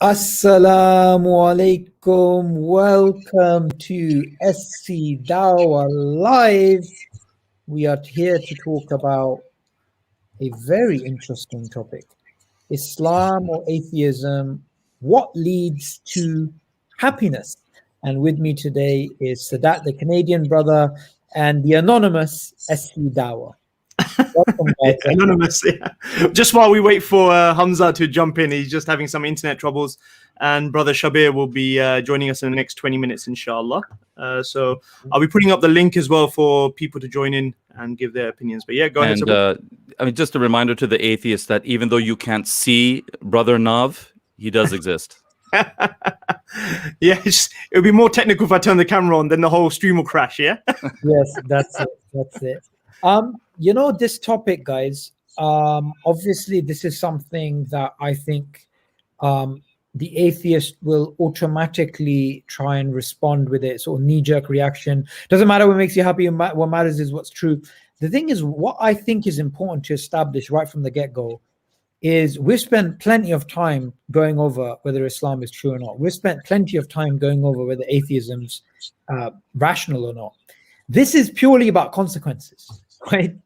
Assalamu alaikum. Welcome to SCDawah Live. We are here to talk about a very interesting topic: Islam or atheism. What leads to happiness? And with me today is Sadat, the Canadian brother, and the anonymous SCDawah. Welcome, guys. Anonymous, yeah. Just while we wait for Hamza to jump in, he's just having some internet troubles, and brother Shabir will be joining us in the next 20 minutes, inshallah. So I'll be putting up the link as well for people to join in and give their opinions. But yeah, go ahead. I mean, just a reminder to the atheists that even though you can't see brother Nav, he does exist. Yeah, it'll be more technical if I turn the camera on, then the whole stream will crash. Yeah. Yes, that's it. That's it. This topic, guys, obviously this is something that I think the atheist will automatically try and respond with it. So knee-jerk reaction. Doesn't matter what makes you happy. What matters is what's true. The thing is, what I think is important to establish right from the get-go is we've spent plenty of time going over whether Islam is true or not. We've spent plenty of time going over whether atheism's rational or not. This is purely about consequences. Right?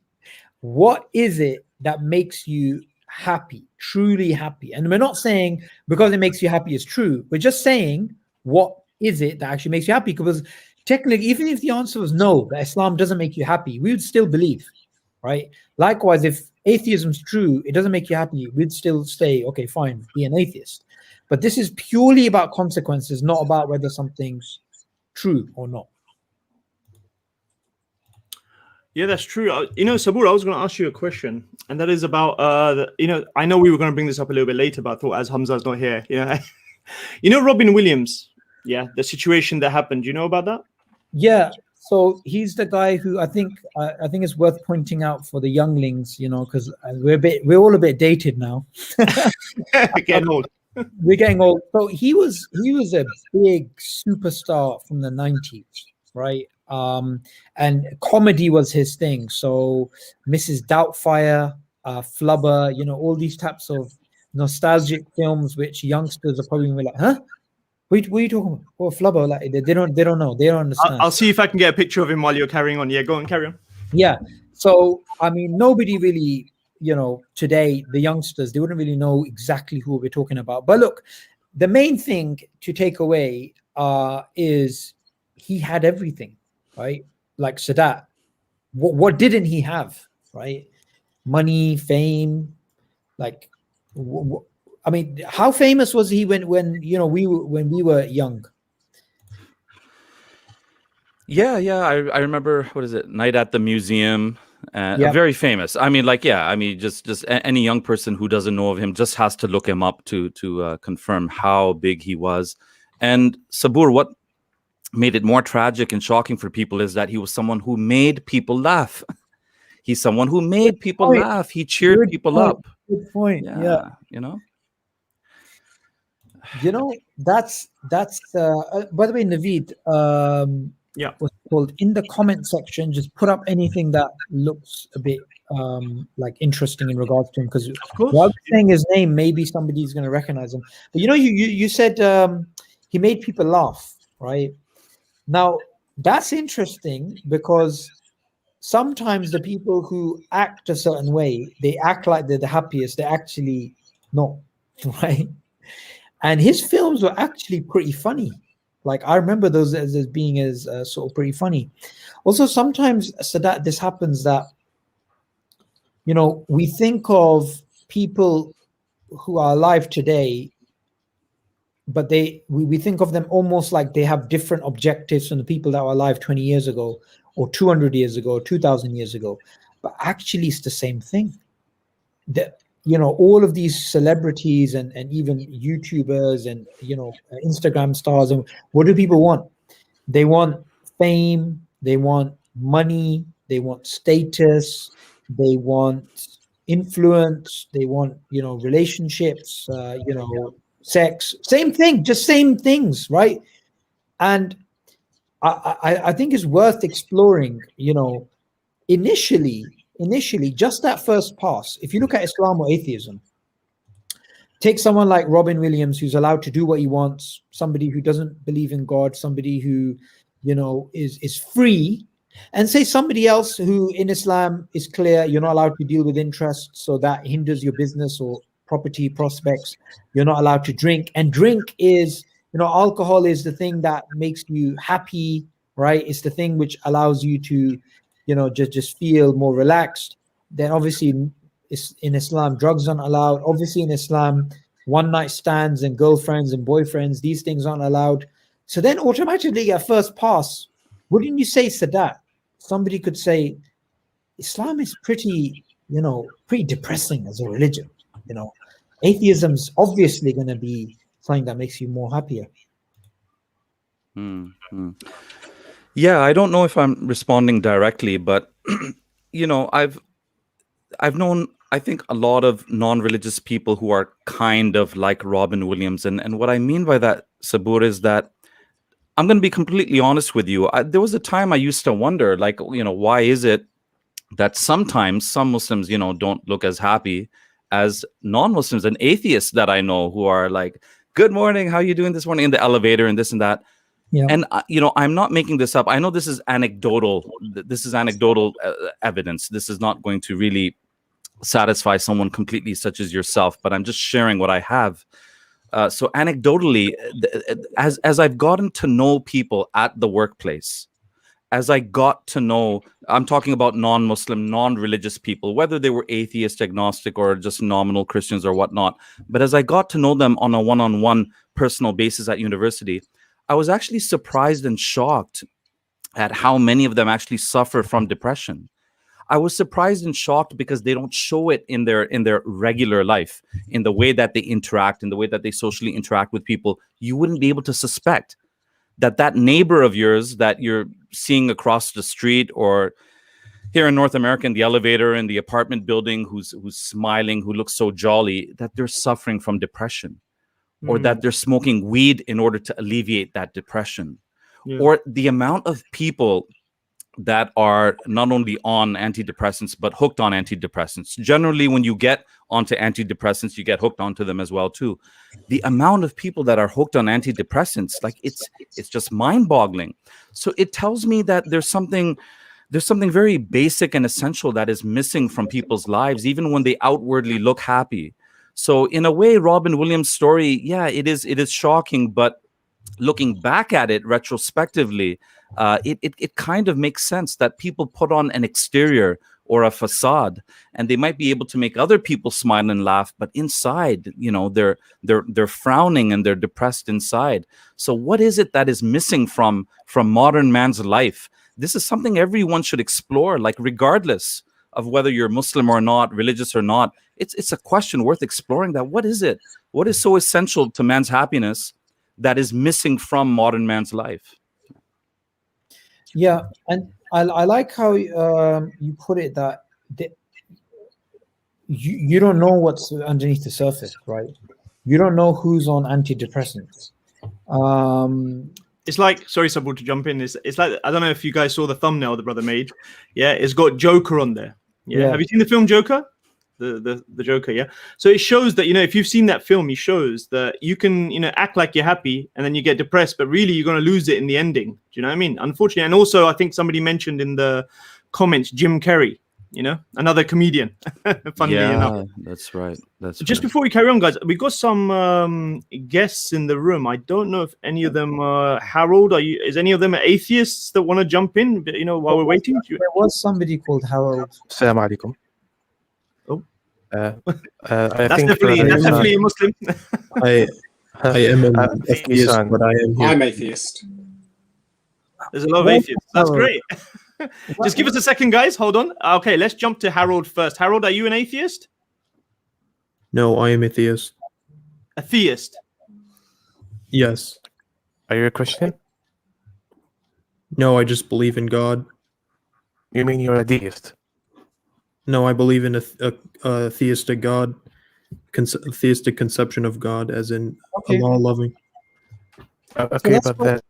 What is it that makes you happy, truly happy? And we're not saying because it makes you happy is true. We're just saying what is it that actually makes you happy? Because technically, even if the answer was no, that Islam doesn't make you happy, we would still believe, right? Likewise, if atheism is true, it doesn't make you happy, we'd still say, okay, fine, be an atheist. But this is purely about consequences, not about whether something's true or not. Yeah, that's true. Sabur, I was going to ask you a question, and that is about, I know we were going to bring this up a little bit later, but I thought as Hamza's not here, Robin Williams, the situation that happened. Do you know about that? Yeah. So he's the guy who I think it's worth pointing out for the younglings, because we're all a bit dated now. Getting old. We're getting old. So he was a big superstar from the 90s, right? And comedy was his thing. So Mrs. Doubtfire, Flubber, all these types of nostalgic films which youngsters are probably gonna be like, huh? What are you talking about? Oh, Flubber, like they don't know, they don't understand. I'll see if I can get a picture of him while you're carrying on. Yeah, go on, carry on. Yeah. So I mean, nobody really, today, the youngsters, they wouldn't really know exactly who we're talking about. But look, the main thing to take away is he had everything. Right, like Sadat. What didn't he have? Right, money, fame. Like, I mean, how famous was he when we were young? Yeah. I remember. What is it? Night at the Museum. Very famous. I mean, just any young person who doesn't know of him just has to look him up to confirm how big he was. And Sabur, what made it more tragic and shocking for people is that he was someone who made people laugh. He's someone who made people laugh. He cheered people up. Good point. Yeah. That's by the way, Naveed, what's called in the comment section, just put up anything that looks a bit like interesting in regards to him, because while saying his name, maybe somebody's going to recognize him. But you said he made people laugh, right? Now, that's interesting because sometimes the people who act a certain way, they act like they're the happiest, they're actually not, right? And his films were actually pretty funny. Like, I remember those as being sort of pretty funny. Also, sometimes, Sadat, this happens that, we think of people who are alive today, but we think of them almost like they have different objectives from the people that were alive 20 years ago or 200 years ago or 2,000 years ago. But actually, it's the same thing. All of these celebrities and even YouTubers and, Instagram stars, and what do people want? They want fame, they want money, they want status, they want influence, they want, relationships, sex, same thing, just same things, right? And I think it's worth exploring, initially, just that first pass. If you look at Islam or atheism, take someone like Robin Williams, who's allowed to do what he wants, somebody who doesn't believe in God, somebody who, is free, and say somebody else who in Islam is clear, you're not allowed to deal with interest, so that hinders your business or property prospects. You're not allowed to drink, and drink is, alcohol is the thing that makes you happy, right? It's the thing which allows you to, just feel more relaxed. Then obviously in Islam, drugs aren't allowed. Obviously in Islam, one night stands and girlfriends and boyfriends, these things aren't allowed. So then automatically at first pass, wouldn't you say, Sadat, somebody could say, Islam is pretty depressing as a religion. Atheism's obviously going to be something that makes you more happier. Yeah, I don't know if I'm responding directly, but I've known, I think, a lot of non-religious people who are kind of like Robin Williams, and what I mean by that, Sabur, is that I'm going to be completely honest with you. There was a time I used to wonder, like, why is it that sometimes some Muslims, don't look as happy as non-Muslims and atheists that I know, who are like, good morning, how are you doing this morning, in the elevator and this and that. Yeah. And, I'm not making this up. I know this is anecdotal. This is anecdotal evidence. This is not going to really satisfy someone completely such as yourself, but I'm just sharing what I have. So anecdotally, as I've gotten to know people at the workplace, as I got to know, I'm talking about non-Muslim, non-religious people, whether they were atheist, agnostic, or just nominal Christians or whatnot. But as I got to know them on a one-on-one personal basis at university, I was actually surprised and shocked at how many of them actually suffer from depression. I was surprised and shocked because they don't show it in their regular life, in the way that they interact, in the way that they socially interact with people. You wouldn't be able to suspect that neighbor of yours that you're seeing across the street, or here in North America in the elevator in the apartment building, who's smiling, who looks so jolly, that they're suffering from depression, or that they're smoking weed in order to alleviate that depression. Yeah. Or the amount of people that are not only on antidepressants, but hooked on antidepressants. Generally, when you get onto antidepressants, you get hooked onto them as well, too. The amount of people that are hooked on antidepressants, like it's just mind-boggling. So it tells me that there's something very basic and essential that is missing from people's lives, even when they outwardly look happy. So in a way, Robin Williams' story, yeah, it is shocking, but looking back at it retrospectively, it kind of makes sense that people put on an exterior or a facade, and they might be able to make other people smile and laugh, but inside, they're frowning and they're depressed inside. So what is it that is missing from modern man's life? This is something everyone should explore, like regardless of whether you're Muslim or not, religious or not. It's a question worth exploring. That what is it? What is so essential to man's happiness that is missing from modern man's life? Yeah, and I like how you put it, that you don't know what's underneath the surface, right? You don't know who's on antidepressants. It's like, sorry, Sabul, to jump in. It's like, I don't know if you guys saw the thumbnail the brother made. Yeah, it's got Joker on there. Yeah. Have you seen the film Joker? The Joker, yeah. So it shows that, if you've seen that film, he shows that you can, act like you're happy and then you get depressed, but really you're going to lose it in the ending. Do you know what I mean? Unfortunately. And also, I think somebody mentioned in the comments, Jim Carrey, another comedian. Funnily enough. That's right. Just before we carry on, guys, we've got some guests in the room. I don't know if any of them are Harold. Is any of them atheists that want to jump in, while we're waiting? There was somebody called Harold. Assalamu alaikum. I think that's definitely a Muslim. I am an atheist, but I am here. I'm atheist. There's a lot of atheists. That's great. Just give us a second, guys. Hold on. Okay, let's jump to Harold first. Harold, are you an atheist? No, I am a theist. A theist? Yes. Are you a Christian? No, I just believe in God. You mean you're a deist? No, I believe in a theistic God, theistic conception of God, as in Allah loving. Okay, but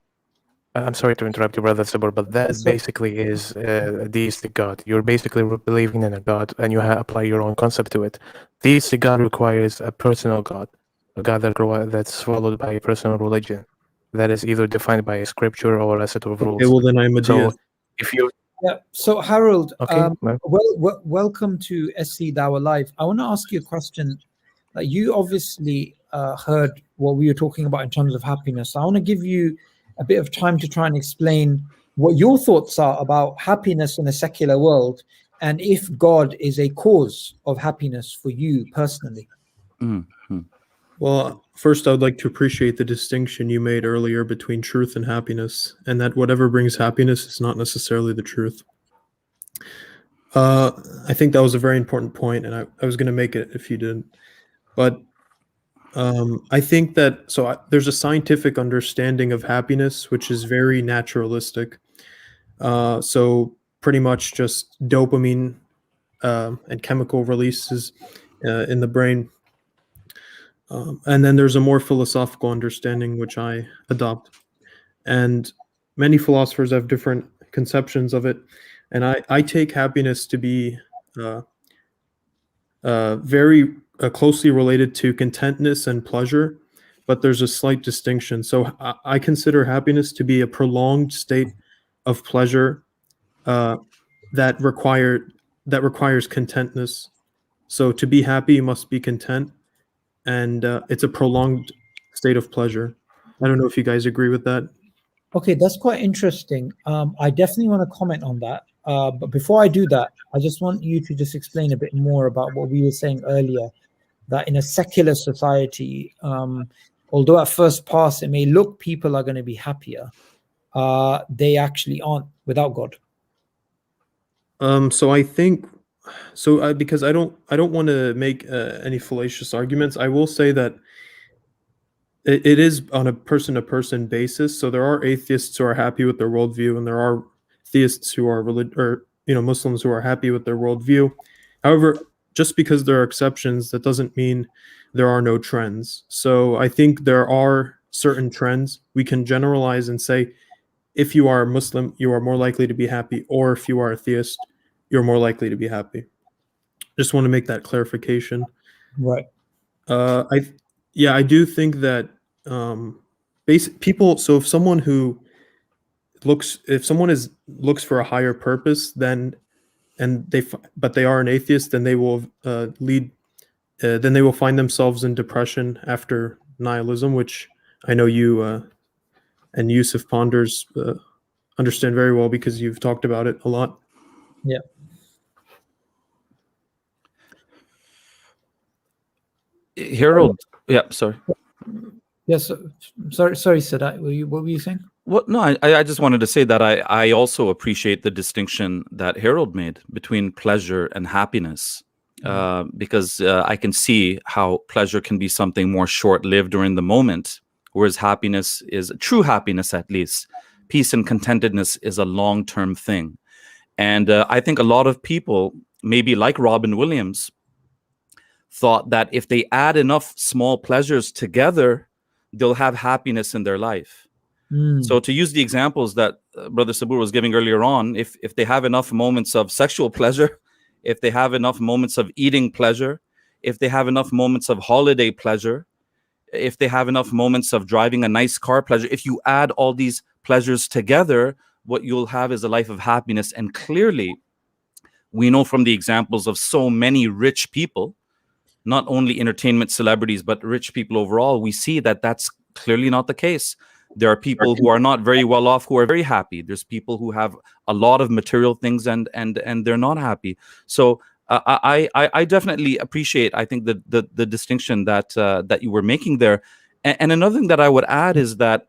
I'm sorry to interrupt you, brother Sabur, but that That's right. basically is a deistic God. You're basically believing in a God, and you apply your own concept to it. Deistic God requires a personal God, a God that's followed by a personal religion, that is either defined by a scripture or a set of rules. Okay, well then I'm a So deist. if you Yeah. So Harold, okay, well, welcome to SCDawah Live. I want to ask you a question. You obviously heard what we were talking about in terms of happiness. I want to give you a bit of time to try and explain what your thoughts are about happiness in a secular world, and if God is a cause of happiness for you personally. Mhm. Well, first, I would like to appreciate the distinction you made earlier between truth and happiness, and that whatever brings happiness is not necessarily the truth. I think that was a very important point, and I was going to make it if you didn't. But I think that there's a scientific understanding of happiness, which is very naturalistic. So pretty much just dopamine and chemical releases in the brain. And then there's a more philosophical understanding, which I adopt. And many philosophers have different conceptions of it. And I take happiness to be very closely related to contentness and pleasure, but there's a slight distinction. So I consider happiness to be a prolonged state of pleasure that requires contentness. So to be happy, you must be content, and it's a prolonged state of pleasure. I don't know if you guys agree with that. Okay, that's quite interesting. I definitely want to comment on that. But before I do that, I just want you to just explain a bit more about what we were saying earlier, that in a secular society, although at first pass it may look people are going to be happier, they actually aren't without God. So I think because I don't want to make any fallacious arguments. I will say that it is on a person-to-person basis. So there are atheists who are happy with their worldview, and there are theists who are Muslims who are happy with their worldview. However, just because there are exceptions, that doesn't mean there are no trends. So I think there are certain trends we can generalize and say, if you are a Muslim, you are more likely to be happy, or if you are a theist, you're more likely to be happy. Just want to make that clarification. Right. I do think that people. So if someone looks for a higher purpose, but they are an atheist, then they will then they will find themselves in depression after nihilism, which I know you and Yusuf Ponders understand very well because you've talked about it a lot. Yeah. Harold, yeah, sorry. Yes. Sorry, Sadat. What were you saying? Well, no, I just wanted to say that I also appreciate the distinction that Harold made between pleasure and happiness, because I can see how pleasure can be something more short-lived during the moment, whereas happiness is true happiness, at least. Peace and contentedness is a long-term thing. And I think a lot of people, maybe like Robin Williams, thought that if they add enough small pleasures together, they'll have happiness in their life. So to use the examples that Brother Sabur was giving earlier on, if they have enough moments of sexual pleasure, if they have enough moments of eating pleasure, if they have enough moments of holiday pleasure, if they have enough moments of driving a nice car pleasure, if you add all these pleasures together, what you'll have is a life of happiness. And clearly, we know from the examples of so many rich people, not only entertainment celebrities, but rich people overall, we see that that's clearly not the case. There are people who are not very well off who are very happy. There's people who have a lot of material things and they're not happy. So I definitely appreciate, I think, the distinction that you were making there. And another thing that I would add is that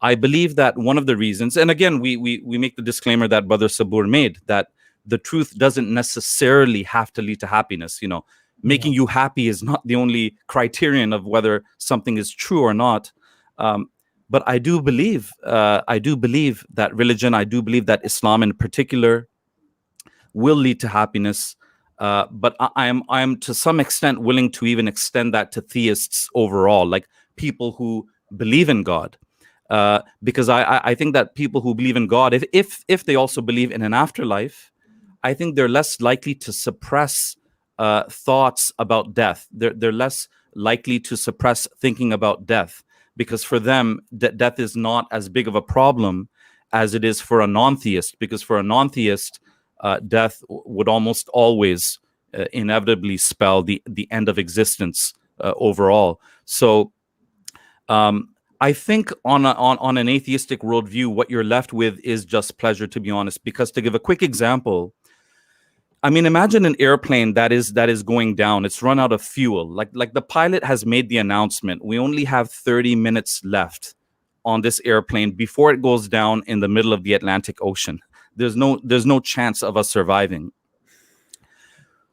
I believe that one of the reasons, and again, we make the disclaimer that Brother Sabur made, that the truth doesn't necessarily have to lead to happiness. You know, making you happy is not the only criterion of whether something is true or not. But I do believe that religion, I do believe that Islam in particular will lead to happiness. But I am to some extent willing to even extend that to theists overall, like people who believe in God. because I think that people who believe in God, if they also believe in an afterlife, I think they're less likely to suppress thoughts about death. They're less likely to suppress thinking about death, because for them, death is not as big of a problem as it is for a non-theist. Because for a non-theist, death would almost always inevitably spell the end of existence overall. So I think on an atheistic worldview, what you're left with is just pleasure, to be honest. Because to give a quick example, I mean, imagine an airplane that is going down. It's run out of fuel. Like the pilot has made the announcement, we only have 30 minutes left on this airplane before it goes down in the middle of the Atlantic Ocean. There's no chance of us surviving.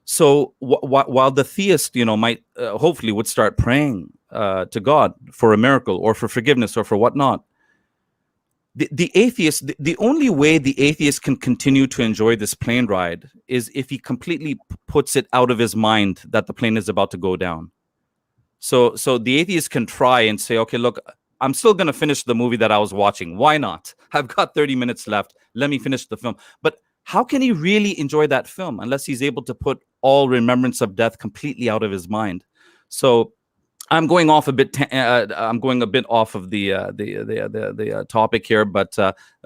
So while the theist, might hopefully would start praying to God for a miracle or for forgiveness or for whatnot, the atheist, the only way the atheist can continue to enjoy this plane ride is if he completely puts it out of his mind that the plane is about to go down. So the atheist can try and say, okay, look, I'm still going to finish the movie that I was watching. Why not? I've got 30 minutes left. Let me finish the film. But how can he really enjoy that film unless he's able to put all remembrance of death completely out of his mind? So I'm going off a bit. I'm going a bit off of the topic here, but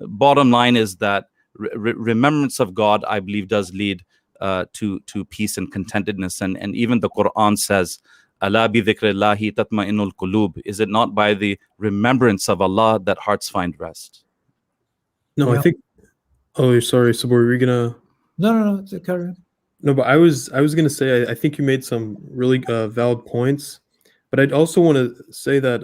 bottom line is that remembrance of God, I believe, does lead to peace and contentedness, and even the Quran says, "Ala bi dhikrillahi tatma'innul qulub." Is it not by the remembrance of Allah that hearts find rest? No, Yeah. I think. Oh, sorry, Sabur. Were you gonna? No, it's a carry on. No, but I was gonna say I think you made some really valid points, but I'd also want to say that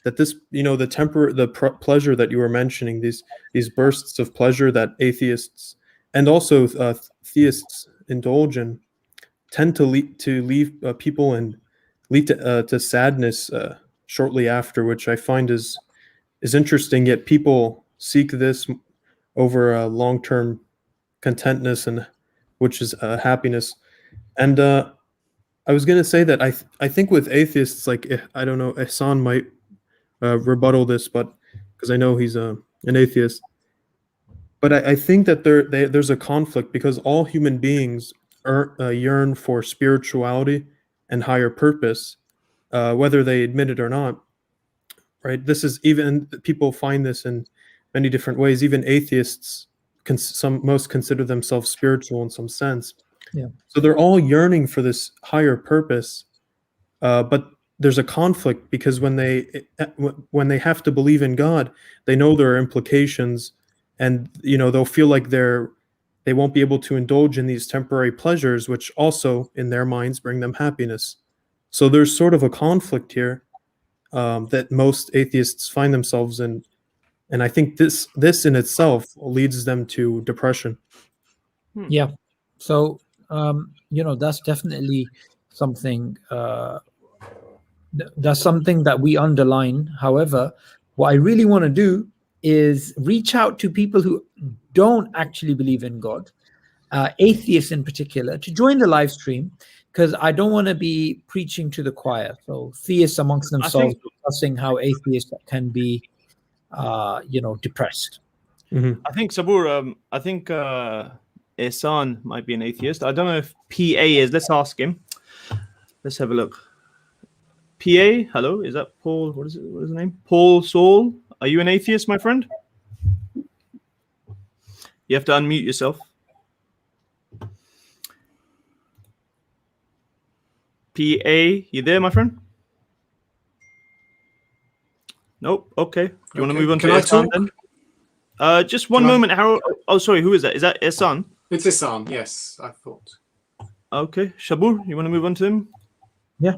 that this, the pleasure that you were mentioning, these bursts of pleasure that atheists and also theists indulge in, tend to leave people and lead to sadness shortly after, which I find is interesting. Yet people seek this over long-term contentness, and which is happiness. And I was gonna say that I think with atheists, like, I don't know, Ihsan might rebuttal this, but because I know he's an atheist. But I think that there's a conflict, because all human beings yearn for spirituality and higher purpose, whether they admit it or not. Right? This is, even people find this in many different ways. Even atheists, most consider themselves spiritual in some sense. Yeah. So they're all yearning for this higher purpose, but there's a conflict, because when they have to believe in God, they know there are implications, and they'll feel like they won't be able to indulge in these temporary pleasures, which also in their minds bring them happiness. So there's sort of a conflict here that most atheists find themselves in, and I think this in itself leads them to depression. Yeah. So that's definitely something. That's something that we underline. However, what I really want to do is reach out to people who don't actually believe in God, atheists in particular, to join the live stream, because I don't want to be preaching to the choir. So theists amongst themselves discussing how atheists can be, depressed. Mm-hmm. I think Sabur, I think Ihsan might be an atheist. I don't know if PA is. Let's ask him. Let's have a look. PA, hello, is that Paul? What is his name? Paul Saul. Are you an atheist, my friend? You have to unmute yourself. PA, you there, my friend? Nope. Okay. Do you want to move on to Ihsan then? Just one moment, Harold. Oh, sorry. Who is that? Is that Ihsan? It's Ihsan. Yes, I thought. Okay. Shabur, you want to move on to him? Yeah.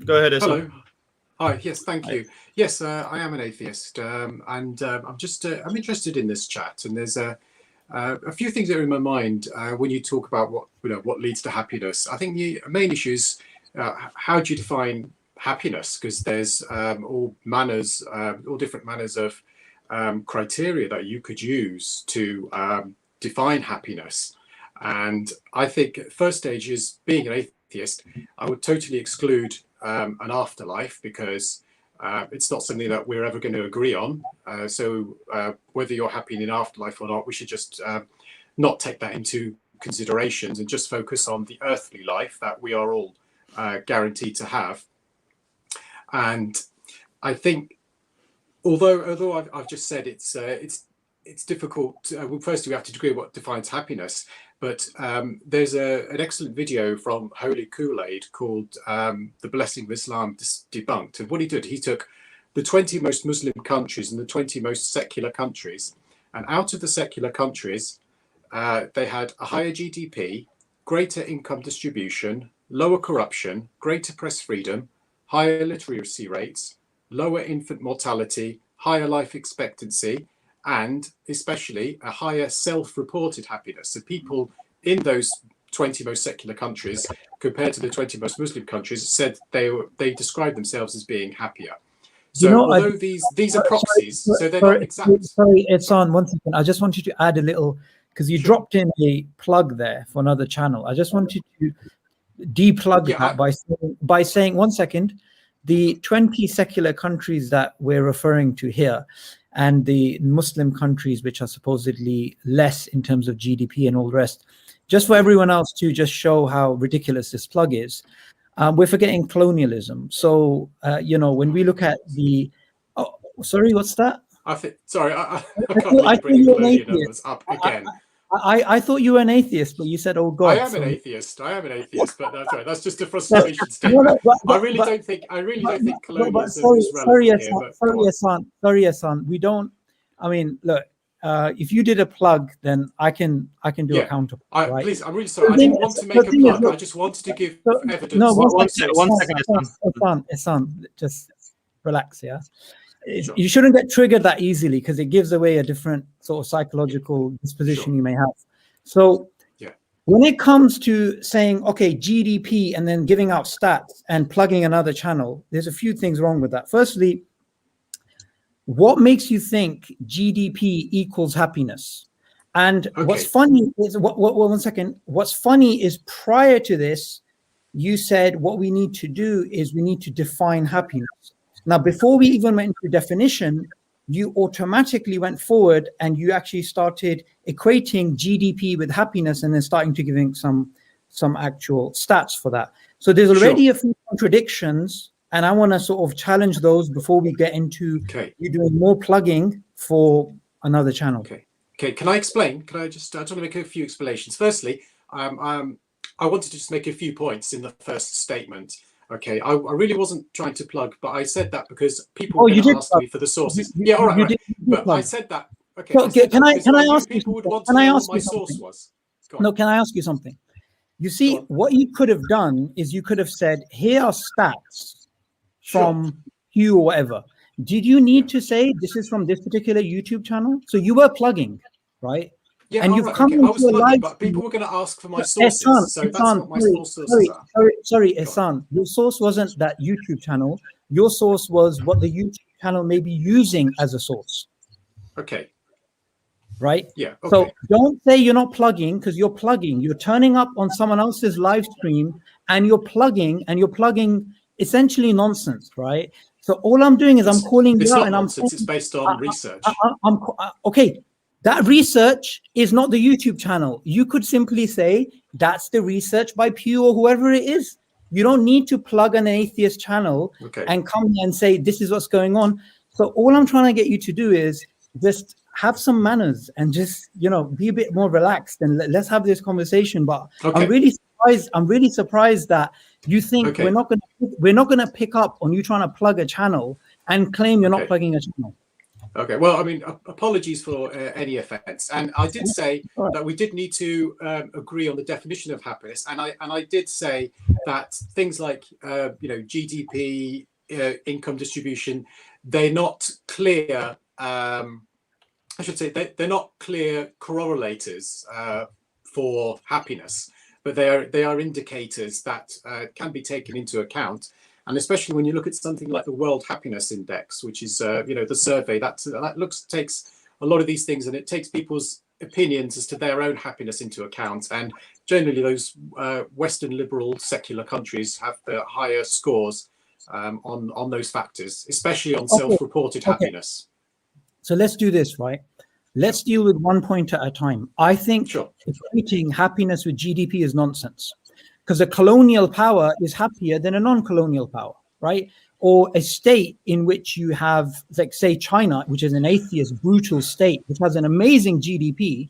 Go ahead, Ihsan. Hello. Hi. Yes, thank you. Yes, I am an atheist, and I'm interested in this chat. And there's a few things that are in my mind when you talk about what leads to happiness. I think the main issue is how do you define happiness? Because there's all different manners of criteria that you could use to define happiness. And I think first stage is being an atheist. I would totally exclude an afterlife, because It's not something that we're ever going to agree on. So whether you're happy in the afterlife or not, we should just not take that into considerations and just focus on the earthly life that we are all guaranteed to have. And I think, although I've just said it's difficult. Well, firstly, we have to agree what defines happiness. But there's an excellent video from Holy Kool-Aid called "The Blessing of Islam Debunked." And what he did, he took the 20 most Muslim countries and the 20 most secular countries, and out of the secular countries, they had a higher GDP, greater income distribution, lower corruption, greater press freedom, higher literacy rates, lower infant mortality, higher life expectancy, and especially a higher self-reported happiness. So people in those 20 most secular countries compared to the 20 most Muslim countries said they described themselves as being happier. So although these are proxies, so they're not exact. Sorry, Ehsan, 1 second. I just wanted to add a little, because you dropped in a plug there for another channel. I just wanted to deplug that by saying 1 second, the 20 secular countries that we're referring to here, and the Muslim countries, which are supposedly less in terms of GDP and all the rest, just for everyone else to just show how ridiculous this plug is, we're forgetting colonialism. So, when we look at the... Oh, sorry, what's that? I thought you were an atheist. Up again. I thought you were an atheist, but you said, "Oh God." I am an atheist, but that's right. That's just a frustration statement. I really don't think colonialism is relevant here. Sorry, Ehsan. We don't. I mean, look. If you did a plug, then I can do a counter. Right? Please, I'm really sorry. I didn't want to make a plug. I just wanted to give evidence. No, one second. Ehsan, just relax, yeah. Sure. You shouldn't get triggered that easily, because it gives away a different sort of psychological disposition you may have. So when it comes to saying, okay, GDP, and then giving out stats and plugging another channel, there's a few things wrong with that. Firstly, what makes you think GDP equals happiness? And what's funny is, 1 second, what's funny is prior to this, you said what we need to do is we need to define happiness. Now, before we even went into definition, you automatically went forward and you actually started equating GDP with happiness, and then starting to giving some actual stats for that. So there's already a few contradictions, and I want to sort of challenge those before we get into you doing more plugging for another channel. Okay. Can I explain? I just want to make a few explanations. Firstly, I wanted to just make a few points in the first statement. Okay, I really wasn't trying to plug, but I said that because people were going to ask me for the sources. All right. But I said that. Okay. So, can I ask you? People would want to know what my source was. No, can I ask you something? You see, what you could have done is you could have said, "Here are stats from Hugh or whatever." Did you need to say this is from this particular YouTube channel? So you were plugging, right? Yeah, and you've come into a live, but people were going to ask for my sources, so that's what my sources are. Sorry, Ehsan, your source wasn't that YouTube channel. Your source was what the YouTube channel may be using as a source. Okay. Right? Yeah. Okay. So don't say you're not plugging, because you're plugging. You're turning up on someone else's live stream and you're plugging essentially nonsense, right? So all I'm doing is I'm calling you out, and it's based on research. Okay. That research is not the YouTube channel. You could simply say that's the research by Pew or whoever it is. You don't need to plug an atheist channel and come and say this is what's going on. So all I'm trying to get you to do is just have some manners and just be a bit more relaxed, and let's have this conversation. But I'm really surprised that you think we're not going to pick up on you trying to plug a channel and claim you're not plugging a channel. Okay, well, I mean, apologies for any offence, and I did say that we did need to agree on the definition of happiness, and I did say that things like GDP, income distribution, they're not clear. I should say they're not clear correlators for happiness, but they are indicators that can be taken into account. And especially when you look at something like the World Happiness Index, which is the survey that takes a lot of these things, and it takes people's opinions as to their own happiness into account. And generally, those Western liberal secular countries have the higher scores on those factors, especially on self-reported happiness. So let's do this, right? Let's deal with one point at a time. I think equating happiness with GDP is nonsense, because a colonial power is happier than a non-colonial power, right? Or a state in which you have, like, say, China, which is an atheist, brutal state, which has an amazing GDP.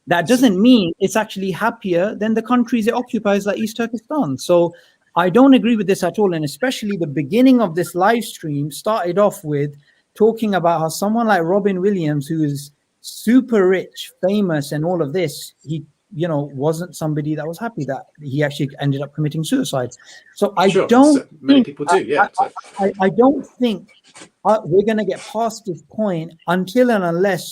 That doesn't mean it's actually happier than the countries it occupies, like East Turkestan. So I don't agree with this at all. And especially the beginning of this live stream started off with talking about how someone like Robin Williams, who is super rich, famous, and all of this, he, you know, wasn't somebody that was happy, that he actually ended up committing suicide. So I don't many people do, yeah. I don't think we're going to get past this point until and unless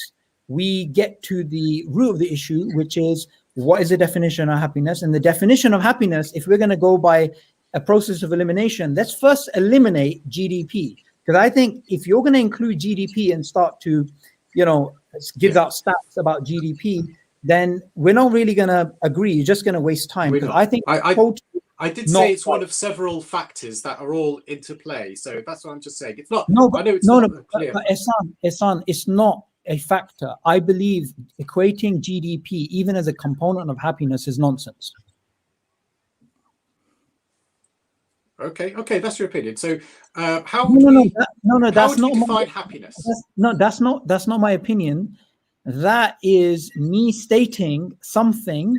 we get to the root of the issue, which is, what is the definition of happiness? And the definition of happiness, if we're going to go by a process of elimination, let's first eliminate GDP. Because I think if you're going to include GDP and start to, you know, give out stats about GDP, then we're not really going to agree. You're just going to waste time. I think I did say it's one of several factors that are all interplay. So that's what I'm just saying. It's not. I know it's not clear. But Ehsan, it's not a factor. I believe equating GDP even as a component of happiness is nonsense. Okay, that's your opinion. So, how how would we define happiness? That's not my opinion. That is me stating something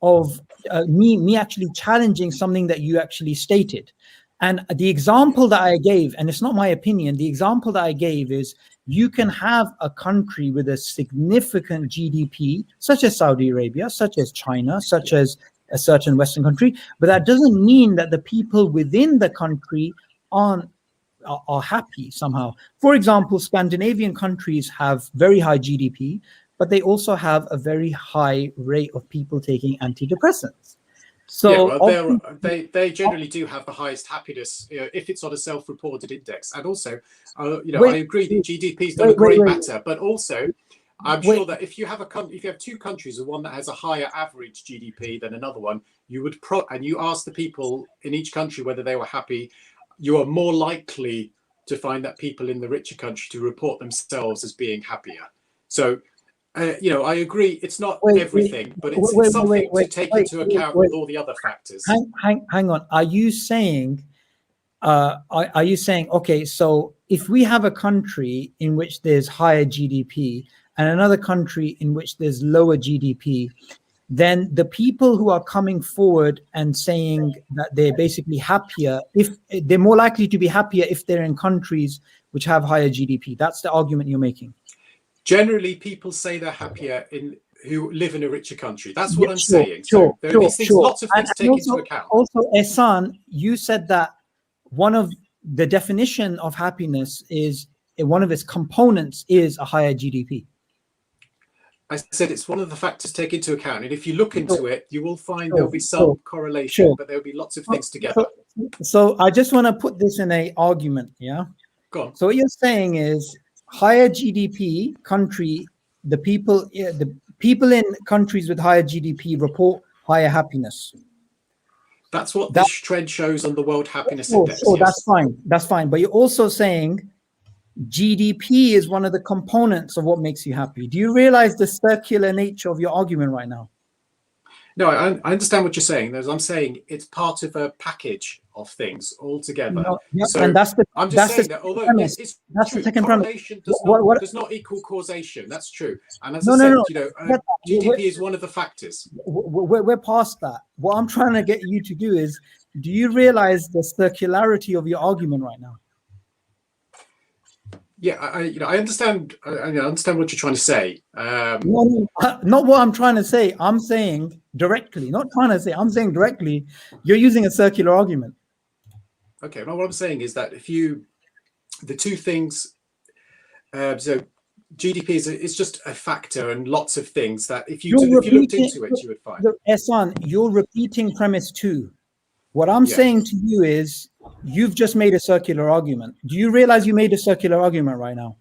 of me actually challenging something that you actually stated. And the example that I gave, and it's not my opinion, the example that I gave is, you can have a country with a significant GDP, such as Saudi Arabia, such as China, such as a certain Western country, but that doesn't mean that the people within the country are happy somehow. For example, Scandinavian countries have very high GDP, but they also have a very high rate of people taking antidepressants. So they generally do have the highest happiness, if it's on a self-reported index. And also, I agree that GDP's done a great matter, but also I'm sure that if you have two countries, and one that has a higher average GDP than another one, you would and you ask the people in each country whether they were happy, you are more likely to find that people in the richer country to report themselves as being happier. So, I agree. It's not everything, but it's something to take into account with all the other factors. Hang on. Are you saying, okay, so if we have a country in which there's higher GDP and another country in which there's lower GDP, then the people who are coming forward and saying that they're basically happier, if they're more likely to be happier if they're in countries which have higher GDP. That's the argument you're making. Generally, people say they're happier who live in a richer country. That's what I'm saying. So there are these things, lots of things to take into account. Also, Ehsan, you said that one of the definition of happiness is, one of its components is a higher GDP. I said it's one of the factors to take into account. And if you look into it, you will find there'll be some correlation, but there'll be lots of things together. So I just want to put this in an argument, yeah? Go on. So what you're saying is, higher GDP country, the people in countries with higher GDP report higher happiness. That's what this trend shows on the World Happiness Index. Oh, yes. That's fine. But you're also saying GDP is one of the components of what makes you happy. Do you realize the circular nature of your argument right now? No, I understand what you're saying. As I'm saying, it's part of a package of things altogether. So and I'm just saying that although it's that's true, the second correlation premise. Does not equal causation. That's true. And as I said, GDP is one of the factors. We're past that. What I'm trying to get you to do is, do you realize the circularity of your argument right now? Yeah, I understand. I understand what you're trying to say. Not what I'm trying to say. I'm saying directly. Not trying to say. I'm saying directly. You're using a circular argument. Okay. Well, what I'm saying is that the two things. So GDP is just a factor, and lots of things that if you looked into it, you would find. Ehsan, you're repeating premise 2. What I'm saying to you is, you've just made a circular argument. Do you realize you made a circular argument right now?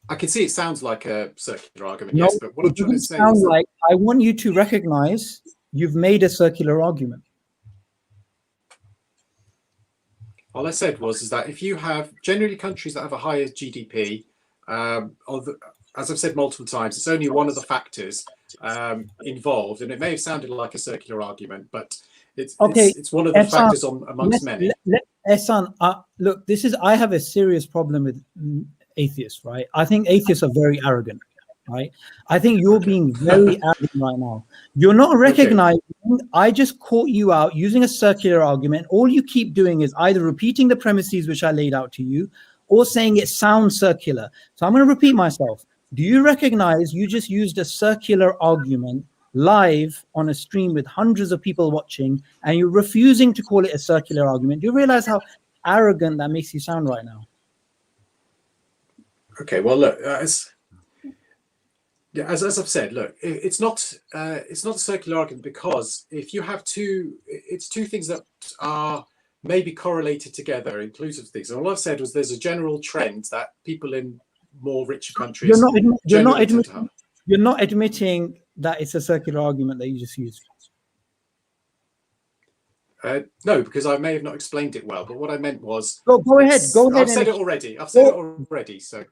I can see it sounds like a circular argument, yes, but what I'm trying to say is I want you to recognize you've made a circular argument. All I said was that if you have generally countries that have a higher GDP, as I've said multiple times, it's only one of the factors involved, and it may have sounded like a circular argument, but it's one of the factors amongst many. Ehsan, look, I have a serious problem with atheists, right? I think atheists are very arrogant, right? I think you're being very arrogant right now. You're not recognizing. Okay. I just caught you out using a circular argument. All you keep doing is either repeating the premises which I laid out to you, or saying it sounds circular. So I'm going to repeat myself. Do you recognize you just used a circular argument live on a stream with hundreds of people watching, and you're refusing to call it a circular argument? Do you realize how arrogant that makes you sound right now? Okay, well, look, as I've said, look, it's not a circular argument, because if you have two things that are maybe correlated together, inclusive things. And all I've said was there's a general trend that people in more richer countries. You're not admitting that it's a circular argument that you just used. No, because I may have not explained it well. But what I meant was. Go ahead. I've said it already. So.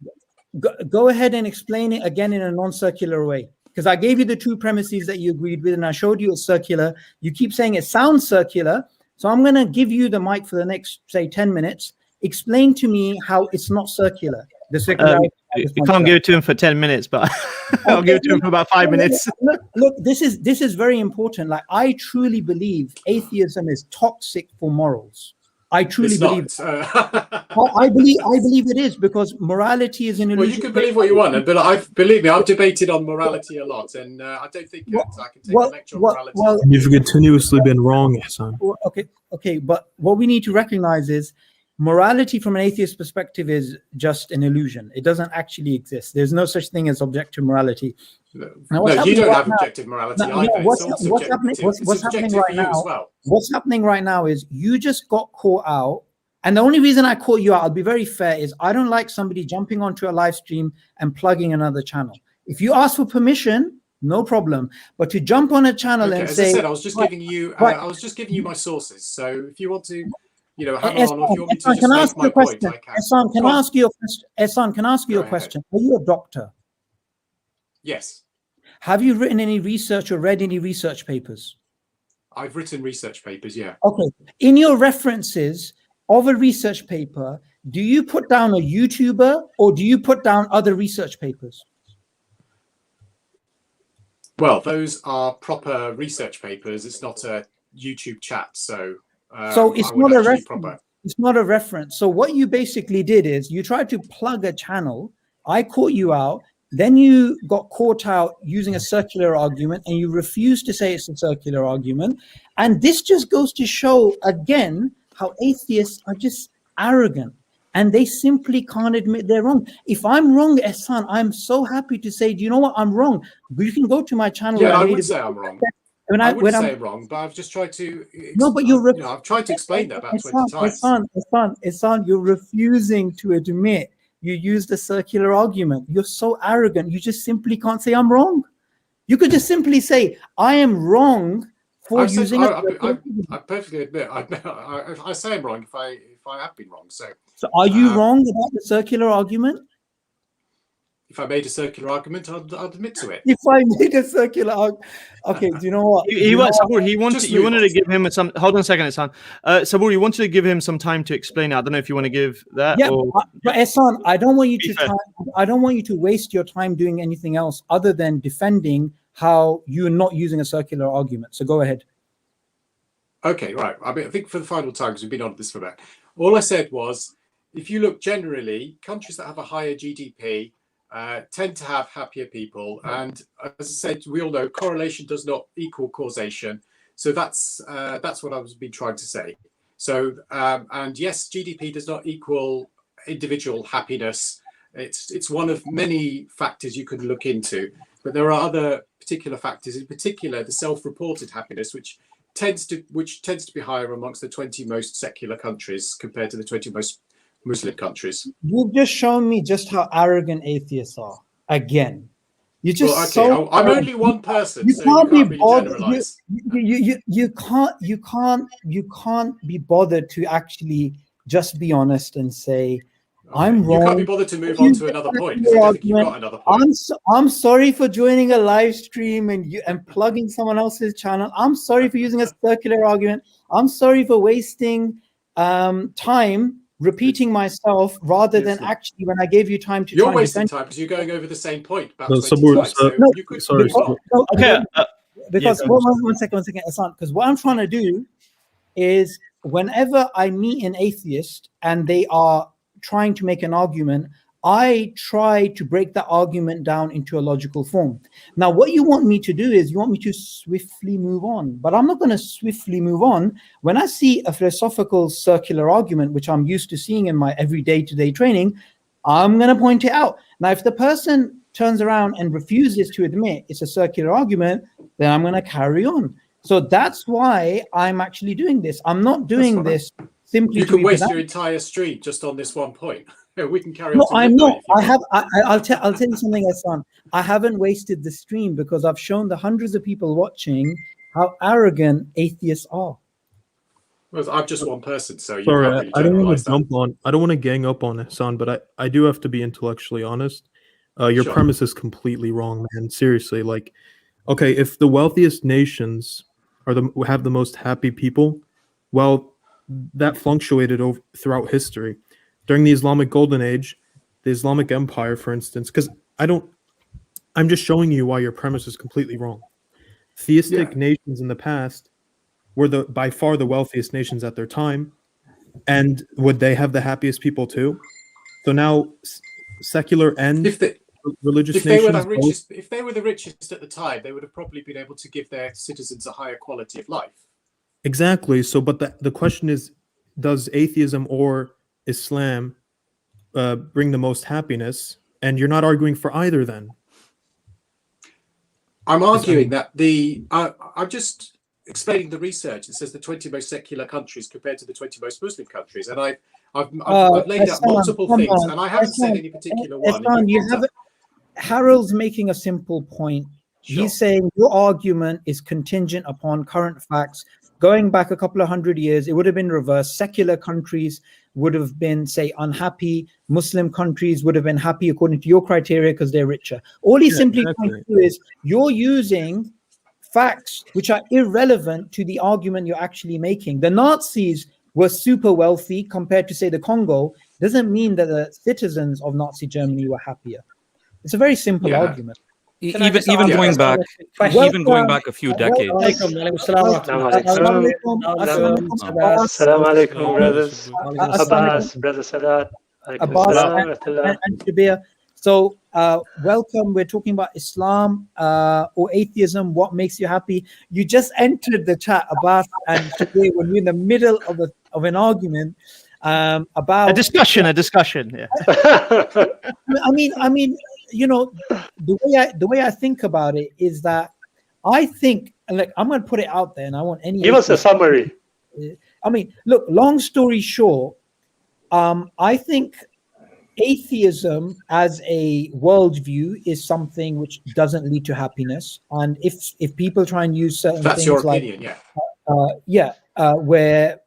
Go ahead and explain it again in a non-circular way. Because I gave you the two premises that you agreed with, and I showed you it's circular. You keep saying it sounds circular. So I'm going to give you the mic for the next, say, 10 minutes. Explain to me how it's not circular. You can't give it to him for 10 minutes, but I'll give it to him for about 5 minutes. Look, this is very important. Like, I truly believe atheism is toxic for morals. I truly believe. I believe it is, because morality is an illusion. Well, you can believe what you want, but believe me, I've debated on morality a lot, and I don't think I can take a lecture on morality. You've continuously been wrong, Ehsan. Okay, but what we need to recognize is morality from an atheist perspective is just an illusion. It doesn't actually exist. There's no such thing as objective morality. No, you don't have objective morality either. What's happening right now? What's happening right now is you just got caught out. And the only reason I caught you out, I'll be very fair, is I don't like somebody jumping onto a live stream and plugging another channel. If you ask for permission, no problem. But to jump on a channel and say, as I said, I was just giving you my sources. So if you want to, hammer on, if you want me to just make my point, I can. Ehsan, can I ask you a question? Are you a doctor? Yes. Have you written any research or read any research papers? I've written research papers, yeah. Okay. In your references of a research paper, do you put down a YouTuber or do you put down other research papers? Well, those are proper research papers. It's not a YouTube chat, so it's not a reference. It's not a reference. So what you basically did is you tried to plug a channel. I caught you out. Then you got caught out using a circular argument, and you refused to say it's a circular argument. And this just goes to show again how atheists are just arrogant, and they simply can't admit they're wrong. If I'm wrong, Ehsan, I'm so happy to say, do you know what? I'm wrong. You can go to my channel. Yeah, I would say I'm wrong. I wouldn't say I'm wrong, but I've just tried to. I've tried to explain that about 20 times. Ehsan, you're refusing to admit you used a circular argument. You're so arrogant. You just simply can't say I'm wrong. You could just simply say I am wrong for using. I perfectly admit. I say I'm wrong if I have been wrong. So are you wrong about the circular argument? If I made a circular argument, I'd admit to it. If I made a circular argument, okay. Do you know what? Sabur, you wanted to give him some. Hold on a second, Ehsan. Sabur, you wanted to give him some time to explain it. I don't know if you want to give that. Yeah, but Ehsan, I don't want you to. I don't want you to waste your time doing anything else other than defending how you're not using a circular argument. So go ahead. Okay, right. I think for the final time, because we've been on this for a bit. All I said was, if you look generally, countries that have a higher GDP. Tend to have happier people, and as I said, we all know correlation does not equal causation. So that's what I've been trying to say. So and yes, GDP does not equal individual happiness. It's one of many factors you could look into, but there are other particular factors, in particular the self-reported happiness, which tends to be higher amongst the 20 most secular countries compared to the 20 most Muslim countries. You've just shown me just how arrogant atheists are. Again, you just I'm only one person. You can't be bothered. You can't be bothered to actually just be honest and say, I'm wrong. You can't be bothered to move on to another point because I don't think you've got another point. I'm sorry for joining a live stream and plugging someone else's channel. I'm sorry for using a circular argument. I'm sorry for wasting time repeating myself rather than actually when I gave you time to. You're wasting time because you're going over the same point. About 20 times, because one second, Hassan, because what I'm trying to do is whenever I meet an atheist and they are trying to make an argument, I try to break that argument down into a logical form. Now, what you want me to do is you want me to swiftly move on, but I'm not going to swiftly move on. When I see a philosophical circular argument, which I'm used to seeing in my everyday to-day training, I'm going to point it out. Now, if the person turns around and refuses to admit it's a circular argument, then I'm going to carry on. So that's why I'm actually doing this. I'm not doing this simply. You can waste your entire stream just on this one point. We can carry on. No, I'm not. I'll tell you something, Hassan. I haven't wasted the stream because I've shown the hundreds of people watching how arrogant atheists are. Well, I'm just one person, so you sorry, can't really I don't want to generalize that. I don't want to gang up on Hassan, but I do have to be intellectually honest. Your premise is completely wrong, man. Seriously, like, okay, if the wealthiest nations have the most happy people, well, that fluctuated throughout history. During the Islamic Golden Age, the Islamic Empire, for instance, because I'm just showing you why your premise is completely wrong. Theistic nations in the past were by far the wealthiest nations at their time, and would they have the happiest people too? So now, secular and religious nations. If they were the richest at the time, they would have probably been able to give their citizens a higher quality of life. Exactly. So, but the question is, does atheism or Islam bring the most happiness? And you're not arguing for either then. I'm arguing that I'm just explaining the research. It says the 20 most secular countries compared to the 20 most Muslim countries. And I've laid out multiple things, and I haven't said any particular one. Harold's making a simple point. Sure. He's saying your argument is contingent upon current facts. Going back a couple of hundred years, it would have been reversed. Secular countries would have been, say, unhappy. Muslim countries would have been happy according to your criteria because they're richer. All he's simply trying to do is you're using facts which are irrelevant to the argument you're actually making. The Nazis were super wealthy compared to, say, the Congo. Doesn't mean that the citizens of Nazi Germany were happier. It's a very simple argument. Even going back a few decades. Assalamu alaikum, brothers. Abbas, brother Sadat. And Shabir. So welcome. We're talking about Islam or atheism. What makes you happy? You just entered the chat, Abbas and Shabir, when we're in the middle of an argument about a discussion. Yeah. I mean, you know, the way I think about it is that I think, like, I'm going to put it out there, and I want any. Give us a summary. I mean, look. Long story short, I think atheism as a worldview is something which doesn't lead to happiness, and if people try and use certain that's things your like opinion, where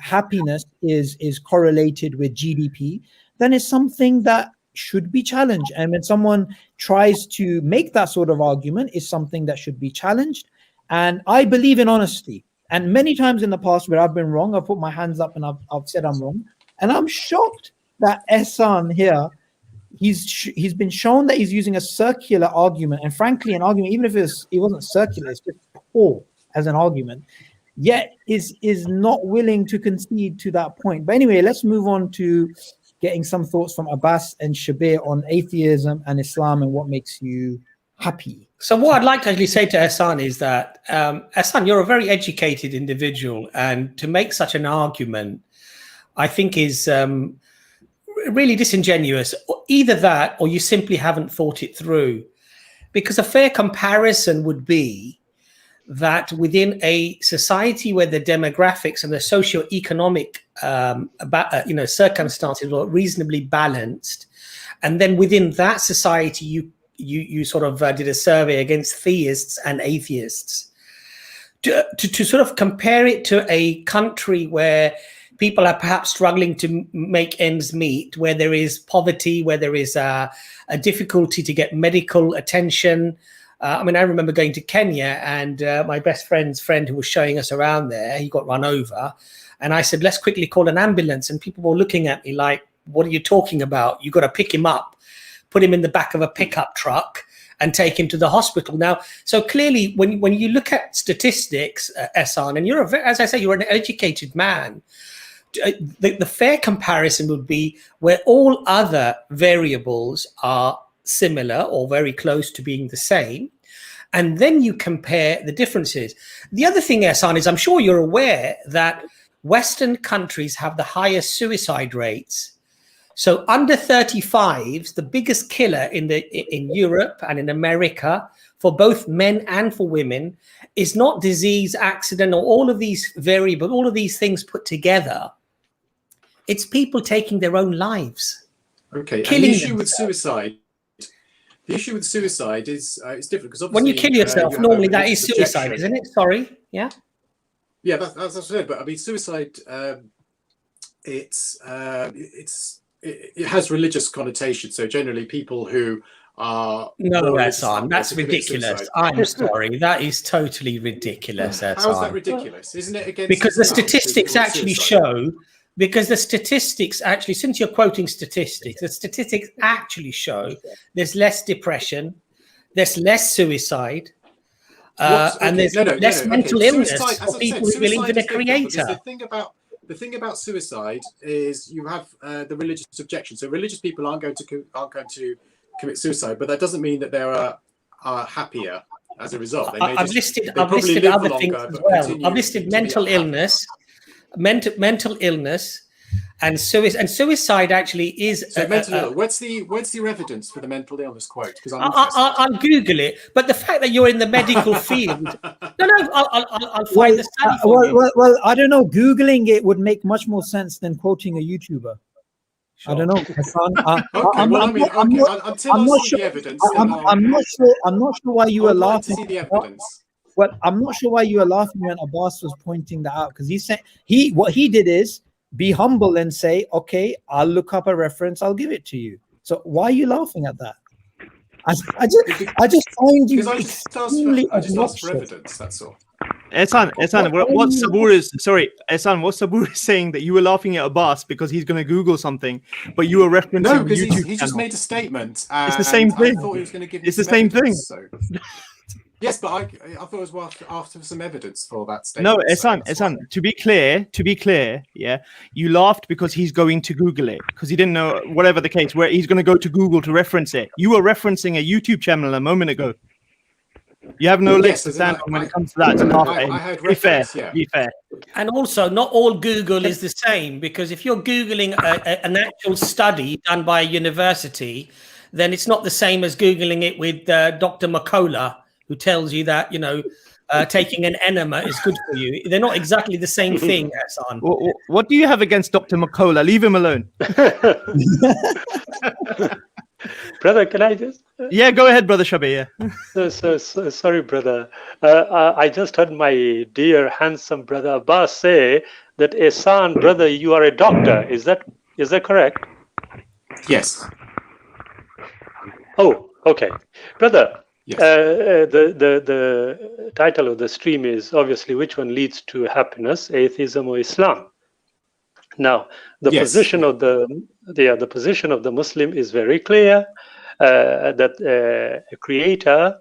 happiness is correlated with GDP, then it's something that should be challenged. And when someone tries to make that sort of argument, is something that should be challenged. And I believe in honesty. And many times in the past where I've been wrong, I've put my hands up and I've said I'm wrong. And I'm shocked that Ehsan here, he's been shown that he's using a circular argument. And frankly, an argument, even if it wasn't circular, it's just poor as an argument, yet is not willing to concede to that point. But anyway, let's move on to getting some thoughts from Abbas and Shabir on atheism and Islam and what makes you happy. So what I'd like to actually say to Ehsan is that, Ehsan, you're a very educated individual, and to make such an argument, I think is really disingenuous. Either that, or you simply haven't thought it through. Because a fair comparison would be that within a society where the demographics and the socio-economic circumstances were reasonably balanced, and then within that society you sort of did a survey against theists and atheists, to sort of compare it to a country where people are perhaps struggling to make ends meet, where there is poverty, where there is a difficulty to get medical attention. I mean, I remember going to Kenya, and my best friend's friend who was showing us around there, he got run over. And I said, let's quickly call an ambulance. And people were looking at me like, what are you talking about? You've got to pick him up, put him in the back of a pickup truck and take him to the hospital. Now, so clearly, when you look at statistics, Ehsan, and you're, as I say, you're an educated man, the fair comparison would be where all other variables are similar or very close to being the same, and then you compare the differences. The other thing, Ehsan, is I'm sure you're aware that Western countries have the highest suicide rates. So under 35s, the biggest killer in Europe and in America for both men and for women is not disease, accident, or all of these variables, all of these things put together. It's people taking their own lives. Okay, and the issue with suicide. The issue with suicide is it's different because when you kill yourself, normally that is suicide, isn't it? Sorry, yeah. Yeah, that's what I said. But I mean, suicide. It has religious connotation. So generally, people who are Ehsan, that's ridiculous. I'm sorry, that is totally ridiculous. Ehsan. How is that ridiculous? Isn't it against? Because the statistics actually show. Because the statistics actually, since you're quoting statistics, the statistics actually show there's less depression, there's less suicide, and there's less mental illness for people who believe in a creator. The thing about suicide is you have the religious objection. So religious people aren't going to commit suicide, but that doesn't mean that they are happier as a result. I've listed other things as well. I've listed mental illness. Mental illness and suicide actually is mental illness. What's the evidence for the mental illness quote? Because I'll Google it. But the fact that you're in the medical field, I'll find the study for you. Well, I don't know. Googling it would make much more sense than quoting a YouTuber. Sure. I don't know. I'm not sure why you were laughing. See the evidence. Well, I'm not sure why you were laughing when Abbas was pointing that out, because he said what he did is be humble and say, okay, I'll look up a reference, I'll give it to you. So why are you laughing at that? I just find you extremely I just asked for evidence, that's all. Ehsan, what Sabur is saying that you were laughing at Abbas because he's going to Google something, but you were referencing no, because YouTube he just made a statement. It's the same thing. I thought he was going to give it's the same thing. So. Yes, but I thought it was after some evidence for that statement. No, Ehsan, to be clear, yeah, you laughed because he's going to Google it, because he didn't know, whatever the case, where he's going to go to Google to reference it. You were referencing a YouTube channel a moment ago. You have no legs to stand on when it comes to that. Be fair. And also, not all Google is the same, because if you're Googling an actual study done by a university, then it's not the same as Googling it with Dr. McCullough, who tells you that, taking an enema is good for you. They're not exactly the same thing, Ehsan. What do you have against Dr. McCullough? Leave him alone. Brother, can I just? Yeah, go ahead, Brother Shabir. So, sorry, brother. I just heard my dear, handsome brother Abbas say that Ehsan, brother, you are a doctor. Is that correct? Yes. Oh, okay. Brother, yes. The title of the stream is obviously which one leads to happiness, atheism or Islam. Now, the position of the position of the Muslim is very clear, that a creator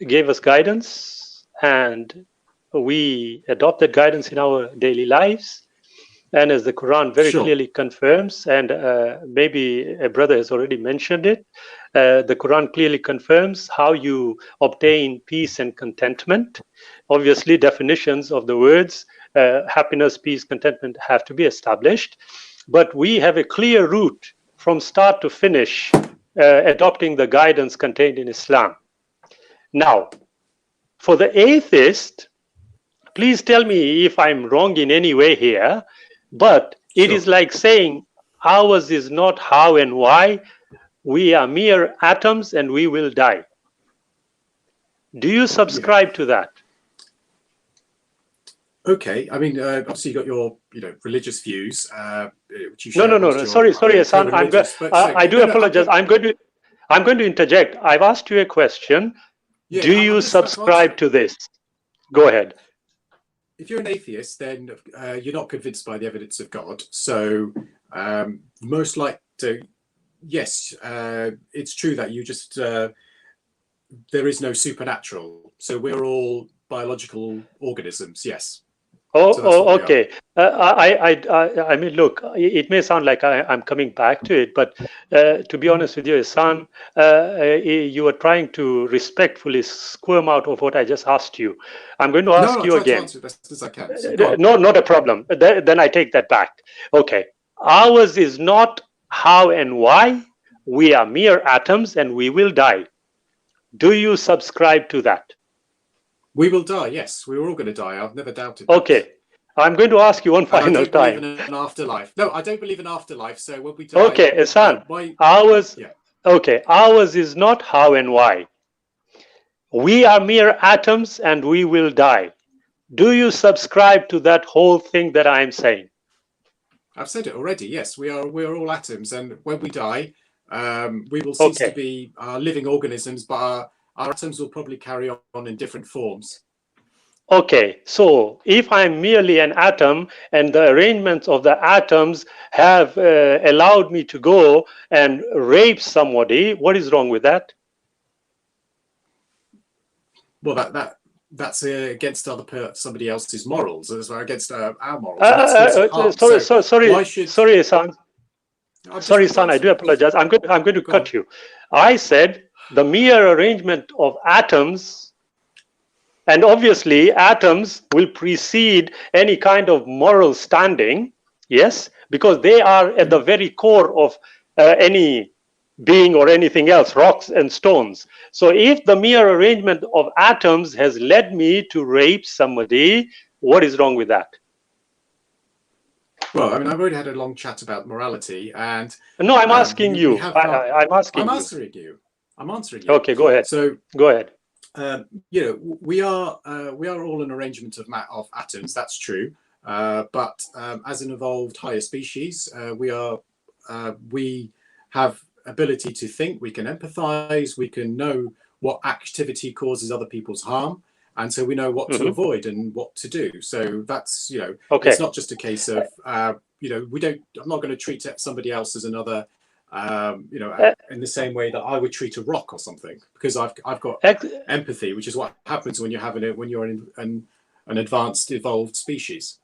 gave us guidance and we adopt that guidance in our daily lives. And as the Quran very clearly confirms, and maybe a brother has already mentioned it, the Quran clearly confirms how you obtain peace and contentment. Obviously, definitions of the words happiness, peace, contentment have to be established. But we have a clear route from start to finish, adopting the guidance contained in Islam. Now, for the atheist, please tell me if I'm wrong in any way here, but it is like saying ours is not how and why. We are mere atoms and we will die. Do you subscribe to that? Okay, I mean, obviously you got your, religious views. Which you No, share no, no, amongst no. your, Sorry, Hassan. I do apologize. I'm going to interject. I've asked you a question. Yeah, Do I'm you just about to answer subscribe it. to this? Go ahead. If you're an atheist, then you're not convinced by the evidence of God. So most like to, yes, it's true that you just there is no supernatural. So we're all biological organisms. Yes. Oh, okay. I mean, look, it may sound like I'm coming back to it, but to be honest with you, Hassan, you are trying to respectfully squirm out of what I just asked you. I'm going to ask you try again. to answer it as best as I can. So go on. No, not a problem. Then I take that back. Okay. Ours is not how and why. We are mere atoms and we will die. Do you subscribe to that? We will die. Yes, we're all going to die. I've never doubted that. Okay. I'm going to ask you one final I don't believe time. in an afterlife. No, I don't believe in afterlife. So when we die, Okay, Hassan, ours. Yeah. Okay, ours is not how and why. We are mere atoms and we will die. Do you subscribe to that whole thing that I'm saying? I've said it already. Yes, we are all atoms, and when we die, we will cease to be living organisms, but our atoms will probably carry on in different forms. Okay, so if I'm merely an atom and the arrangements of the atoms have allowed me to go and rape somebody, what is wrong with that? Well, that's against somebody else's morals, as well against our morals. Sorry, son. Sorry, son. I do apologize. I'm going to cut you. I said the mere arrangement of atoms. And obviously, atoms will precede any kind of moral standing, yes, because they are at the very core of any being or anything else, rocks and stones. So if the mere arrangement of atoms has led me to rape somebody, what is wrong with that? Well, I mean, I've already had a long chat about morality, and no, I'm asking you. I'm answering you. I'm answering you. Okay, go ahead. So go ahead. We are all an arrangement of atoms. That's true. But as an evolved higher species, we have ability to think. We can empathize. We can know what activity causes other people's harm, and so we know what to avoid and what to do. So that's okay. It's not just a case of we don't. I'm not going to treat somebody else as another. In the same way that I would treat a rock or something, because I've got empathy, which is what happens when you're an advanced evolved species.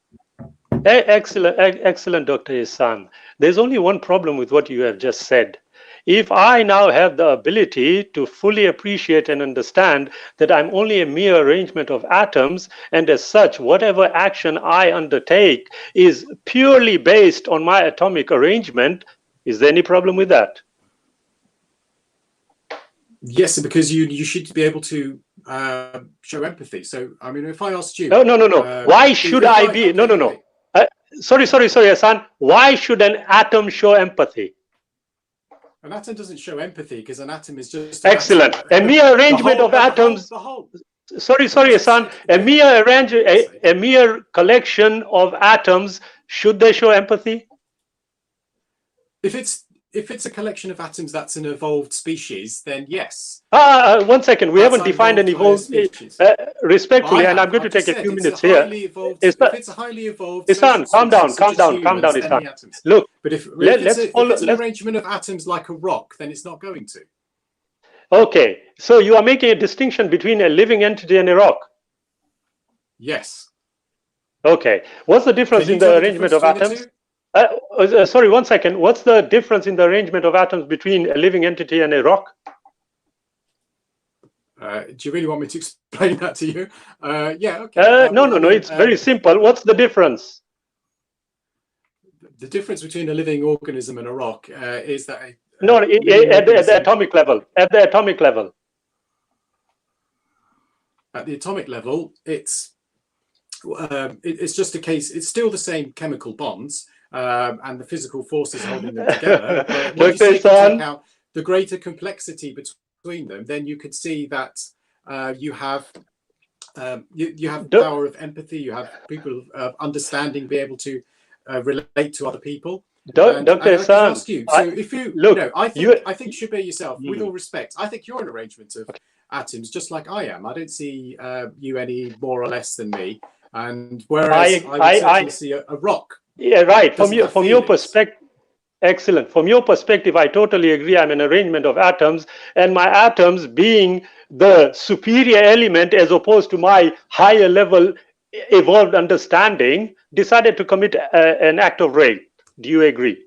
Excellent, Dr. Hassan. There's only one problem with what you have just said. If I now have the ability to fully appreciate and understand that I'm only a mere arrangement of atoms, and as such, whatever action I undertake is purely based on my atomic arrangement, is there any problem with that? Yes, because you should be able to show empathy. So, I mean, if I asked you... No. Why should I be... No. Sorry, Hassan. Why should an atom show empathy? An atom doesn't show empathy because an atom is just... Excellent. A mere arrangement of atoms... Sorry, Hassan. A mere collection of atoms, should they show empathy? If it's a collection of atoms that's an evolved species, then yes. 1 second. We haven't defined an evolved species. Respectfully, and I'm going to take a few minutes here. If it's a highly evolved... Hassan, calm down, Hassan. Look, but if it's an arrangement of atoms like a rock, then it's not going to. Okay, so you are making a distinction between a living entity and a rock? Yes. Okay. What's the difference in the arrangement of atoms? Sorry, 1 second. What's the difference in the arrangement of atoms between a living entity and a rock? Do you really want me to explain that to you? Yeah, okay. No. It's very simple. What's the difference? The difference between a living organism and a rock is that... at the atomic level. At the atomic level. At the atomic level, it's just a case... It's still the same chemical bonds, and the physical forces holding them together. But when you take into account the greater complexity between them, then you could see that you have You have power of empathy. You have people of understanding, be able to relate to other people. Dr. Hassan, ask you. So if you look, I think Shabir yourself, with all respect, I think you're an arrangement of atoms, just like I am. I don't see you any more or less than me. And whereas I would certainly see a rock. Yeah, right. From your perspective. Excellent. From your perspective, I totally agree. I'm an arrangement of atoms, and my atoms being the superior element as opposed to my higher level evolved understanding, decided to commit an act of rape. Do you agree?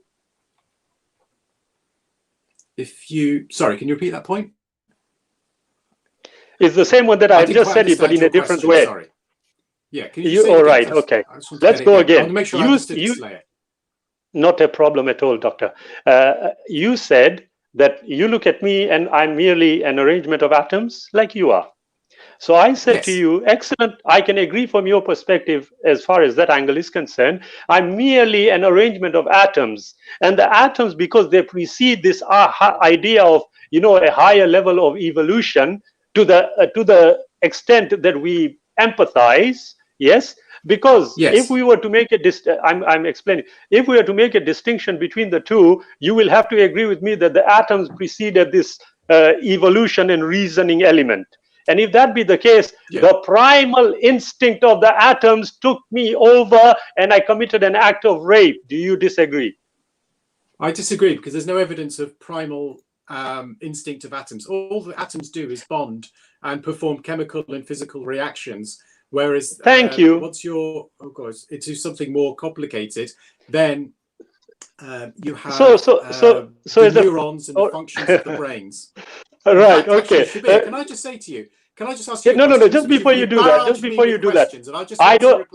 Sorry, can you repeat that point? It's the same one that I've just said it, but in a different way. Sorry. Yeah, can you all right, okay. Let's go again. I want to make sure I understood this layer. Not a problem at all, Doctor. You said that you look at me and I'm merely an arrangement of atoms like you are. So I said to you, excellent, I can agree from your perspective as far as that angle is concerned. I'm merely an arrangement of atoms. And the atoms, because they precede this idea of, a higher level of evolution to the extent that we empathize, yes? Because if we were to make I'm explaining. If we were to make a distinction between the two, you will have to agree with me that the atoms preceded this evolution and reasoning element. And if that be the case, the primal instinct of the atoms took me over and I committed an act of rape. Do you disagree? I disagree, because there's no evidence of primal instinct of atoms. All the atoms do is bond and perform chemical and physical reactions. Whereas, thank you. Once you're, of course, into something more complicated, then you have the neurons and the functions of the brains. Right. Okay. Shabir, can I just say to you? Can I just ask you? No. Just before you do that, I don't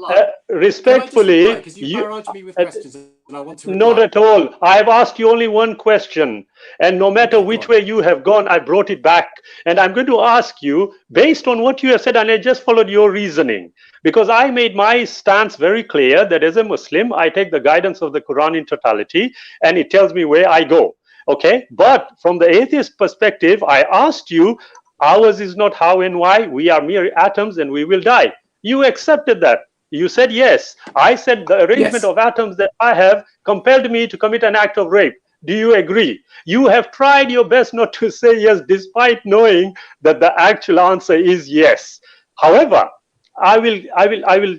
respectfully. Because you barrage me with questions, and I want to reply. Not at all. I've asked you only one question, and no matter which way you have gone, I brought it back. And I'm going to ask you, based on what you have said, and I just followed your reasoning, because I made my stance very clear that as a Muslim, I take the guidance of the Quran in totality, and it tells me where I go. Okay, but from the atheist perspective, I asked you, ours is not how and why. We are mere atoms and we will die. You accepted that. You said yes. I said the arrangement of atoms that I have compelled me to commit an act of rape. Do you agree? You have tried your best not to say yes, despite knowing that the actual answer is yes. However, I will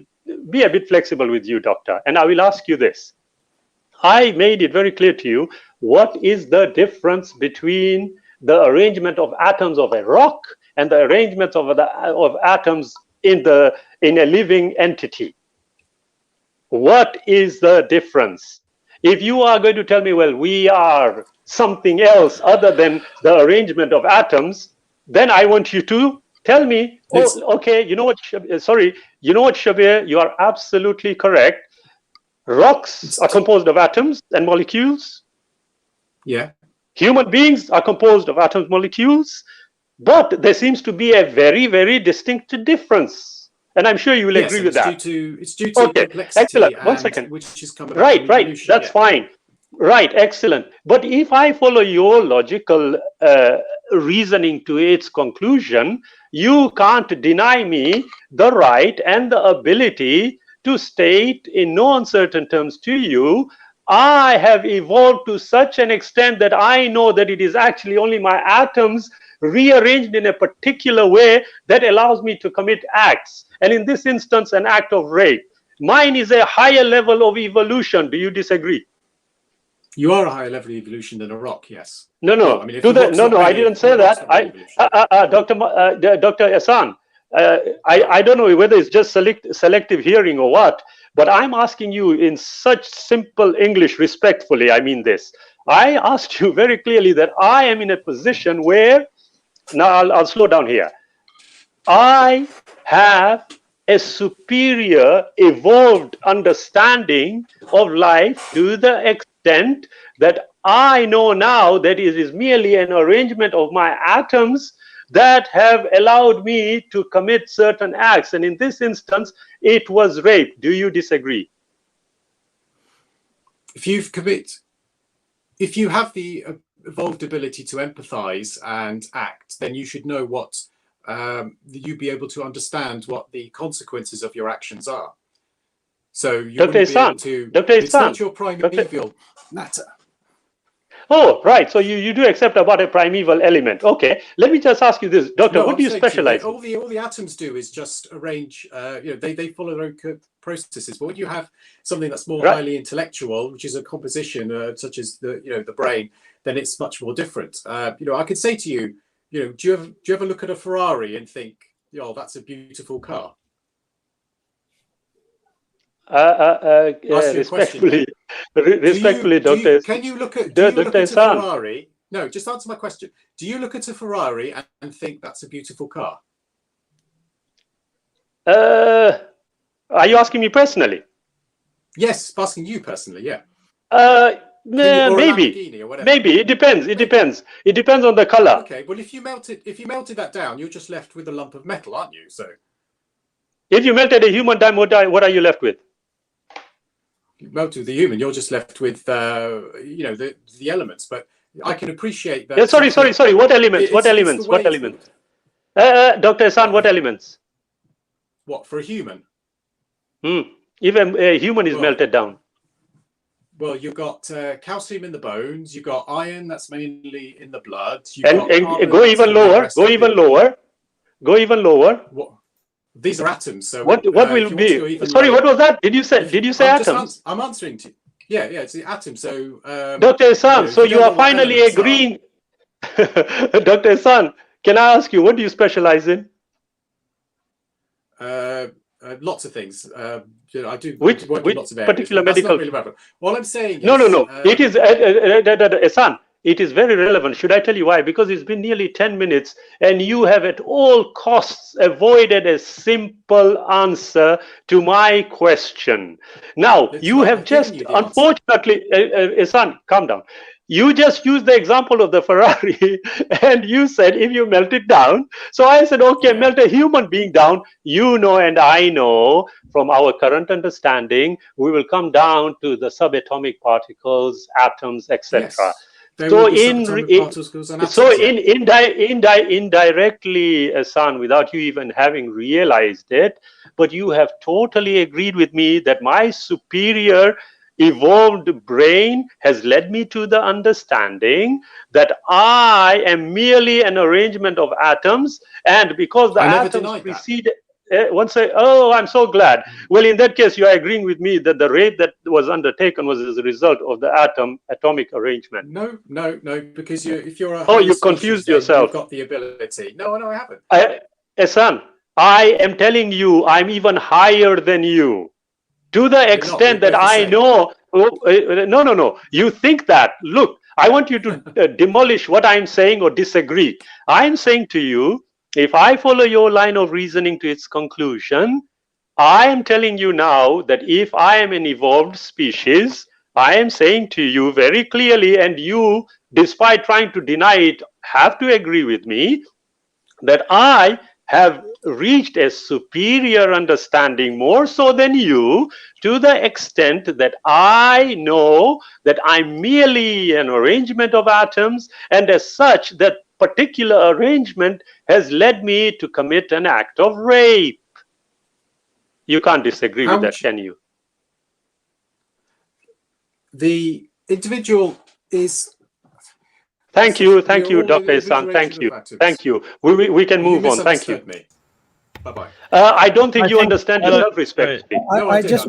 be a bit flexible with you, Doctor, and I will ask you this. I made it very clear to you, what is the difference between the arrangement of atoms of a rock and the arrangement of atoms in a living entity? What is the difference? If you are going to tell me, well, we are something else other than the arrangement of atoms, then I want you to tell me, okay, you know what, Shabir, you are absolutely correct. Rocks are composed of atoms and molecules. Yeah. Human beings are composed of atoms, molecules, but there seems to be a very, very distinct difference. And I'm sure you will agree with that. It's due to complexity. Excellent. 1 second. Which is coming right. That's fine. Right. Excellent. But if I follow your logical reasoning to its conclusion, you can't deny me the right and the ability to state in no uncertain terms to you, I have evolved to such an extent that I know that it is actually only my atoms rearranged in a particular way that allows me to commit acts. And in this instance, an act of rape. Mine is a higher level of evolution. Do you disagree? You are a higher level of evolution than a rock, yes. No. I didn't say that. Dr. Hassan, I don't know whether it's just selective hearing or what, but I'm asking you in such simple English, respectfully, I mean this. I asked you very clearly that I am in a position where, now I'll slow down here. I have a superior evolved understanding of life to the extent that I know now that it is merely an arrangement of my atoms that have allowed me to commit certain acts. And in this instance, it was rape. Do you disagree? If you have the evolved ability to empathize and act, then you should know what you'd be able to understand what the consequences of your actions are. So you Dr. wouldn't be able Hassan, to. Dr. It's Hassan, not your primeval matter. Oh, right. So you do accept about a primeval element. Okay. Let me just ask you this, Doctor. No, what I'm do you saying to specialize all the atoms do is just arrange. They follow their own processes. But when you have something that's more Right. highly intellectual, which is a composition such as the brain, then it's much more different. I could say to you, do you ever look at a Ferrari and think, that's a beautiful car? Respectfully, Doctor. Can you look at a Ferrari? No, just answer my question. Do you look at a Ferrari and think that's a beautiful car? Are you asking me personally? Yes, asking you personally. Yeah. Maybe. Maybe it depends. It depends. It depends on the color. Okay. Well, if you melted that down, you're just left with a lump of metal, aren't you? So. If you melted a human down, what are you left with? Melted the human, you're just left with the elements. But I can appreciate that. Yeah, sorry. What elements? What elements? Dr. Hassan, what elements? What, for a human? Even a human is melted down. Well, you've got calcium in the bones. You've got iron, that's mainly in the blood. And go even lower. Go even lower. Go even lower. What? These are atoms. So what will be? Sorry, what was that? Did you say atoms? I'm answering to you. Yeah, it's the atom. So Dr. Hassan, so you are finally agreeing. Dr. Hassan, can I ask you, what do you specialize in? Lots of things. I do. Which lots of areas, particular medical? Really relevant. What I'm saying is, No. It is Hassan. It is very relevant. Should I tell you why? Because it's been nearly 10 minutes and you have at all costs avoided a simple answer to my question. Now, you have just, unfortunately, Hassan, calm down. You just used the example of the Ferrari and you said if you melt it down. So I said, okay, melt a human being down. You know and I know from our current understanding, we will come down to the subatomic particles, atoms, etc. Yes. Indirectly, Hassan, without you even having realized it, but you have totally agreed with me that my superior evolved brain has led me to the understanding that I am merely an arrangement of atoms, and because the atoms precede. I'm so glad. Well, in that case, you are agreeing with me that the rape that was undertaken was as a result of the atomic arrangement. No, because if you're a you confused yourself. You've got the ability. No, I haven't. Hassan, I am telling you, I'm even higher than you. To the extent that I know. No. You think that. Look, I want you to demolish what I'm saying or disagree. I'm saying to you, if I follow your line of reasoning to its conclusion, I am telling you now that if I am an evolved species, I am saying to you very clearly, and you, despite trying to deny it, have to agree with me, that I have reached a superior understanding, more so than you, to the extent that I know that I'm merely an arrangement of atoms, and as such, that particular arrangement has led me to commit an act of rape. You can't disagree with that, can you? The individual is. Thank you, Dr. Hassan. Thank you. We can move on. Thank you. Me. Bye-bye. I don't think you understand your self-respect. I just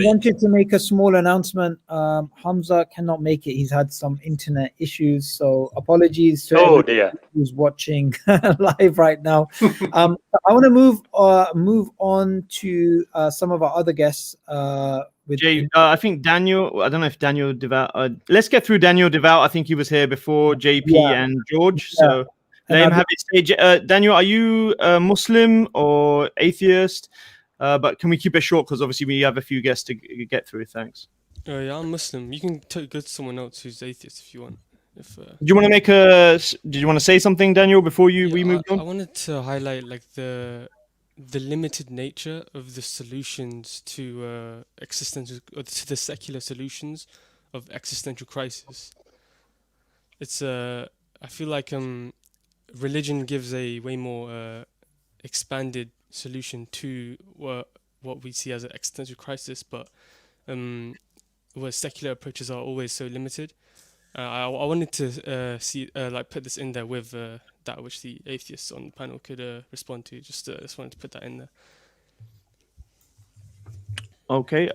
wanted to make a small announcement. Hamza cannot make it. He's had some internet issues, so apologies to everyone who's watching live right now. I want to move on to some of our other guests. Jay, I think Daniel. I don't know if Daniel Devout. Let's get through Daniel Devout. I think he was here before JP and George. So. Let him have his stage. Daniel, are you Muslim or atheist? But can we keep it short because obviously we have a few guests to get through. Thanks. Yeah, I'm Muslim. You can go to someone else who's atheist if you want. Do you want to make a? Did you want to say something, Daniel, before we moved on? I wanted to highlight the limited nature of the solutions to to the secular solutions of existential crisis. It's I feel like religion gives a way more expanded solution to what we see as an existential crisis, but where secular approaches are always so limited. I wanted to put this in there with that which the atheists on the panel could respond to. Just wanted to put that in there. Okay.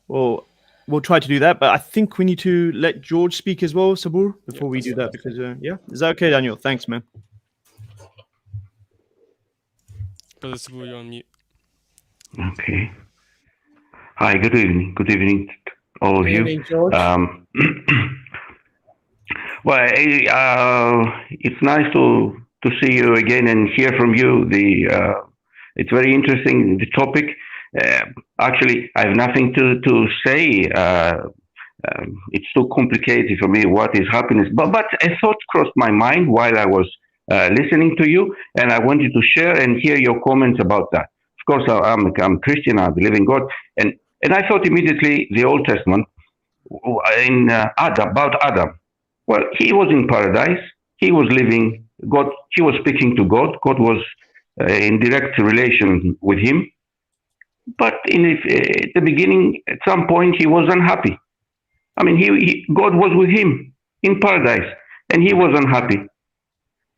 Well, we'll try to do that, but I think we need to let George speak as well, Sabur, before we do that. Because is that okay, Daniel? Thanks, man. Brother Sabur, you're on mute. Okay. Hi. Good evening. Good evening, all of Good you. evening, George. Well, it's nice to see you again and hear from you. It's very interesting, the topic. Actually, I have nothing to say. It's too complicated for me. What is happiness? But a thought crossed my mind while I was listening to you, and I wanted to share and hear your comments about that. Of course, I'm Christian. I believe in God, and I thought immediately the Old Testament in about Adam. Well, he was in paradise. He was living God. He was speaking to God. God was in direct relation with him. But at the beginning, at some point, he was unhappy. I mean, God was with him in paradise, and he was unhappy.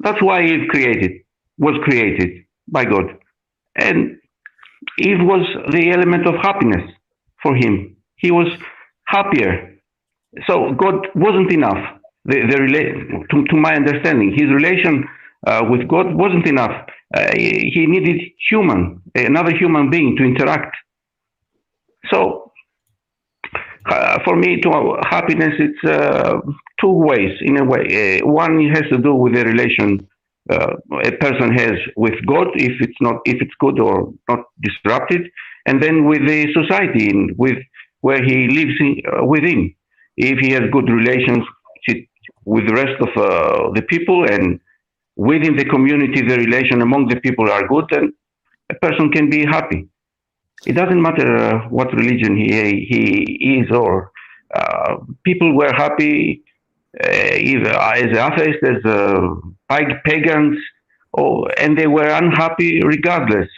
That's why Eve was created by God. And Eve was the element of happiness for him. He was happier. So God wasn't enough. To my understanding, his relation with God wasn't enough. He needed another human being to interact. So for me, happiness, it's two ways in a way. One has to do with the relation a person has with God, if it's good or not disrupted, and then with the society, where he lives within. If he has good relations with the rest of the people, and within the community, the relation among the people are good, then a person can be happy. It doesn't matter what religion he is, or people were happy either as atheists, as pagans, and they were unhappy regardless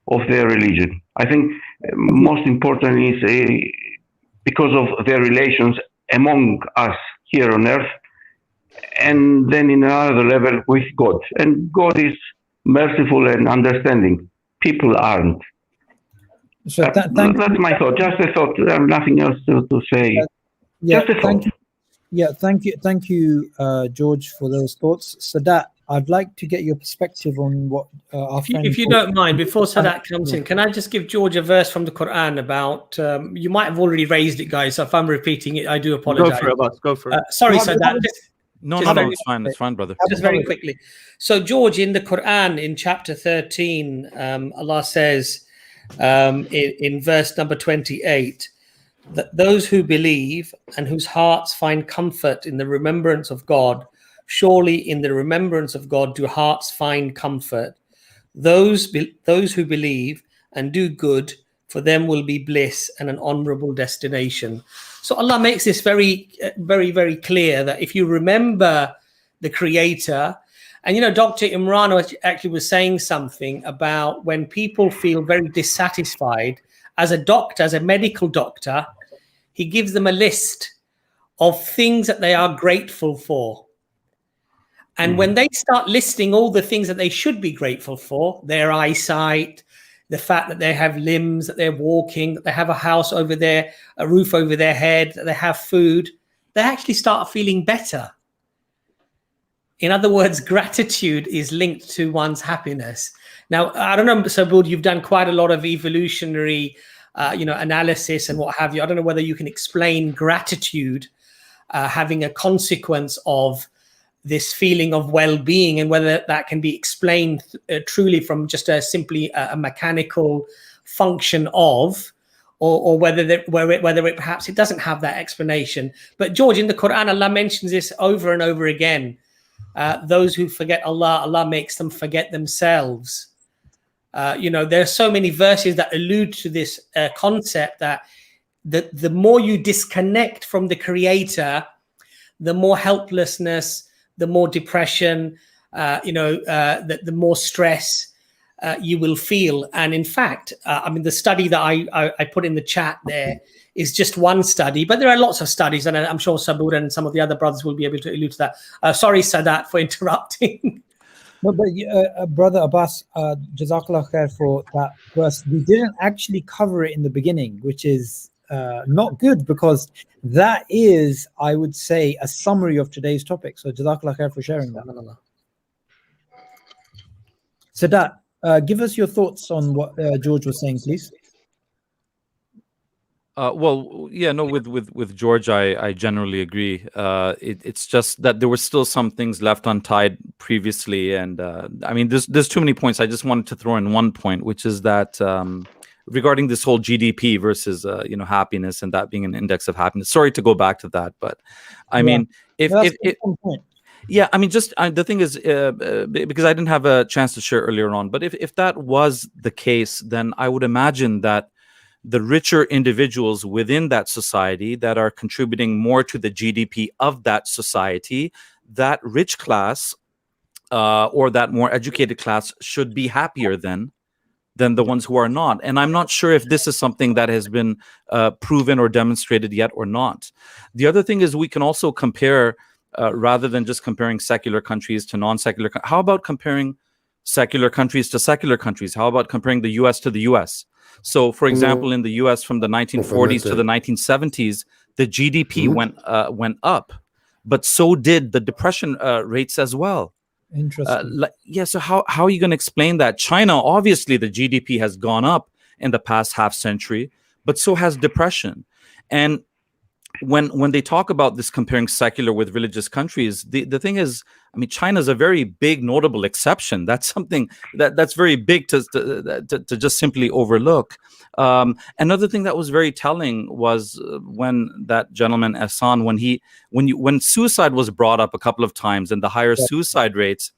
of their religion. I think most important is because of their relations among us here on earth, and then in another level with God. And God is merciful and understanding. People aren't. So that's my thought. Just a thought. Nothing else to say. Yeah, just a thought. Thank you, George, for those thoughts. Sadat, I'd like to get your perspective on what our friend. If you don't mind, before Sadat comes in, can I just give George a verse from the Quran about? You might have already raised it, guys. So if I'm repeating it, I do apologize. Go for it, boss. Go for it. Sorry, Sadat. No, it's fine. It's fine, brother. Just very quickly. So, George, in the Quran, in chapter 13, Allah says in verse number 28, that those who believe and whose hearts find comfort in the remembrance of God, surely in the remembrance of God do hearts find comfort. Those who believe and do good, for them will be bliss and an honorable destination. So Allah makes this very, very, very clear that if you remember the Creator, and Dr. Imran actually was saying something about when people feel very dissatisfied, as a doctor, as a medical doctor, he gives them a list of things that they are grateful for. And when they start listing all the things that they should be grateful for, their eyesight, the fact that they have limbs, that they're walking, that they have a house over there, a roof over their head, that they have food, they actually start feeling better. In other words, gratitude is linked to one's happiness. Now, I don't know, Sabud, you've done quite a lot of evolutionary, analysis and what have you. I don't know whether you can explain gratitude having a consequence of this feeling of well-being, and whether that can be explained truly from just simply a mechanical function of, or whether it perhaps it doesn't have that explanation. But George, in the Quran, Allah mentions this over and over again. Those who forget Allah, Allah makes them forget themselves. There are so many verses that allude to this concept that the more you disconnect from the Creator, the more helplessness, the more depression, the more stress you will feel. And in fact, I mean, the study that I put in the chat there is just one study, but there are lots of studies, and I'm sure Sabur and some of the other brothers will be able to allude to that. Sorry, Sadat, for interrupting. No, but Brother Abbas, Jazakallah khair for that verse. We didn't actually cover it in the beginning, which is not good, because that is, I would say, a summary of today's topic. So Jazakallah khair for sharing that. Sadat, give us your thoughts on what George was saying, please. Well, yeah, no, with George, I generally agree. It's just that there were still some things left untied previously, and I mean, there's too many points. I just wanted to throw in one point, which is that regarding this whole GDP versus happiness, and that being an index of happiness. Sorry to go back to that, but I mean, yeah, I mean, just the thing is, because I didn't have a chance to share earlier on, but if that was the case, then I would imagine that the richer individuals within that society that are contributing more to the GDP of that society, that rich class or that more educated class should be happier than the ones who are not. And I'm not sure if this is something that has been proven or demonstrated yet or not. The other thing is, we can also compare, rather than just comparing secular countries to non-secular. How about comparing secular countries to secular countries? How about comparing the US to the US? So, for example, in the U.S. from the 1940s to the 1970s, the GDP went up, but so did the depression rates as well. Interesting. So how are you going to explain that? China, obviously, the GDP has gone up in the past half century, but so has depression. And when they talk about this, comparing secular with religious countries, the thing is, I mean, China is a very big, notable exception. That's something that's very big to just simply overlook. Another thing that was very telling was when that gentleman Ehsan, when suicide was brought up a couple of times and the higher suicide rates,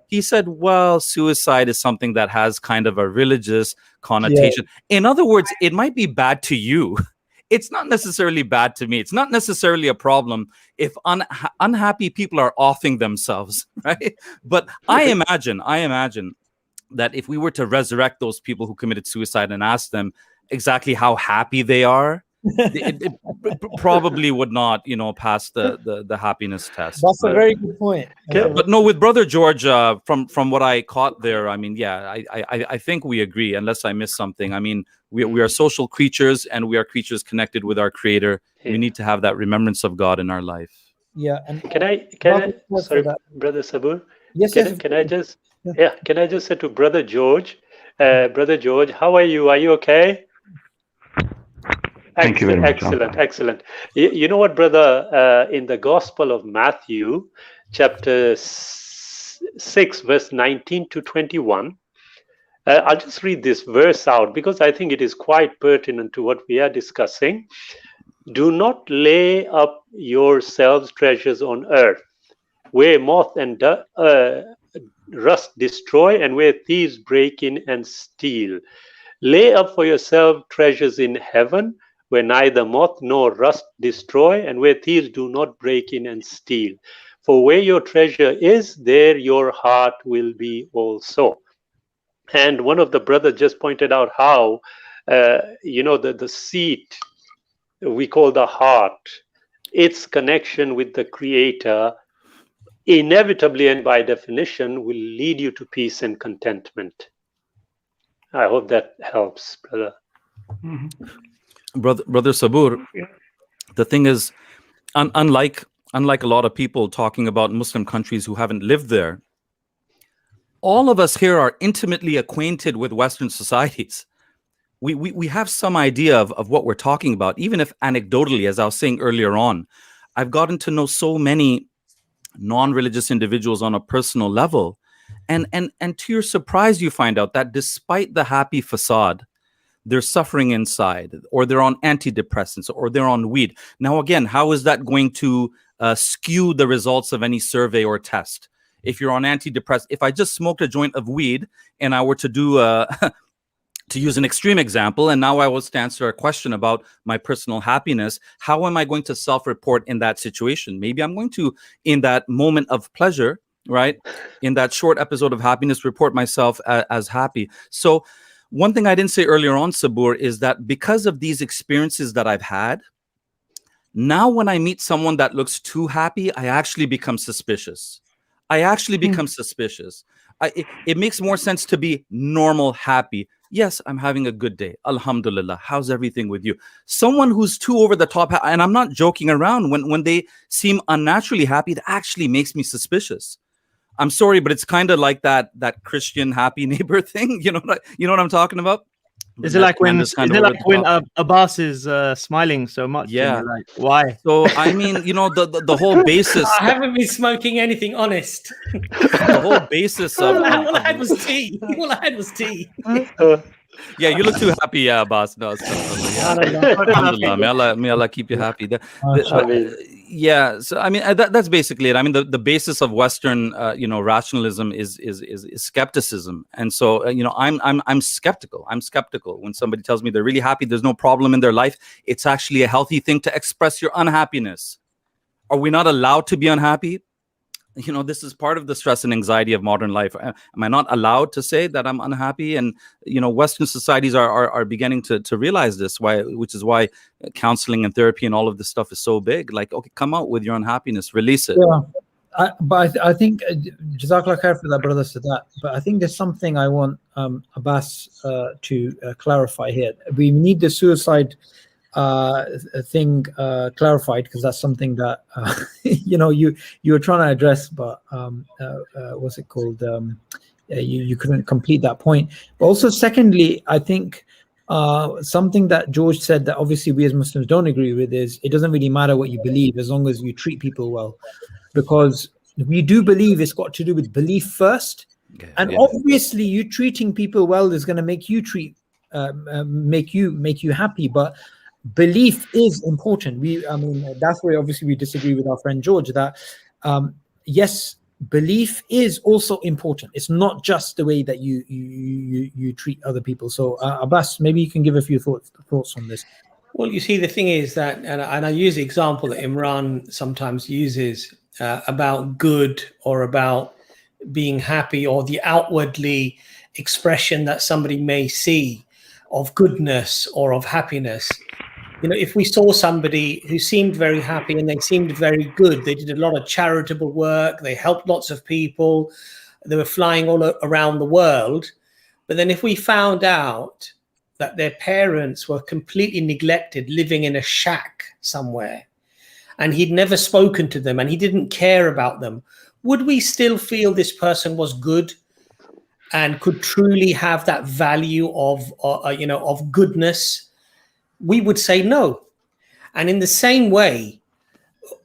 he said, well, suicide is something that has kind of a religious connotation. In other words, it might be bad to you. It's not necessarily bad to me. It's not necessarily a problem if unhappy people are offing themselves, right? But I imagine that if we were to resurrect those people who committed suicide and ask them exactly how happy they are, it probably would not, pass the happiness test. That's a very good point. But no, with Brother George, from what I caught there, I mean, I think we agree, unless I missed something. I mean, we are social creatures, and we are creatures connected with our Creator. We need to have that remembrance of God in our life. Yeah. And can I sorry, Brother Sabur? Yes. Can I just can I just say to Brother George, how are you? Are you okay? Thank you very much. Excellent. You know what, brother? In the Gospel of Matthew, chapter 6, verse 19 to 21, I'll just read this verse out because I think it is quite pertinent to what we are discussing. Do not lay up yourselves treasures on earth, where moth and rust destroy, and where thieves break in and steal. Lay up for yourselves treasures in heaven, where neither moth nor rust destroy, and where thieves do not break in and steal. For where your treasure is, there your heart will be also. And one of the brothers just pointed out how, the seat we call the heart, its connection with the Creator, inevitably and by definition, will lead you to peace and contentment. I hope that helps, brother. Brother Sabur, the thing is, unlike a lot of people talking about Muslim countries who haven't lived there, all of us here are intimately acquainted with Western societies. We have some idea of what we're talking about, even if anecdotally, as I was saying earlier on. I've gotten to know so many non-religious individuals on a personal level, and to your surprise, you find out that despite the happy facade, they're suffering inside, or they're on antidepressants, or they're on weed. Now, again, how is that going to skew the results of any survey or test? If you're on antidepressants, if I just smoked a joint of weed and I were to do to use an extreme example, and now I will answer a question about my personal happiness. How am I going to self-report in that situation? Maybe I'm going to, in that moment of pleasure, right, in that short episode of happiness, report myself as happy. So one thing I didn't say earlier on, Sabur, is that because of these experiences that I've had, now when I meet someone that looks too happy, I actually become suspicious. It makes more sense to be normal happy. Yes, I'm having a good day. Alhamdulillah. How's everything with you? Someone who's too over the top, and I'm not joking around, when they seem unnaturally happy, it actually makes me suspicious. I'm sorry, but it's kind of like that Christian happy neighbor thing. You know what I'm talking about? Is it like when Abbas is smiling so much? Yeah. Like, why? So I mean, the whole basis. I haven't been smoking anything, honest. The whole basis of all I had was tea. All I had was tea. Yeah, you look too happy, yeah, Abbas. No, Alhamdulillah. May Allah keep you happy. Yeah, so I mean that's basically it. I mean the basis of Western rationalism is skepticism, and so I'm skeptical. I'm skeptical when somebody tells me they're really happy, there's no problem in their life. It's actually a healthy thing to express your unhappiness. Are we not allowed to be unhappy? This is part of the stress and anxiety of modern life. Am I not allowed to say that I'm unhappy? And Western societies are beginning to realize this, which is why counseling and therapy and all of this stuff is so big. Like, okay, come out with your unhappiness, release it. Yeah, but I think Jazakallah khair for that, brother Sadat. But I think there's something I want Abbas to clarify here. We need the suicide thing clarified, because that's something that you were trying to address, but what's it called? You couldn't complete that point. But also, secondly, I think something that George said that obviously we as Muslims don't agree with is it doesn't really matter what you believe as long as you treat people well, because we do believe it's got to do with belief first, and obviously you treating people well is going to make you make you happy, but belief is important. That's where obviously we disagree with our friend George, that yes, belief is also important. It's not just the way that you treat other people. So Abbas, maybe you can give a few thoughts on this. Well, you see, the thing is that, and I use the example that Imran sometimes uses about good or about being happy, or the outwardly expression that somebody may see of goodness or of happiness. If we saw somebody who seemed very happy and they seemed very good, they did a lot of charitable work, they helped lots of people, they were flying all around the world. But then if we found out that their parents were completely neglected, living in a shack somewhere, and he'd never spoken to them and he didn't care about them, would we still feel this person was good and could truly have that value of goodness? We would say no. And in the same way,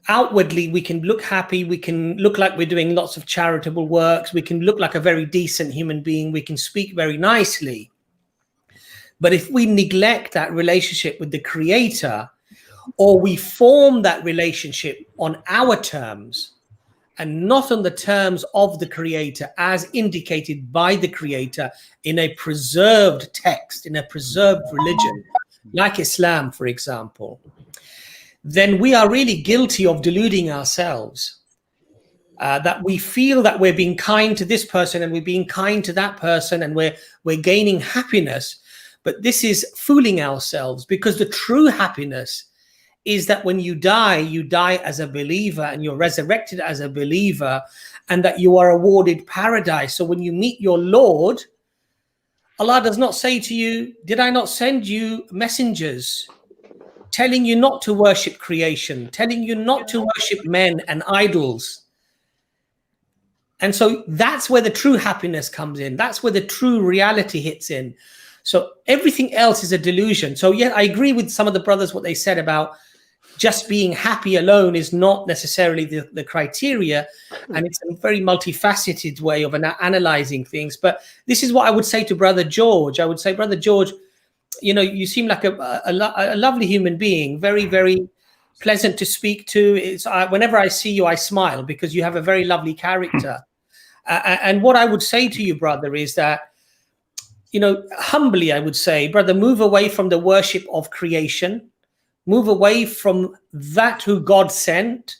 outwardly, we can look happy, we can look like we're doing lots of charitable works, we can look like a very decent human being, we can speak very nicely. But if we neglect that relationship with the Creator, or we form that relationship on our terms and not on the terms of the Creator, as indicated by the Creator in a preserved text, in a preserved religion, like Islam, for example, then we are really guilty of deluding ourselves. That we feel that we're being kind to this person and we're being kind to that person and we're gaining happiness. But this is fooling ourselves, because the true happiness is that when you die as a believer and you're resurrected as a believer, and that you are awarded paradise. So when you meet your Lord, Allah does not say to you, did I not send you messengers telling you not to worship creation, telling you not to worship men and idols? And so that's where the true happiness comes in. That's where the true reality hits in. So everything else is a delusion. So yeah, I agree with some of the brothers, what they said about just being happy alone is not necessarily the criteria. And it's a very multifaceted way of analyzing things. But this is what I would say to Brother George. I would say, Brother George, you seem like a lovely human being, very, very pleasant to speak to. Whenever I see you, I smile, because you have a very lovely character. And what I would say to you, brother, is that humbly, I would say, brother, move away from the worship of creation, move away from that who God sent,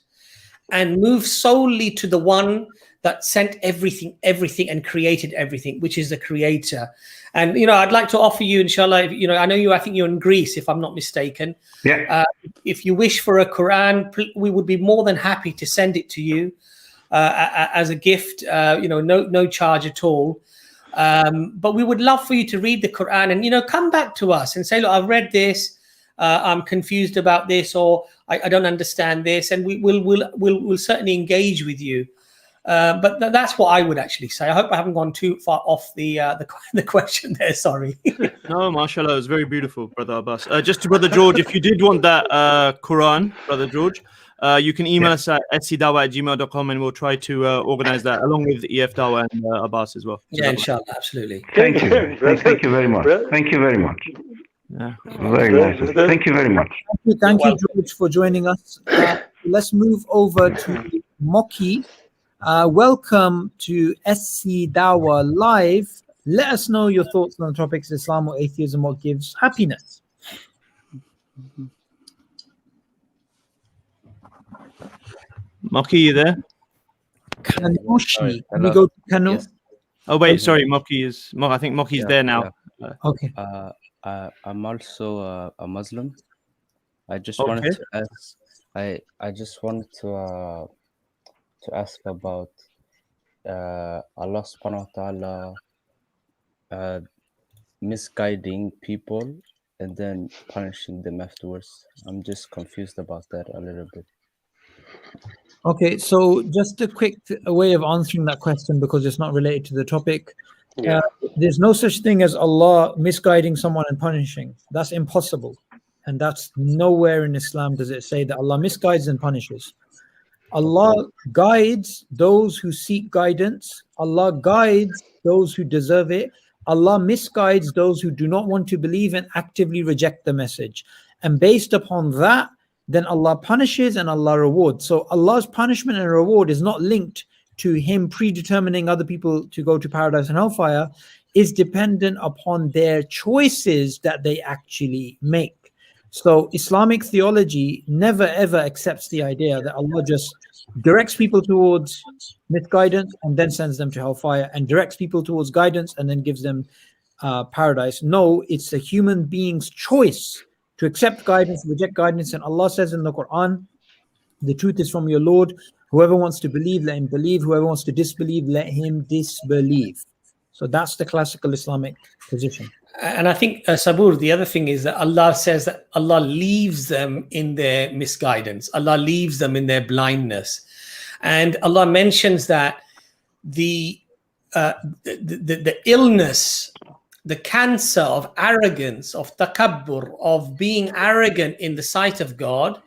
and move solely to the one that sent everything and created everything, which is the creator. And, I'd like to offer you, inshallah, I think you're in Greece, if I'm not mistaken. Yeah. If you wish for a Quran, we would be more than happy to send it to you as a gift, no charge at all. But we would love for you to read the Quran and, come back to us and say, look, I've read this. I'm confused about this, or I don't understand this, and we'll certainly engage with you. But that's what I would actually say. I hope I haven't gone too far off the question there. Sorry. No, mashallah, it was very beautiful, Brother Abbas. Just to Brother George, if you did want that Quran, Brother George, you can email us at SCDawah@gmail.com, and we'll try to organize that along with EF Dawah and Abbas as well. Yeah, inshallah, absolutely. Thank you. Thank you very much. Thank you very much. Yeah. Very nice. Thank you very much. Thank you, George, for joining us. Let's move over to Moki. Welcome to SCDawah Live. Let us know your thoughts on the topics: Islam or atheism, what gives happiness. Moki, you there? Kanoshi. Can we go to Kano? Yes. Oh wait, sorry, I think Moki's there now. Okay. I'm also a Muslim. I just Okay. wanted to ask. I just wanted to ask about Allah Subhanahu wa Taala misguiding people and then punishing them afterwards. I'm just confused about that a little bit. Okay, so just a quick way of answering that question, because it's not related to the topic. Yeah. There's no such thing as Allah misguiding someone and punishing. That's impossible. And that's nowhere in Islam does it say that Allah misguides and punishes. Allah guides those who seek guidance. Allah guides those who deserve it. Allah misguides those who do not want to believe and actively reject the message. And based upon that, then Allah punishes and Allah rewards. So Allah's punishment and reward is not linked to Him predetermining other people to go to paradise and hellfire. Is dependent upon their choices that they actually make. So Islamic theology never ever accepts the idea that Allah just directs people towards misguidance and then sends them to hellfire, and directs people towards guidance and then gives them paradise. No, it's a human being's choice to accept guidance, reject guidance. And Allah says in the Quran, the truth is from your Lord. Whoever wants to believe, let him believe. Whoever wants to disbelieve, let him disbelieve. So that's the classical Islamic position. And I think, Sabur, the other thing is that Allah says that Allah leaves them in their misguidance. Allah leaves them in their blindness. And Allah mentions that the illness, the cancer of arrogance, of takabbur, of being arrogant in the sight of God,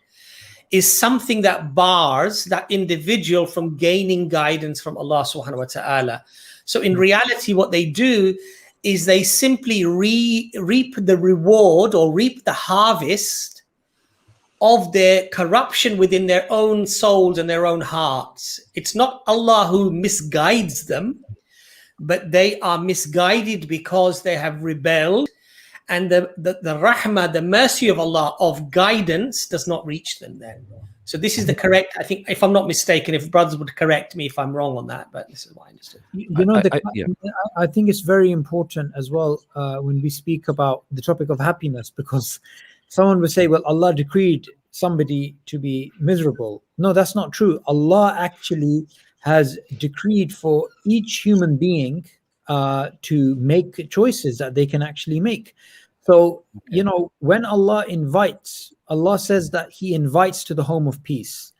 is something that bars that individual from gaining guidance from Allah subhanahu wa ta'ala. So in reality, what they do is they simply reap the reward or reap the harvest of their corruption within their own souls and their own hearts. It's not Allah who misguides them, but they are misguided because they have rebelled, and the rahmah, the mercy of Allah of guidance does not reach them then. So this is the correct, I think, if I'm not mistaken, if brothers would correct me if I'm wrong on that, but this is what I understood. I think it's very important as well when we speak about the topic of happiness, because someone would say, well, Allah decreed somebody to be miserable. No, that's not true. Allah actually has decreed for each human being to make choices that they can actually make. So, when Allah invites, Allah says that He invites to the home of peace.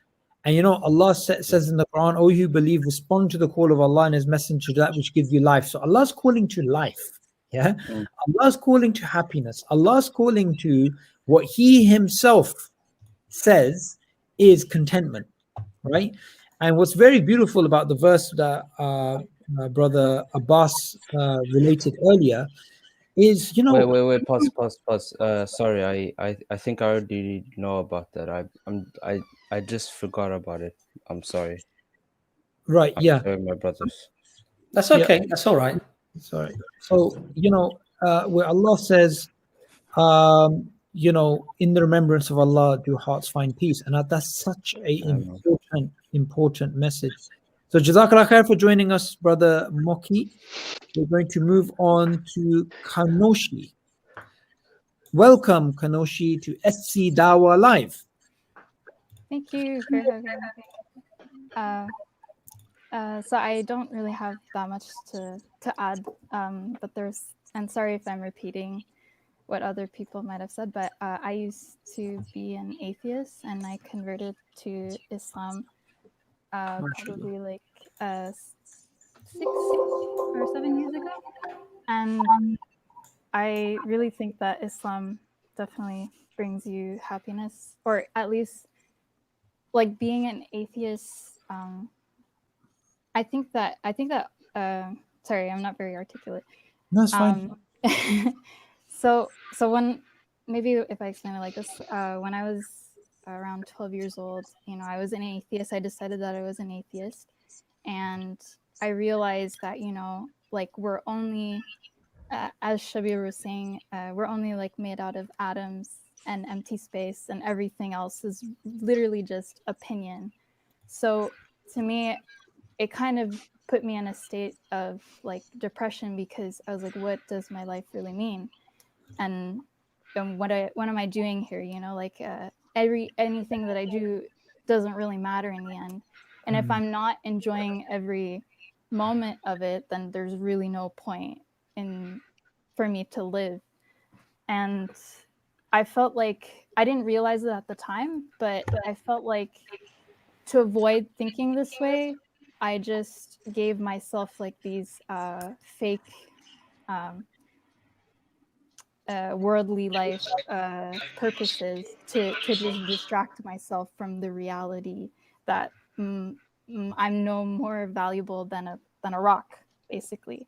And Allah says in the Quran, "O you believe, respond to the call of Allah and His messenger, that which gives you life." So Allah's calling to life. Yeah. Allah's calling to happiness. Allah's calling to what He Himself says is contentment. Right? And what's very beautiful about the verse that Brother Abbas related earlier is, Wait, pause. Sorry, I think I already know about that. I just forgot about it. I'm sorry. Right, yeah. Sorry, my brothers. That's okay. That's all right. Sorry. So, where Allah says, in the remembrance of Allah, do hearts find peace. And that's such a important message. So, Jazakallah khair for joining us, Brother Moki. We're going to move on to Kanoshi. Welcome, Kanoshi, to SCDawah Live. Thank you for having me. So I don't really have that much to add, but and sorry if I'm repeating what other people might have said, but I used to be an atheist and I converted to Islam probably like 6 or 7 years ago. And I really think that Islam definitely brings you happiness, or at least like being an atheist. I think that sorry, I'm not very articulate. No, it's fine. So when, maybe if I explain it like this, when I was around 12 years old, I was an atheist. I decided that I was an atheist, and I realized that, like we're only, as Shabir was saying, we're only like made out of atoms and empty space, and everything else is literally just opinion. So to me, it kind of put me in a state of like depression, because I was like, what does my life really mean? And what am I doing here? Like anything that I do doesn't really matter in the end. And if I'm not enjoying every moment of it, then there's really no point for me to live. And I felt like, I didn't realize it at the time, but I felt like to avoid thinking this way, I just gave myself like these fake worldly life purposes to just distract myself from the reality that I'm no more valuable than a rock, basically,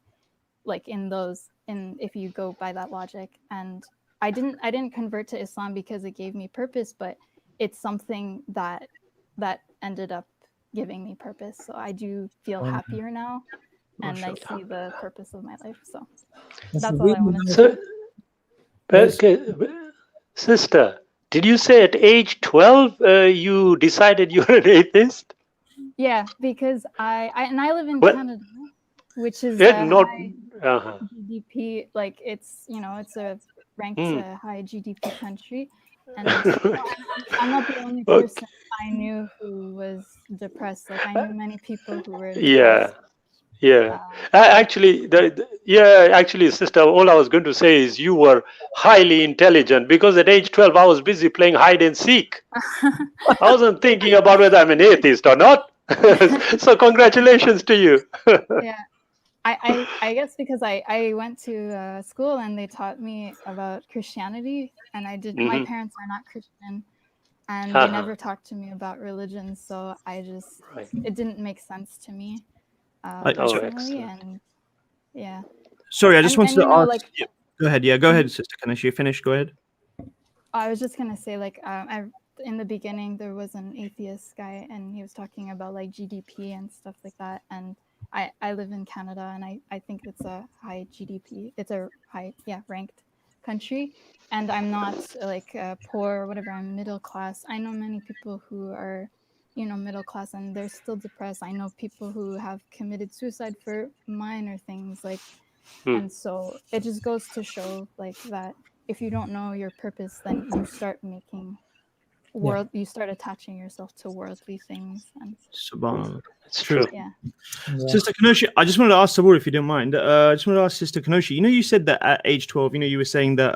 like if you go by that logic. And I didn't convert to Islam because it gave me purpose, but it's something that ended up giving me purpose. So I do feel happier now, and I see the purpose of my life. So that's all I want to say. Sister, did you say at age 12 you decided you were an atheist? Yeah, because I live in Canada, which is not high GDP. Like it's a ranked high GDP country, and I'm not the only person I knew who was depressed. Like I knew many people who were depressed. Actually, sister, all I was going to say is you were highly intelligent, because at age 12 I was busy playing hide and seek. I wasn't thinking about whether I'm an atheist or not. So congratulations to you. Yeah, I guess because I went to school and they taught me about Christianity, and my parents are not Christian, and they never talked to me about religion, so it didn't make sense to me. Personally, and yeah. Sorry, I just wanted to ask. Go ahead. Yeah, go ahead, Sister. Can I see you finish? Go ahead. I was just gonna say, like, in the beginning there was an atheist guy, and he was talking about like GDP and stuff like that. And I live in Canada, and I think it's a high GDP. It's a high, ranked country. And I'm not like poor or whatever. I'm middle class. I know many people who are, middle class, and they're still depressed. I know people who have committed suicide for minor things, like, and so it just goes to show like that if you don't know your purpose, then you start making you start attaching yourself to worldly things. And Subhanallah. It's true. Yeah. Sister Kanoshi, I just wanted to ask Sabur, if you don't mind. I just wanted to ask Sister Kanoshi, you said that at age 12, you were saying that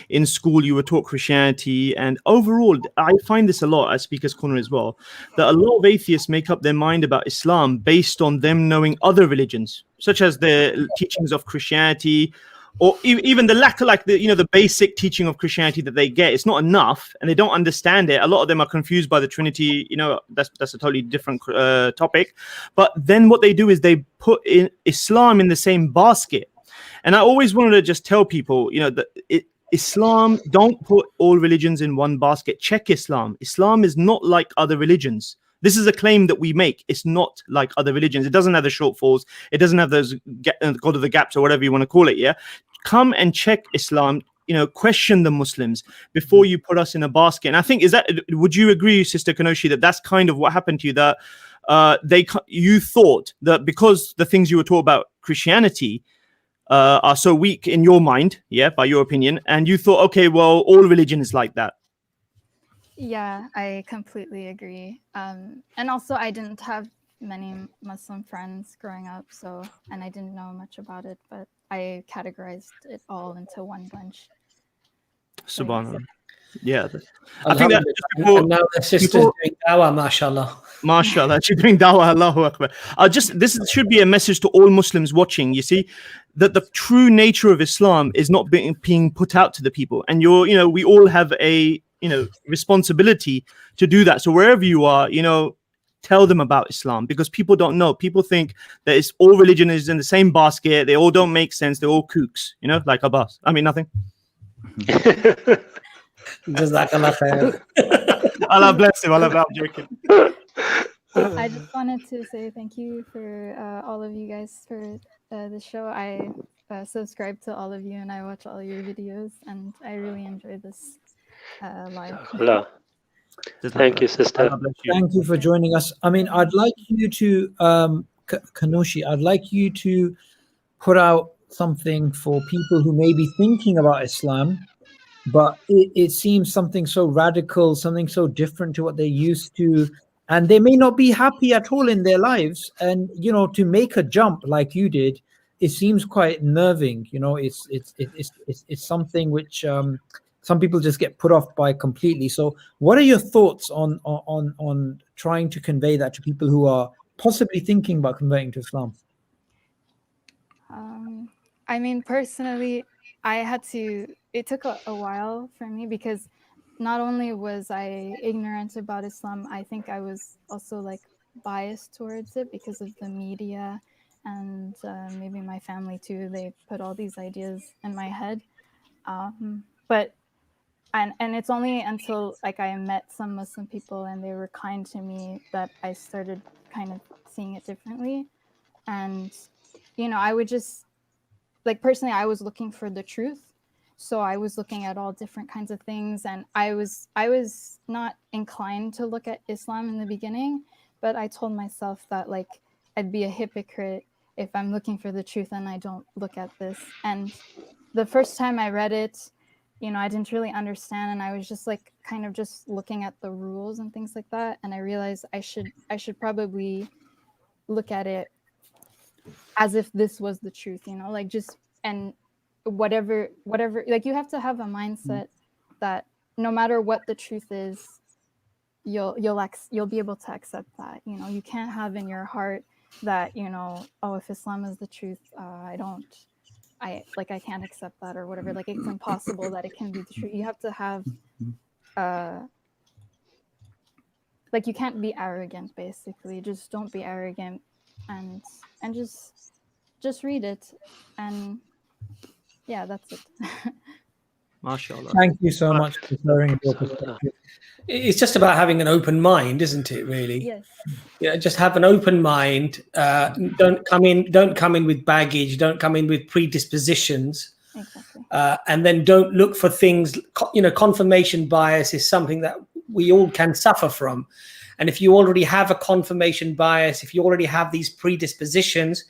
in school you were taught Christianity, and overall, I find this a lot at Speaker's Corner as well, that a lot of atheists make up their mind about Islam based on them knowing other religions, such as the teachings of Christianity, or even the lack of the basic teaching of Christianity that they get. It's not enough, and they don't understand it. A lot of them are confused by the Trinity. That's a totally different topic. But then what they do is they put in Islam in the same basket. And I always wanted to just tell people, that Islam, don't put all religions in one basket. Check Islam. Islam is not like other religions. This is a claim that we make. It's not like other religions. It doesn't have the shortfalls. It doesn't have those God of the gaps or whatever you want to call it. Yeah, come and check Islam. Question the Muslims before you put us in a basket. And I think would you agree, Sister Kanoshi, that that's kind of what happened to you? That you thought that because the things you were taught about Christianity are so weak in your mind, by your opinion, and you thought, okay, well, all religion is like that. Yeah, I completely agree. And also, I didn't have many Muslim friends growing up, and I didn't know much about it, but I categorized it all into one bunch. Subhanallah. Yeah, I think that just before, and now the sister's doing dawah, mashallah. Mashallah, she's doing dawah, Allahu Akbar. This should be a message to all Muslims watching. You see, that the true nature of Islam is not being put out to the people, and we all have a responsibility to do that. So wherever you are, tell them about Islam, because people don't know. People think that it's all religion is in the same basket. They all don't make sense. They're all kooks, like Abbas. I mean, nothing. Jazakallah khair. Allah bless him. I'm joking. I just wanted to say thank you for all of you guys for the show. I subscribe to all of you and I watch all your videos, and I really enjoy this live. Thank you, sister. Thank you for joining us. I mean, I'd like you to, Kanoshi, I'd like you to put out something for people who may be thinking about Islam, but it seems something so radical, something so different to what they're used to, and they may not be happy at all in their lives. And to make a jump like you did, it seems quite nerving. It's something which some people just get put off by completely. So, what are your thoughts on trying to convey that to people who are possibly thinking about converting to Islam? I mean, personally, it took a while for me, because not only was I ignorant about Islam, I think I was also biased towards it because of the media and maybe my family too. They put all these ideas in my head. But it's only until I met some Muslim people and they were kind to me that I started kind of seeing it differently. And, I would just personally, I was looking for the truth. So I was looking at all different kinds of things, and I was not inclined to look at Islam in the beginning, but I told myself that I'd be a hypocrite if I'm looking for the truth and I don't look at this. And the first time I read it, I didn't really understand, and I was just kind of just looking at the rules and things like that, and I realized I should probably look at it as if this was the truth, and whatever you have to have a mindset that no matter what the truth is, you'll be able to accept that. You can't have in your heart that if Islam is the truth, I can't accept that or whatever. It's impossible that it can be the truth. You have to have you can't be arrogant, basically. Just don't be arrogant, and just read it, and yeah, that's it. MashaAllah. Thank you so much for sharing your perspective. It's just about having an open mind, isn't it, really? Yes. Yeah, just have an open mind. Don't come in with baggage, don't come in with predispositions. Exactly. And then don't look for things, confirmation bias is something that we all can suffer from. And if you already have a confirmation bias, if you already have these predispositions,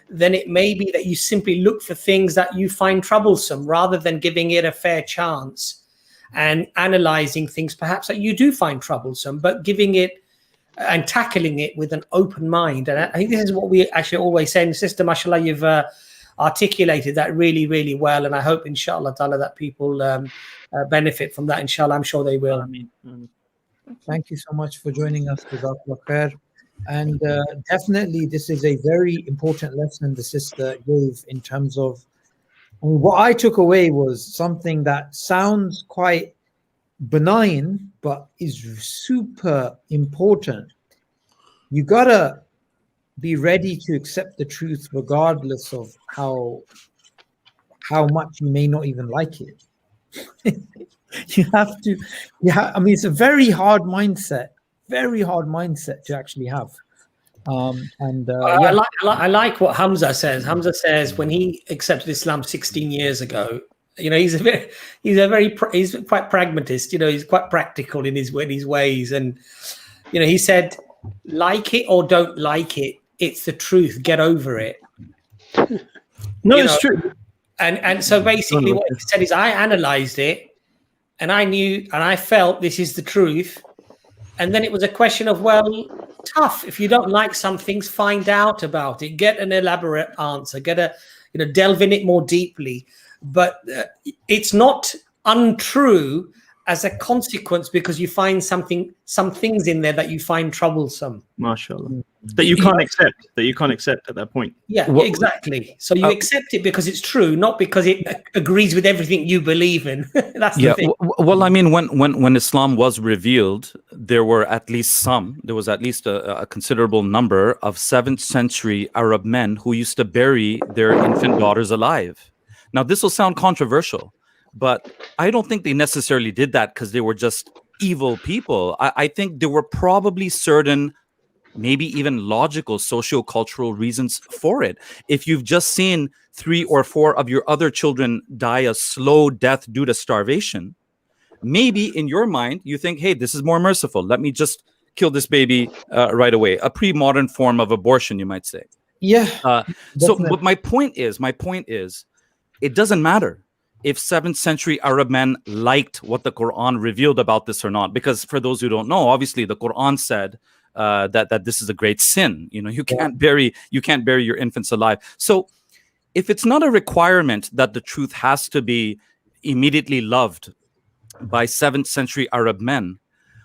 then it may be that you simply look for things that you find troublesome rather than giving it a fair chance and analyzing things perhaps that you do find troublesome, but giving it and tackling it with an open mind. And I think this is what we actually always say. And Sister, mashallah, you've articulated that really, really well. And I hope, inshallah ta'ala, that people benefit from that. Inshallah, I'm sure they will. Thank you so much for joining us. Jazakallah khair. And definitely, this is a very important lesson the sister gave in terms of, what I took away was something that sounds quite benign, but is super important. You gotta be ready to accept the truth regardless of how much you may not even like it. You have to, I mean, it's a very hard mindset very hard mindset to actually have. I like what Hamza says. Hamza says when he accepted Islam 16 years ago, you know, he's quite pragmatist. You know, he's quite practical in his ways, and you know, he said, like it or don't like it, it's the truth. Get over it. No, it's true. And so basically, what he said is, I analyzed it, and I knew, and I felt this is the truth. And then it was a question of, well, tough. If you don't like some things, find out about it. Get an elaborate answer. Delve in it more deeply. But it's not untrue as a consequence because you find some things in there that you find troublesome. MashaAllah. That you can't accept. That you can't accept at that point. Yeah, exactly. So you accept it because it's true, not because it agrees with everything you believe in. That's the thing. Well, I mean, when Islam was revealed, there was at least a considerable number of 7th century Arab men who used to bury their infant daughters alive. Now, this will sound controversial, but I don't think they necessarily did that because they were just evil people. I think there were probably certain, maybe even logical, socio-cultural reasons for it. If you've just seen 3 or 4 of your other children die a slow death due to starvation, maybe in your mind, you think, hey, this is more merciful. Let me just kill this baby right away. A pre-modern form of abortion, you might say. Yeah. But my point is, it doesn't matter if 7th century Arab men liked what the Quran revealed about this or not. Because for those who don't know, obviously the Quran said that this is a great sin. You know, you can't bury your infants alive. So if it's not a requirement that the truth has to be immediately loved by 7th century Arab men,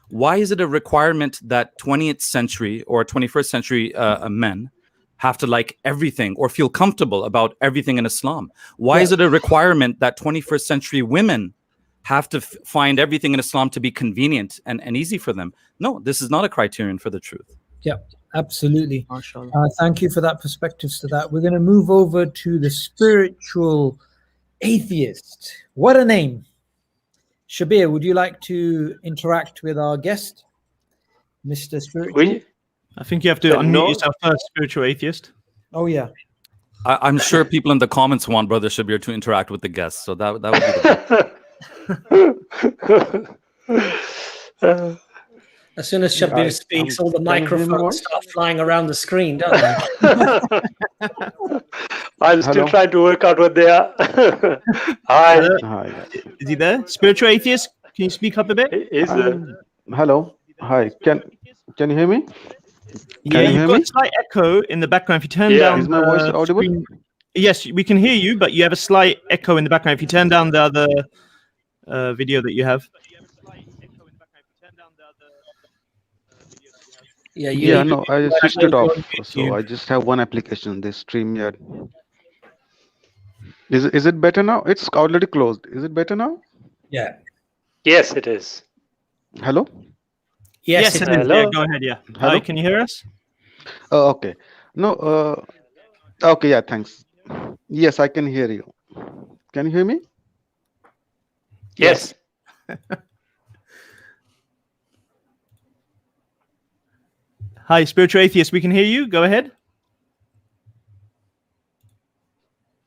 why is it a requirement that 20th century or 21st century men have to like everything or feel comfortable about everything in Islam? Why is it a requirement that 21st century women have to find everything in Islam to be convenient and easy for them? No, this is not a criterion for the truth. Yeah, absolutely. Thank you for that perspective to that. We're going to move over to the spiritual atheist. What a name. Shabir, would you like to interact with our guest, Mr. Spiritual? I think you have to unmute yourself first, spiritual atheist. Oh, yeah. I'm sure people in the comments want Brother Shabir to interact with the guests. So that would be the As soon as Shabir speaks, all the microphones start flying around the screen, don't they? I'm still trying to work out what they are. Hi. Is he there? Spiritual atheist? Can you speak up a bit? Hello. Hi. Can you hear me? Yeah, you've got a slight echo in the background. If you turn down, is my voice audible? Screen... Yes, we can hear you, but you have a slight echo in the background. If you turn down the other video that you have. No, I just switched it off. So I just have one application, this StreamYard. Is it better now? It's already closed. Is it better now? Yeah. Yes, it is. Hello? Yes, it is. Yeah, go ahead. Yeah. Hello? Hi, can you hear us? Oh, okay. No. Okay. Yeah. Thanks. Yes, I can hear you. Can you hear me? Yes. Hi, spiritual atheist. We can hear you. Go ahead.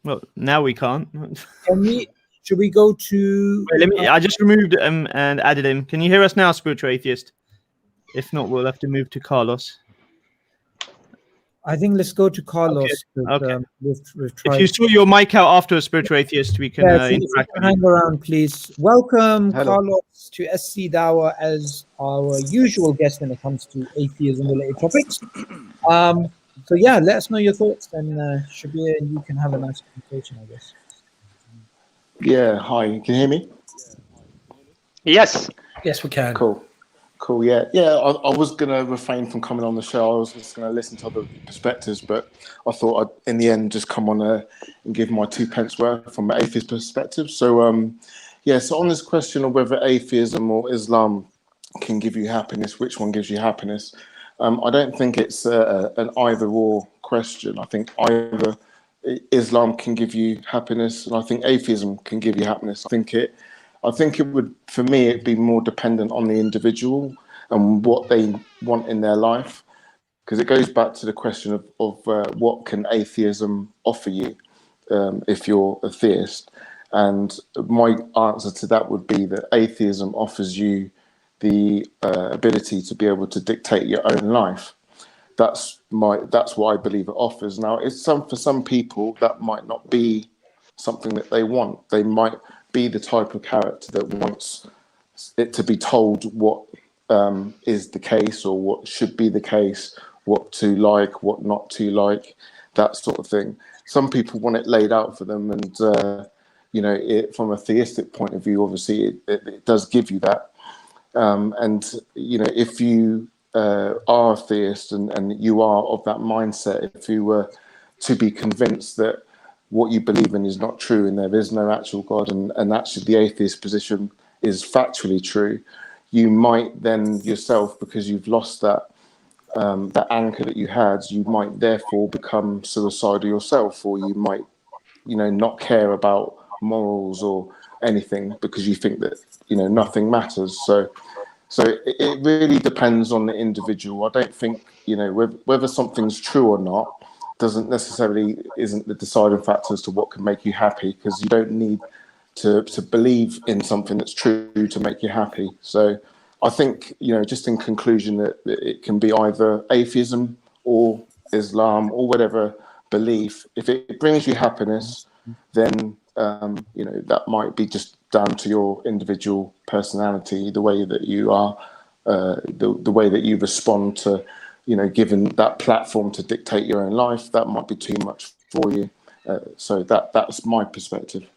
Well, now we can't. Should we go to? Wait, I just removed him and added him. Can you hear us now, spiritual atheist? If not, we'll have to move to Carlos. I think let's go to Carlos. Okay. We've tried. If you saw your mic out after a spiritual atheist, we can interact. Hang around, please. Welcome, Carlos, to SCDawah as our usual guest when it comes to atheism-related topics. So yeah, let us know your thoughts, and Shabir, you can have a nice conversation, I guess. Yeah, hi. Can you hear me? Yes. Yes, we can. Cool. Yeah. I was gonna refrain from coming on the show. I was just gonna listen to other perspectives, but I thought I'd, in the end, just come on and give my 2 pence worth from an atheist perspective. So, so on this question of whether atheism or Islam can give you happiness, which one gives you happiness? I don't think it's an either-or question. I think either Islam can give you happiness, and I think atheism can give you happiness. I think it would, for me, it'd be more dependent on the individual. and what they want in their life. Because it goes back to the question of what can atheism offer you if you're a theist. And my answer to that would be that atheism offers you the ability to be able to dictate your own life. That's what I believe it offers. Now, for some people that might not be something that they want. They might be the type of character that wants it to be told what is the case or what should be the case, what to like, what not to like, that sort of thing. Some people want it laid out for them, and from a theistic point of view, obviously it does give you that. And if you are a theist and you are of that mindset, if you were to be convinced that what you believe in is not true and there is no actual God, and actually the atheist position is factually true, you might then yourself, because you've lost that anchor that you had, you might therefore become suicidal yourself, or you might not care about morals or anything because you think that nothing matters. So it really depends on the individual. I don't think whether something's true or not isn't the deciding factor as to what can make you happy, because you don't need to believe in something that's true to make you happy. So I think just in conclusion, that it can be either atheism or Islam or whatever belief. If it brings you happiness, then that might be just down to your individual personality, the way that you are, the way that you respond to given that platform to dictate your own life. That might be too much for you. So that's my perspective.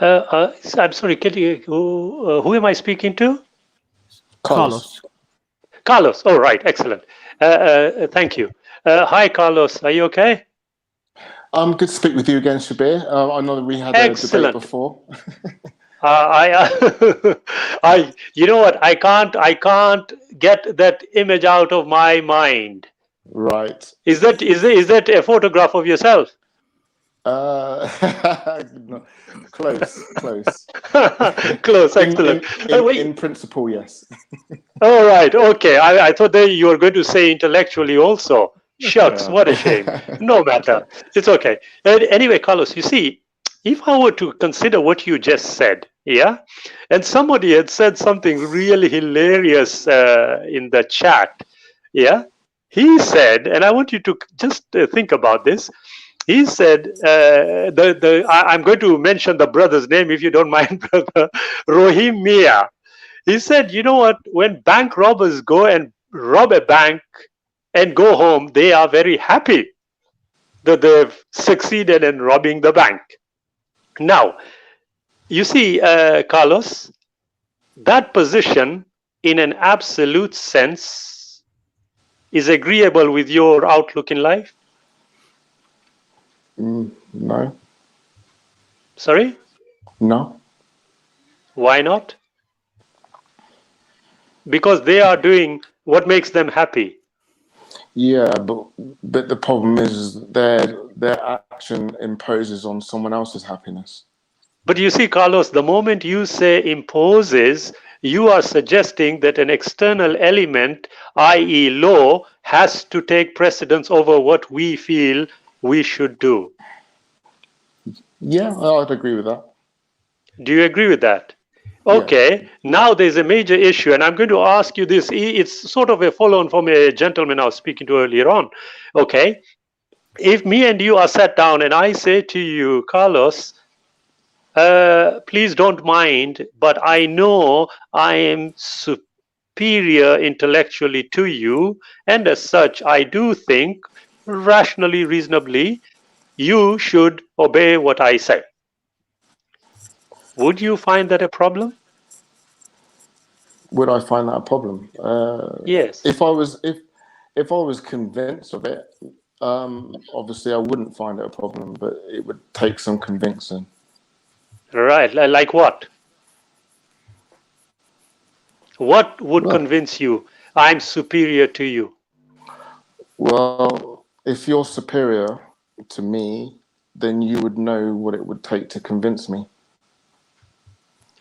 I'm sorry, who am I speaking to? Carlos. Carlos. Oh, right. Excellent. Thank you. Hi, Carlos. Are you okay? Good to speak with you again, Shabir. I know that we had a debate before. You know what? I can't get that image out of my mind. Right. Is that a photograph of yourself? No, close. Close. Excellent. In principle, yes. All right. Okay. I thought that you were going to say intellectually also. Shucks, what a shame. No matter. It's okay. Anyway, Carlos, you see, if I were to consider what you just said, yeah, and somebody had said something really hilarious in the chat, yeah, he said, and I want you to just think about this. He said, I'm going to mention the brother's name if you don't mind, brother, Rohim Mia. He said, you know what, when bank robbers go and rob a bank and go home, they are very happy that they've succeeded in robbing the bank. Now, you see, Carlos, that position in an absolute sense is agreeable with your outlook in life? No. Sorry? No. Why not? Because they are doing what makes them happy. Yeah, but the problem is their action imposes on someone else's happiness. But you see, Carlos, the moment you say imposes, you are suggesting that an external element, i.e. law, has to take precedence over what we feel we should do. Yeah, I'd agree with that. Do you agree with that? Okay, yeah. Now there's a major issue, and I'm going to ask you this. It's sort of a follow-on from a gentleman I was speaking to earlier on. Okay, if me and you are sat down and I say to you, Carlos, please don't mind, but I know I am superior intellectually to you, and as such, I do think, rationally, reasonably, you should obey what I say. Would you find that a problem? Would I find that a problem? Yes. If I was convinced of it, obviously I wouldn't find it a problem, but it would take some convincing. Right. Like what? What would convince you I'm superior to you? Well, if you're superior to me, then you would know what it would take to convince me.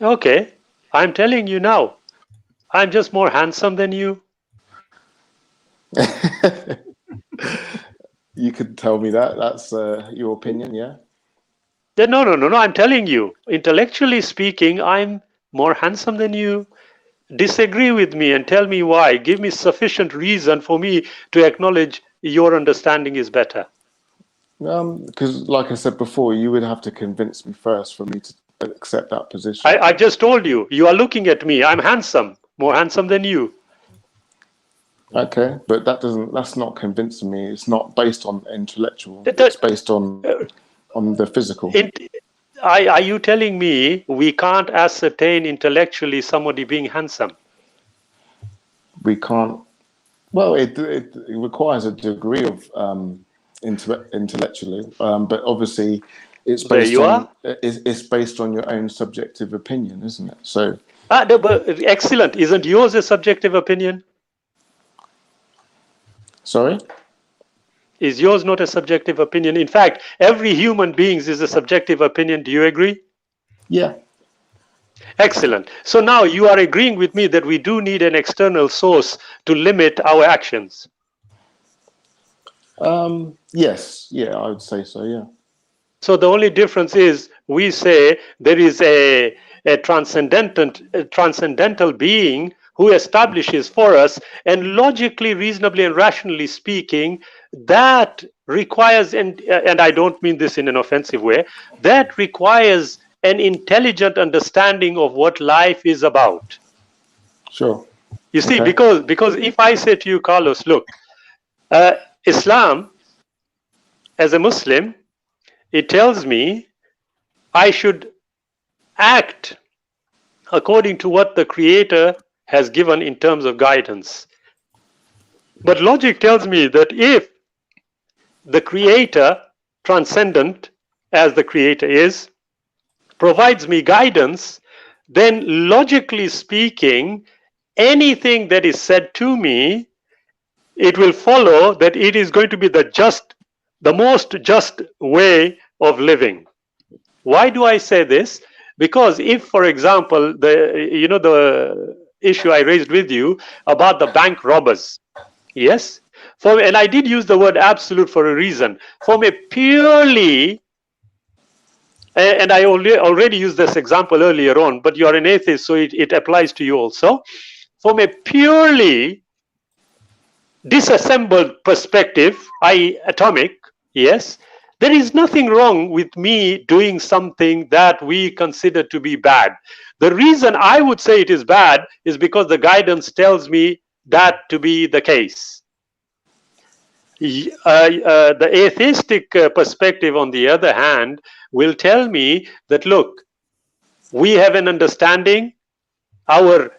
Okay. I'm telling you now. I'm just more handsome than you. You could tell me that. That's your opinion, yeah? No. I'm telling you. Intellectually speaking, I'm more handsome than you. Disagree with me and tell me why. Give me sufficient reason for me to acknowledge your understanding is better. Because, like I said before, you would have to convince me first for me to accept that position. I just told you. You are looking at me. I'm handsome. More handsome than you. Okay, but that's not convincing me. It's not based on intellectual. It's based on the physical. Are you telling me we can't ascertain intellectually somebody being handsome? We can't. Well, it requires a degree of intellectually, but obviously, it's based on your own subjective opinion, isn't it? So. But excellent. Isn't yours a subjective opinion? Sorry? Is yours not a subjective opinion? In fact, every human being is a subjective opinion. Do you agree? Yeah. Excellent. So now you are agreeing with me that we do need an external source to limit our actions. Yes. Yeah, I would say so, yeah. So the only difference is we say there is a transcendental being who establishes for us, and logically, reasonably, and rationally speaking, that requires, and I don't mean this in an offensive way, that requires an intelligent understanding of what life is about. Sure. You see, because if I say to you, Carlos, look, Islam, as a Muslim, it tells me I should act according to what the Creator has given in terms of guidance. But logic tells me that if the Creator, transcendent as the Creator is, provides me guidance, then logically speaking, anything that is said to me, it will follow that it is going to be the most just way of living. Why do I say this? Because if, for example, the issue I raised with you about the bank robbers, yes, and I did use the word absolute for a reason. From a purely, and I already used this example earlier on, but you are an atheist, so it applies to you also. From a purely disassembled perspective, i.e. atomic, yes, there is nothing wrong with me doing something that we consider to be bad. The reason I would say it is bad is because the guidance tells me that to be the case. The atheistic perspective, on the other hand, will tell me that, look, we have an understanding, our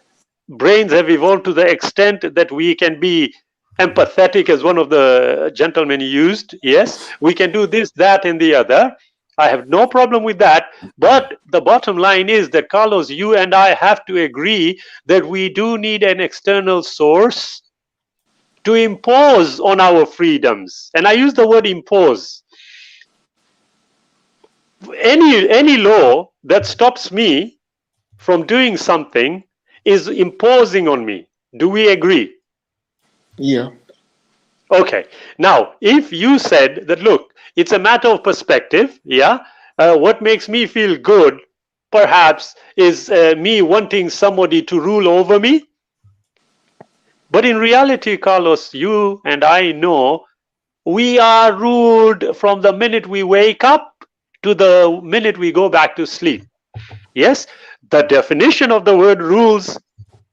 brains have evolved to the extent that we can be empathetic, as one of the gentlemen used. Yes, we can do this, that, and the other. I have no problem with that. But the bottom line is that, Carlos, you and I have to agree that we do need an external source to impose on our freedoms. And I use the word impose. Any law that stops me from doing something is imposing on me. Do we agree? Yeah. Okay. Now, if you said that, look, it's a matter of perspective, yeah, what makes me feel good, perhaps, is me wanting somebody to rule over me. But in reality, Carlos, you and I know we are ruled from the minute we wake up to the minute we go back to sleep. Yes, the definition of the word rules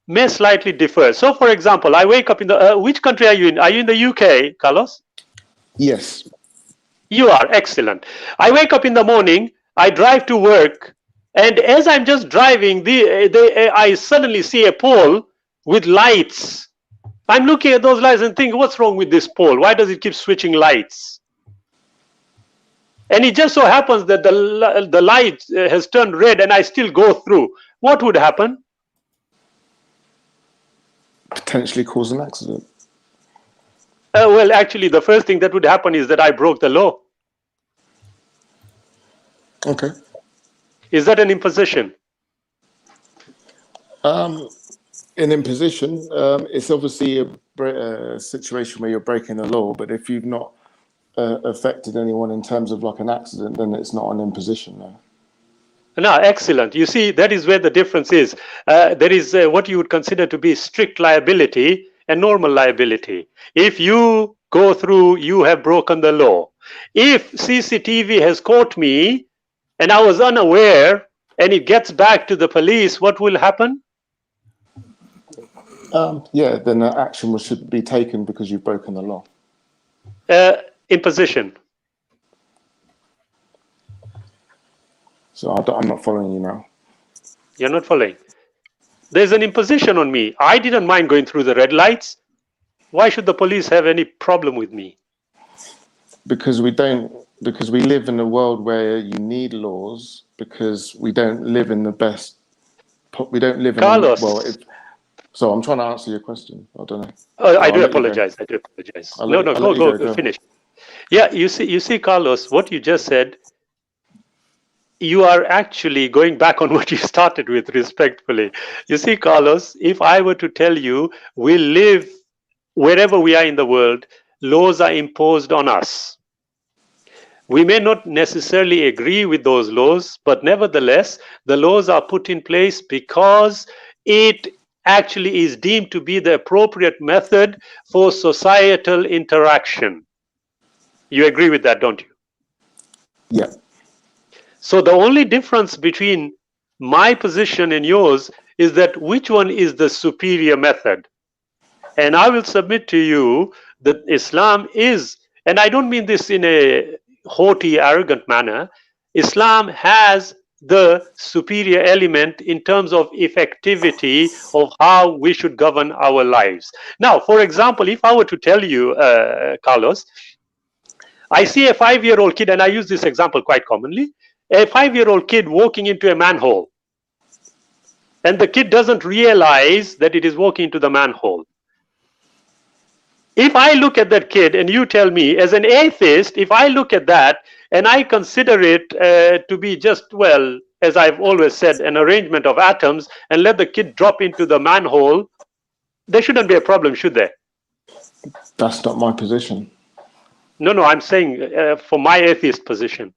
may slightly differ. So, for example, I wake up in the... which country are you in? Are you in the UK, Carlos? Yes. You are. Excellent. I wake up in the morning, I drive to work, and as I'm just driving, I suddenly see a pole with lights. I'm looking at those lights and thinking, what's wrong with this pole? Why does it keep switching lights? And it just so happens that the light has turned red and I still go through. What would happen? Potentially cause an accident. Well, actually, the first thing that would happen is that I broke the law. Okay. Is that an imposition? In imposition, it's obviously a situation where you're breaking the law, but if you've not affected anyone in terms of like an accident, then it's not an imposition. No. No, excellent. You see, that is where the difference is. There is what you would consider to be strict liability and normal liability. If you go through, you have broken the law. If CCTV has caught me and I was unaware and it gets back to the police, what will happen? Yeah, then action should be taken because you've broken the law. Imposition. So I'm not following you now. You're not following. There's an imposition on me. I didn't mind going through the red lights. Why should the police have any problem with me? Because we live in a world where you need laws, because we don't live in the best. We don't live in Carlos. So I'm trying to answer your question. I don't know. Oh, I do apologize. No, go finish. Yeah, you see, Carlos, what you just said, you are actually going back on what you started with, respectfully. You see, Carlos, if I were to tell you we live wherever we are in the world, laws are imposed on us. We may not necessarily agree with those laws, but nevertheless, the laws are put in place because it actually is deemed to be the appropriate method for societal interaction. You agree with that, don't you? Yeah. So the only difference between my position and yours is that which one is the superior method. And I will submit to you that Islam is, and I don't mean this in a haughty, arrogant manner, Islam has the superior element in terms of effectivity of how we should govern our lives. Now, for example, if I were to tell you, Carlos, I see a 5-year-old kid, and I use this example quite commonly, a 5-year-old kid walking into a manhole, and the kid doesn't realize that it is walking into the manhole. If I look at that kid and you tell me, as an atheist, if I look at that and I consider it to be just, well, as I've always said, an arrangement of atoms, and let the kid drop into the manhole, there shouldn't be a problem, should there? That's not my position. No, I'm saying for my atheist position.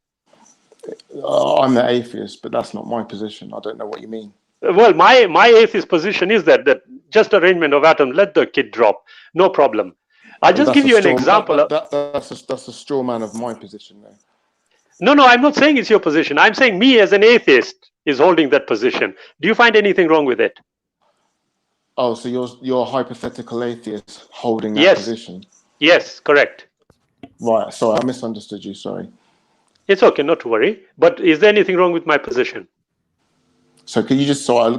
I'm the atheist, but that's not my position. I don't know what you mean. Well, my atheist position is that just arrangement of atoms, let the kid drop, no problem. I'll just give you an example. That's a straw man of my position there. No, I'm not saying it's your position. I'm saying me as an atheist is holding that position. Do you find anything wrong with it? Oh, so you're a hypothetical atheist holding that position? Yes, correct. Right, sorry, I misunderstood you, sorry. It's okay, not to worry. But is there anything wrong with my position? So can you just, sorry, I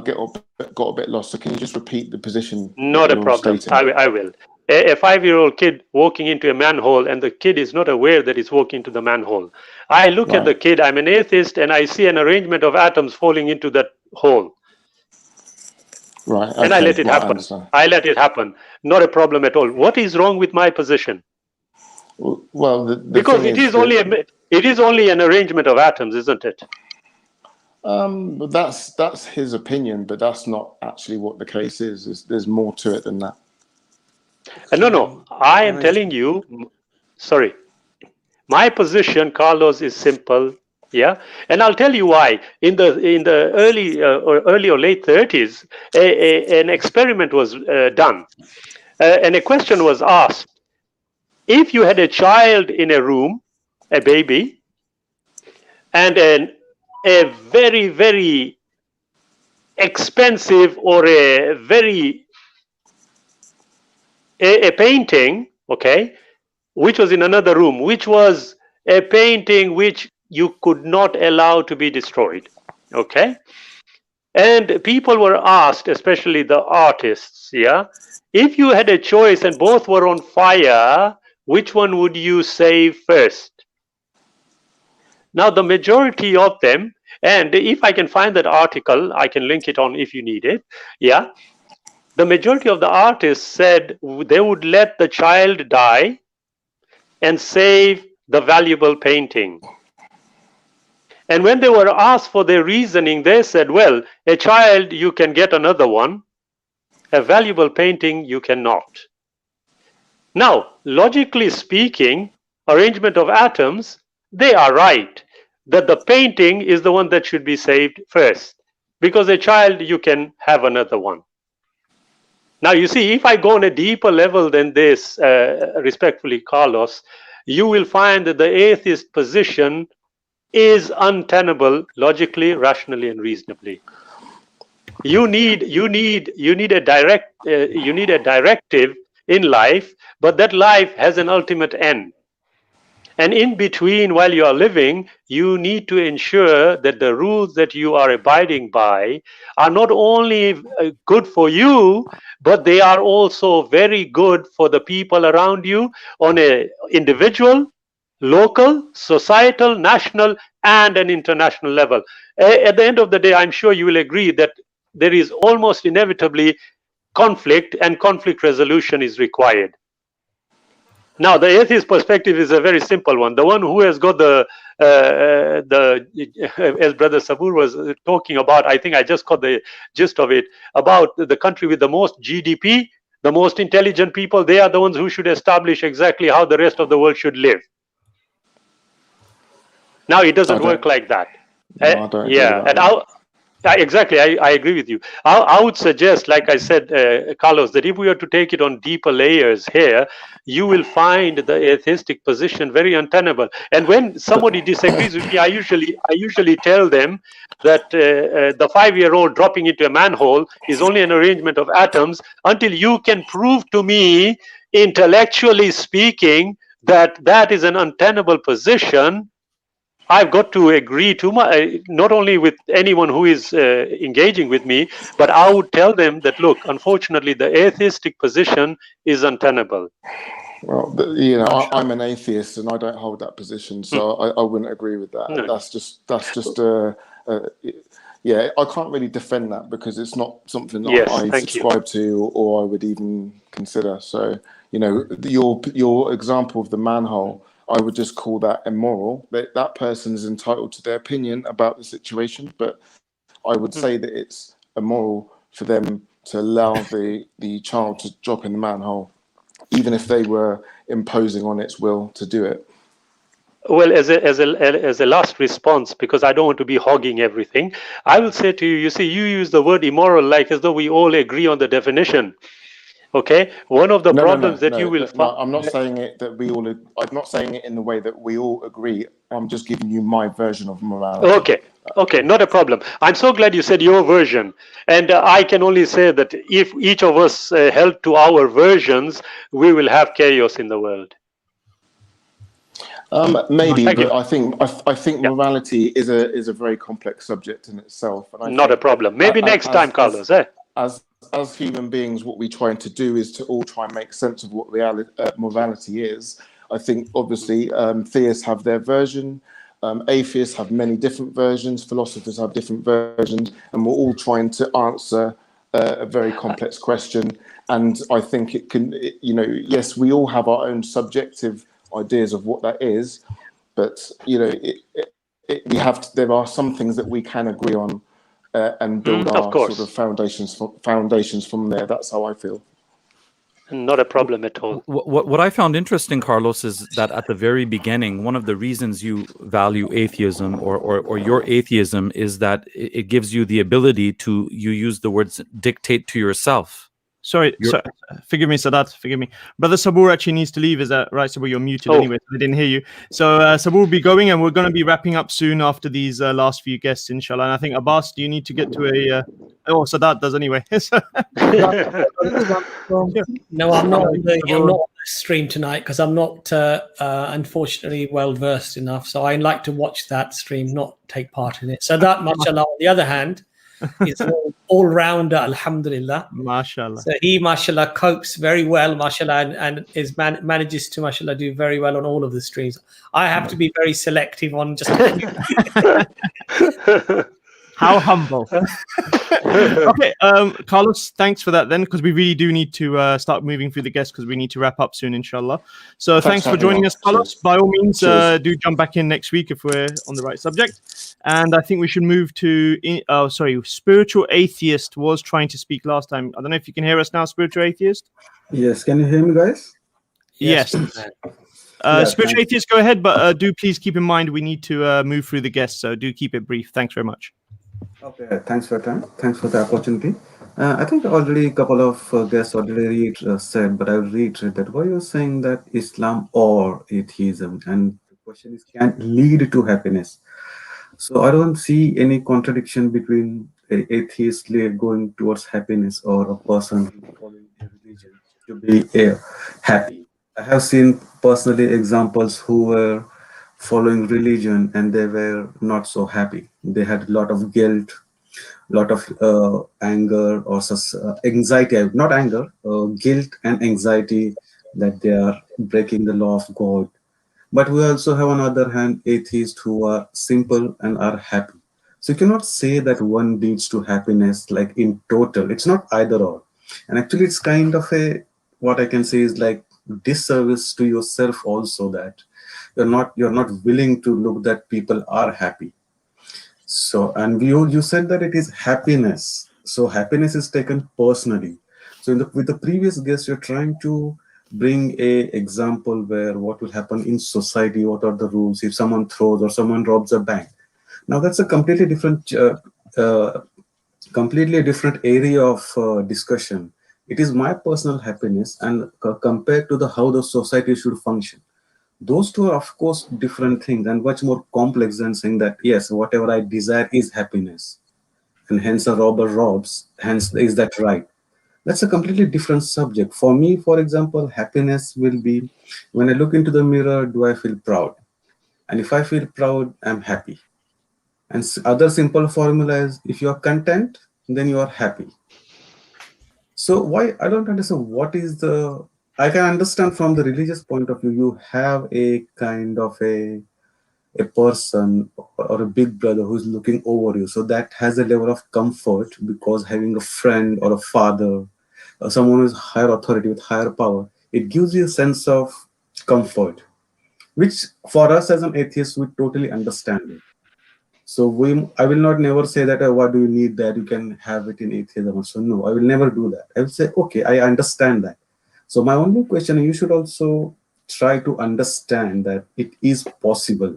got a bit lost. So can you just repeat the position? Not a problem. I will. A 5-year-old kid walking into a manhole, and the kid is not aware that he's walking into the manhole. I look at the kid, I'm an atheist, and I see an arrangement of atoms falling into that hole. Right. Okay, and I let it happen. I let it happen. Not a problem at all. What is wrong with my position? Well, because it is only an arrangement of atoms, isn't it? That's his opinion, but that's not actually what the case is. There's more to it than that. No. I am telling you. Sorry, my position, Carlos, is simple. Yeah, and I'll tell you why. In the early or late 30s, an experiment was done, and a question was asked: if you had a child in a room, a baby, and a very, very expensive or a painting, okay, which was in another room, which was a painting which you could not allow to be destroyed, okay? And people were asked, especially the artists, yeah, if you had a choice and both were on fire, which one would you save first? Now, the majority of them, and if I can find that article, I can link it on if you need it, yeah, the majority of the artists said they would let the child die and save the valuable painting. And when they were asked for their reasoning, they said, well, a child, you can get another one. A valuable painting, you cannot. Now, logically speaking, arrangement of atoms, they are right that the painting is the one that should be saved first, because a child, you can have another one. Now, you see, if I go on a deeper level than this, respectfully, Carlos, you will find that the atheist position is untenable logically, rationally, and reasonably. You need a directive in life, but that life has an ultimate end. And in between, while you are living, you need to ensure that the rules that you are abiding by are not only good for you, but they are also very good for the people around you on an individual, local, societal, national, and an international level. At the end of the day, I'm sure you will agree that there is almost inevitably conflict, and conflict resolution is required. Now, the atheist perspective is a very simple one. The one who has got as Brother Sabur was talking about, I think I just caught the gist of it, about the country with the most GDP, the most intelligent people, they are the ones who should establish exactly how the rest of the world should live. Now, it doesn't work like that. No, I don't yeah, and exactly, I agree with you. I would suggest, like I said, Carlos, that if we were to take it on deeper layers here, you will find the atheistic position very untenable. And when somebody disagrees with me, I usually tell them that the 5-year-old dropping into a manhole is only an arrangement of atoms until you can prove to me, intellectually speaking, that that is an untenable position. I've got to agree to not only with anyone who is engaging with me, but I would tell them that, look, unfortunately, the atheistic position is untenable. Well, you know, I'm an atheist and I don't hold that position, so I wouldn't agree with that. No. That's just yeah, I can't really defend that because it's not something that I subscribe to or I would even consider. So, you know, your example of the manhole, I would just call that immoral. That person is entitled to their opinion about the situation, but I would say that it's immoral for them to allow the child to drop in the manhole, even if they were imposing on its will to do it. Well, as a last response, because I don't want to be hogging everything, I will say to you, you see, you use the word immoral like as though we all agree on the definition. Okay, one of the problems that you will find. I'm not saying it that we all. I'm not saying it in the way that we all agree. I'm just giving you my version of morality. Okay, not a problem. I'm so glad you said your version, and I can only say that if each of us held to our versions, we will have chaos in the world. Maybe, but I think morality is a very complex subject in itself. And not a problem. Maybe next time, Carlos. As human beings, what we're trying to do is to all try and make sense of what morality is. I think obviously theists have their version, atheists have many different versions, philosophers have different versions, and we're all trying to answer a very complex question. And I think it can, you know, yes, we all have our own subjective ideas of what that is, but you know, there are some things that we can agree on. And build our sort of foundations from there. That's how I feel. Not a problem at all. What I found interesting, Carlos, is that at the very beginning, one of the reasons you value atheism or your atheism is that it gives you the ability to, you use the words, dictate to yourself. Sorry, forgive me, Sadat, forgive me. Brother Sabur actually needs to leave. Is that right, Sabur? You're muted anyway, so I didn't hear you. So Sabur will be going, and we're going to be wrapping up soon after these last few guests, inshallah. And I think, Abbas, do you need to get to a... Oh, Sadat does anyway. No, I'm not on the stream tonight because I'm not, unfortunately, well-versed enough. So I like to watch that stream, not take part in it. So that, mashallah, on the other hand, is all-rounder, alhamdulillah. MashaAllah. So he, mashallah, copes very well, mashallah, and manages to, mashallah, do very well on all of the streams. I have to be very selective on just a few. How humble. Okay, Carlos, thanks for that then, because we really do need to start moving through the guests because we need to wrap up soon, inshallah. So thanks for joining us, Carlos. By all means, do jump back in next week if we're on the right subject. And I think we should move to, Spiritual Atheist was trying to speak last time. I don't know if you can hear us now, Spiritual Atheist. Yes, can you hear me, guys? Yes. Spiritual Atheist, go ahead, but do please keep in mind we need to move through the guests, so do keep it brief. Thanks very much. Okay, thanks for your time. Thanks for the opportunity. I think already a couple of guests already said, but I'll reiterate that why you're saying that Islam or atheism, and the question is, can lead to happiness. So I don't see any contradiction between an atheist going towards happiness or a person following a religion to be happy. I have seen personally examples who were following religion and they were not so happy. They had a lot of guilt, a lot of anger or anxiety, not anger, guilt and anxiety that they are breaking the law of God. But we also have on the other hand atheists who are simple and are happy. So you cannot say that one leads to happiness like in total. It's not either or. And actually it's kind of what I can say is like disservice to yourself also, that you're not willing to look that people are happy. So, and you said that it is happiness. So happiness is taken personally. So with the previous guest, you're trying to bring a example where what will happen in society, what are the rules if someone throws or someone robs a bank. Now that's a completely different area of discussion. It is my personal happiness and compared to how the society should function. Those two are, of course, different things and much more complex than saying that, yes, whatever I desire is happiness. And hence a robber robs, hence is that right? That's a completely different subject. For me, for example, happiness will be when I look into the mirror, do I feel proud? And if I feel proud, I'm happy. And other simple formula is if you are content, then you are happy. So why, I don't understand what is the, I can understand from the religious point of view, you have a kind of a person or a big brother who's looking over you. So that has a level of comfort because having a friend or a father or someone who's higher authority with higher power, it gives you a sense of comfort, which for us as an atheist, we totally understand it. So I will not never say that, why do you need that? You can have it in atheism also. No, I will never do that. I will say, okay, I understand that. So my only question, you should also try to understand that it is possible.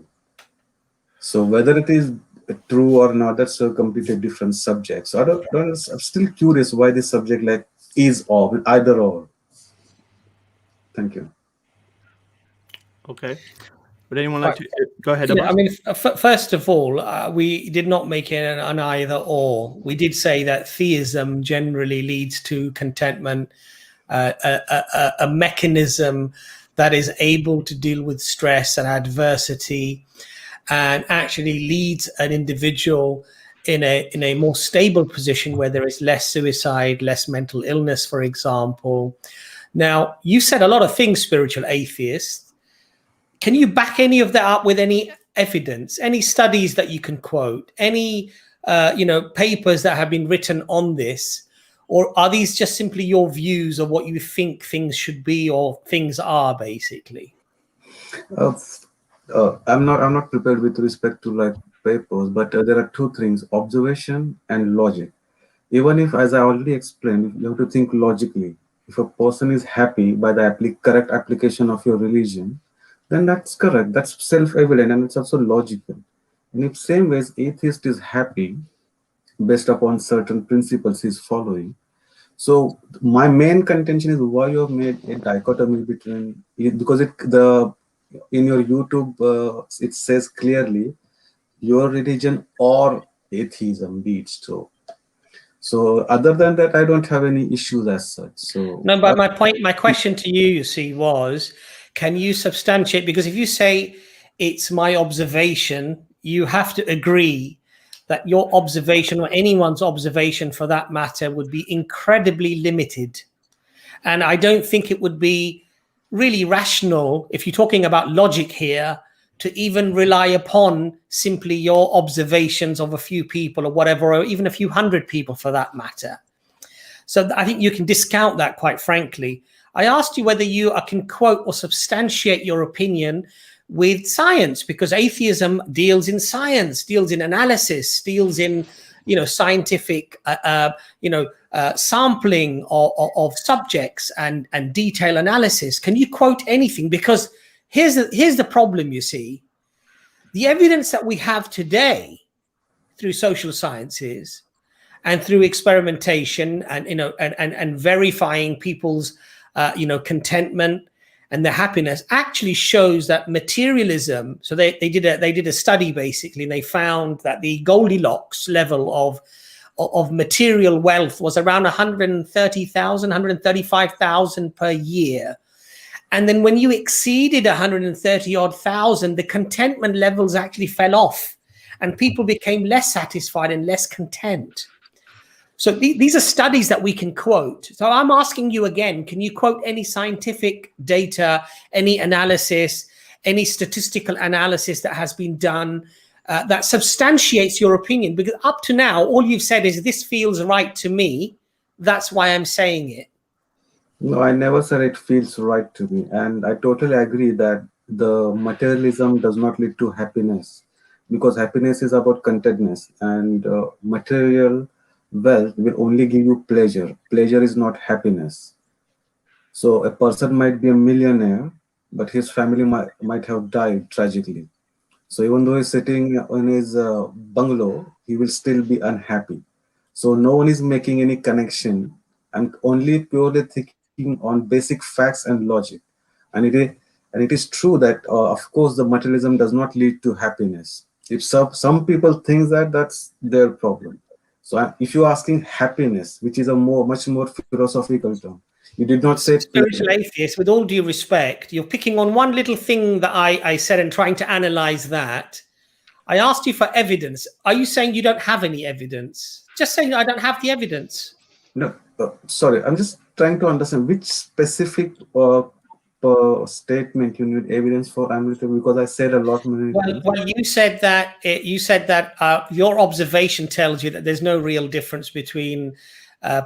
So whether it is true or not, that's a completely different subject. So I'm still curious why this subject like is or either or. Thank you. Okay. Would anyone like to go ahead? Yeah, I mean, first of all, we did not make it an either or. We did say that theism generally leads to contentment, a mechanism that is able to deal with stress and adversity, and actually leads an individual in a more stable position where there is less suicide, less mental illness, for example. Now, you said a lot of things, spiritual atheists. Can you back any of that up with any evidence, any studies that you can quote, any papers that have been written on this, or are these just simply your views of what you think things should be or things are, basically? I'm not prepared with respect to like papers, but there are two things: observation and logic. Even if, as I already explained, you have to think logically. If a person is happy by the correct application of your religion, then that's correct. That's self-evident and it's also logical. And if same ways atheist is happy based upon certain principles he's following. So my main contention is why you have made a dichotomy between it, because in your YouTube it says clearly your religion or atheism leads to. So other than that, I don't have any issues as such. So no, but my question to you see, was, can you substantiate? Because if you say it's my observation, you have to agree that your observation or anyone's observation for that matter would be incredibly limited. And I don't think it would be really rational, if you're talking about logic here, to even rely upon simply your observations of a few people or whatever, or even a few hundred people for that matter. So I think you can discount that, quite frankly. I asked you whether you can quote or substantiate your opinion with science, because atheism deals in science, deals in analysis, deals in, scientific, sampling of subjects and detail analysis. Can you quote anything? Because here's the problem, you see. The evidence that we have today through social sciences and through experimentation and verifying people's contentment and their happiness actually shows that materialism. So they did a study basically, and they found that the Goldilocks level of material wealth was around 130,000, 135,000 per year. And then when you exceeded 130 odd thousand, the contentment levels actually fell off, and people became less satisfied and less content. So these are studies that we can quote. So I'm asking you again, can you quote any scientific data, any analysis, any statistical analysis that has been done that substantiates your opinion? Because up to now, all you've said is, this feels right to me, that's why I'm saying it. No, I never said it feels right to me. And I totally agree that the materialism does not lead to happiness, because happiness is about contentness, and material wealth will only give you pleasure. Pleasure is not happiness. So a person might be a millionaire, but his family might have died tragically. So even though he's sitting in his bungalow, he will still be unhappy. So no one is making any connection. I'm only purely thinking on basic facts and logic. And it is true that, of course, the materialism does not lead to happiness. If some people think that, that's their problem. So if you're asking happiness, which is a much more philosophical term, you did not say spiritual atheist. With all due respect, you're picking on one little thing that I said and trying to analyze that. I asked you for evidence. Are you saying you don't have any evidence? Just saying I don't have the evidence. No, sorry. I'm just trying to understand which specific statement you need evidence for. Because I said a lot many times. Well, you said that your observation tells you that there's no real difference between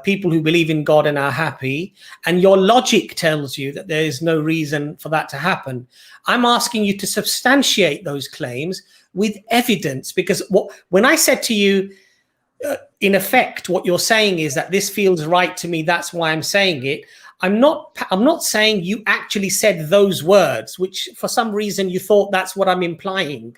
people who believe in God and are happy, and your logic tells you that there is no reason for that to happen. I'm asking you to substantiate those claims with evidence, because when I said to you, in effect, what you're saying is that this feels right to me, that's why I'm saying it. I'm not saying you actually said those words, which for some reason you thought that's what I'm implying.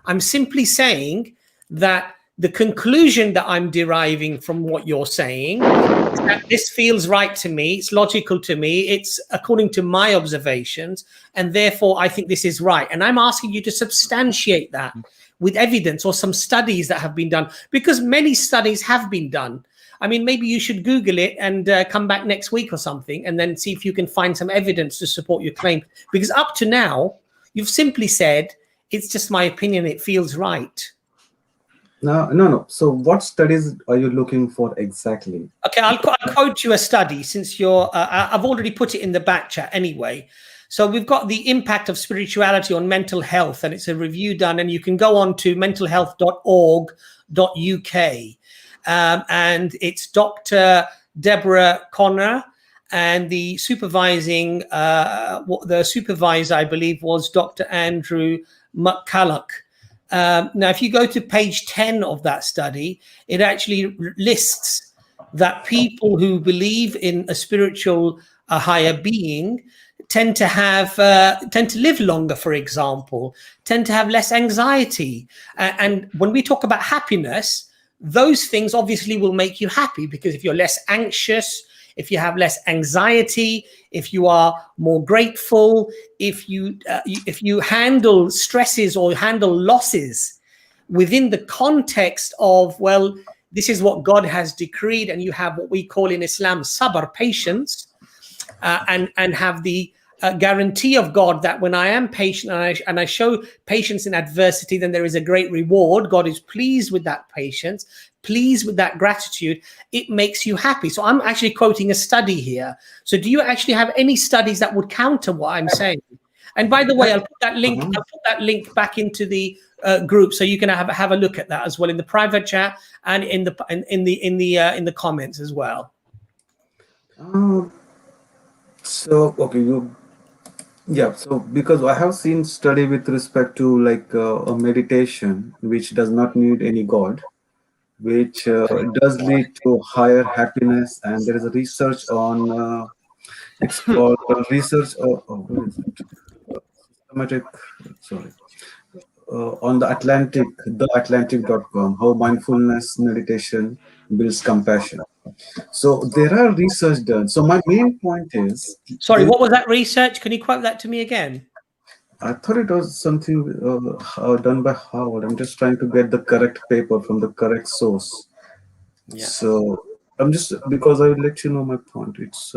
I'm simply saying that the conclusion that I'm deriving from what you're saying is that this feels right to me, it's logical to me, it's according to my observations, and therefore I think this is right. And I'm asking you to substantiate that with evidence or some studies that have been done, because many studies have been done. I mean, maybe you should Google it and come back next week or something, and then see if you can find some evidence to support your claim. Because up to now, you've simply said, it's just my opinion, it feels right. No. So what studies are you looking for exactly? Okay, I'll quote you a study, since you're, I've already put it in the back chat anyway. So we've got the impact of spirituality on mental health, and it's a review done, and you can go on to mentalhealth.org.uk. And it's Dr. Deborah Connor, and the supervisor, I believe, was Dr. Andrew McCulloch. Now, if you go to page 10 of that study, it actually lists that people who believe in a spiritual, higher being tend to live longer, for example, tend to have less anxiety. And when we talk about happiness, those things obviously will make you happy, because if you're less anxious, if you have less anxiety, if you are more grateful, if you handle stresses or handle losses within the context of, well, this is what God has decreed, and you have what we call in Islam sabr, patience, and have the guarantee of God that when I am patient and I show patience in adversity, then there is a great reward. God is pleased with that patience, pleased with that gratitude. It makes you happy. So I'm actually quoting a study here. So do you actually have any studies that would counter what I'm saying? And by the way, I'll put that link. I'll put that link back into the group, so you can have a look at that as well in the private chat and in the comments as well. So okay, yeah. So because I have seen study with respect to like a meditation which does not need any God, which does lead to higher happiness, and there is a research on it's called research. What is it? Systematic. Sorry. On the Atlantic.com, how mindfulness meditation builds compassion. So there are research done. So my main point is, sorry, what was that research? Can you quote that to me again? I thought it was something done by Howard. I'm just trying to get the correct paper from the correct source. Yeah. So I'm just, because I will let you know my point. It's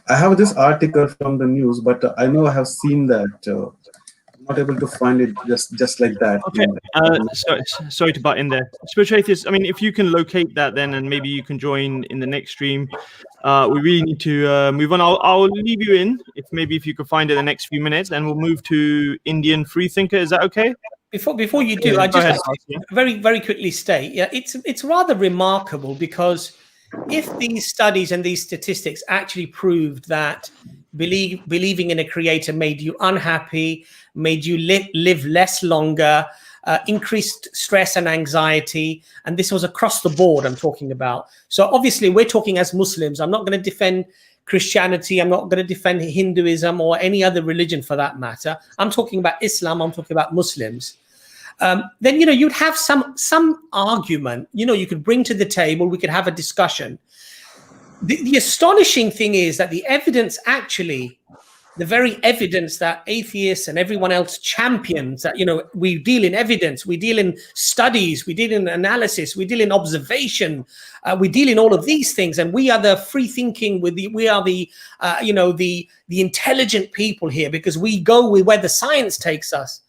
I have this article from the news, but I know I have seen that. Not able to find it just like that. Okay. Sorry to butt in there. Spiritual Atheist, I mean, if you can locate that then, and maybe you can join in the next stream. We really need to move on. I'll leave you in if you could find it in the next few minutes, and we'll move to Indian Freethinker. Is that okay? Before you do, I just like to very quickly state, yeah, it's rather remarkable, because if these studies and these statistics actually proved that believing in a creator made you unhappy, made you live less longer, increased stress and anxiety, and this was across the board I'm talking about. So obviously we're talking as Muslims. I'm not going to defend Christianity. I'm not going to defend Hinduism or any other religion for that matter. I'm talking about Islam. I'm talking about Muslims. Then, you'd have some argument, you could bring to the table, we could have a discussion. The astonishing thing is that the evidence actually, the very evidence that atheists and everyone else champions, that, we deal in evidence, we deal in studies, we deal in analysis, we deal in observation, we deal in all of these things. And we are the free thinking, we are the intelligent people here, because we go with where the science takes us.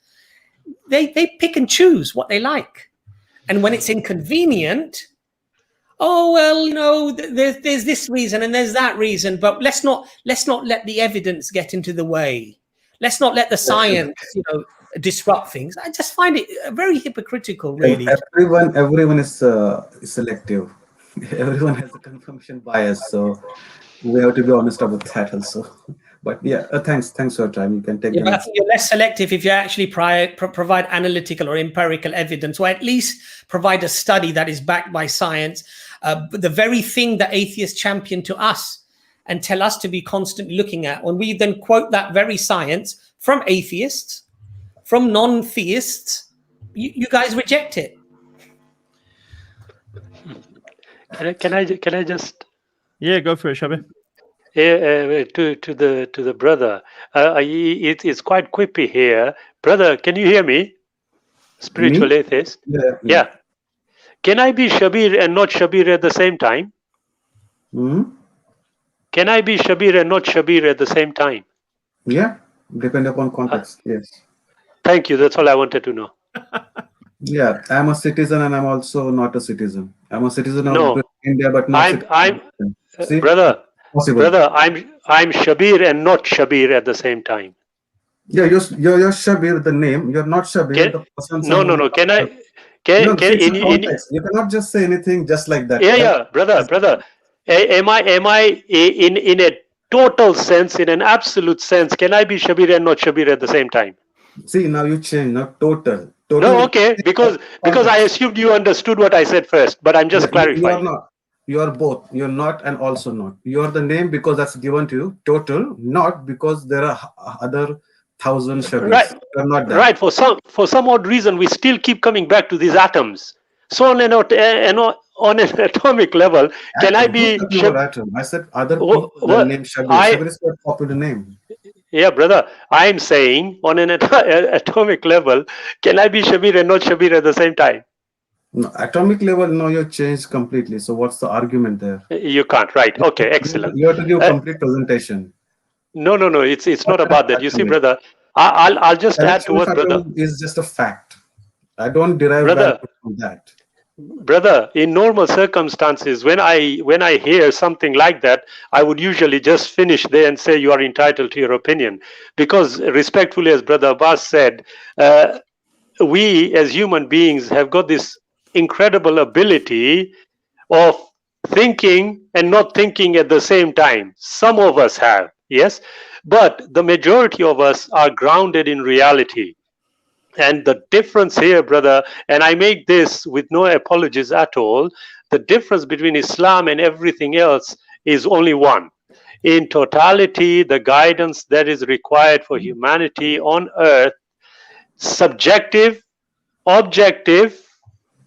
They pick and choose what they like. And when it's inconvenient, oh, well, there's this reason and there's that reason, but let's not let the evidence get into the way. Let's not let the science, disrupt things. I just find it very hypocritical, really. Everyone is selective. Everyone has a confirmation bias, so we have to be honest about that also. But yeah, thanks for your time. You can take. Yeah, but I think you're less selective if you actually provide analytical or empirical evidence, or at least provide a study that is backed by science. The very thing that atheists champion to us and tell us to be constantly looking at, when we then quote that very science from atheists, from non-theists, you guys reject it. Can I just? Yeah, go for it, Shabir. To the brother, it's quite quippy here. Brother, can you hear me? Spiritual atheist. Yeah. Can I be Shabir and not Shabir at the same time? Can I be Shabir and not Shabir at the same time? Yeah, depend upon context. Yes. Thank you. That's all I wanted to know. Yeah, I'm a citizen and I'm also not a citizen. I'm a citizen of India, but not. Brother, I'm Shabir and not Shabir at the same time. Yeah, you're Shabir, the name. You're not Shabir, the person. No. You cannot just say anything just like that. Yeah, brother. Am I in a total sense, in an absolute sense, can I be Shabir and not Shabir at the same time? See, now you change, not total. No, okay, because I assumed you understood what I said first, but I'm just clarifying. You are not. You are both. You're not and also not. You are the name because that's given to you. Total, not because there are other 1,000 Shabirs. Right. You're not that. Right. For some odd reason, we still keep coming back to these atoms. So on an atomic level, can I be? I said other people name Shabir. Shabir is a popular name. Yeah, brother. I'm saying on an atomic level, can I be Shabir and not Shabir at the same time? No, atomic level, no, you changed completely. So what's the argument there? You can't, right? Okay, excellent. You have to give a complete presentation. No. It's not about that. You see, brother, I'll just add to what brother is just a fact. I don't derive brother from that. Brother, in normal circumstances, when I hear something like that, I would usually just finish there and say you are entitled to your opinion, because respectfully, as Brother Abbas said, we as human beings have got this incredible ability of thinking and not thinking at the same time. Some of us have, yes, but the majority of us are grounded in reality. And the difference here, brother, and I make this with no apologies at all, the difference between Islam and everything else is only one. In totality, the guidance that is required for humanity on earth, subjective, objective,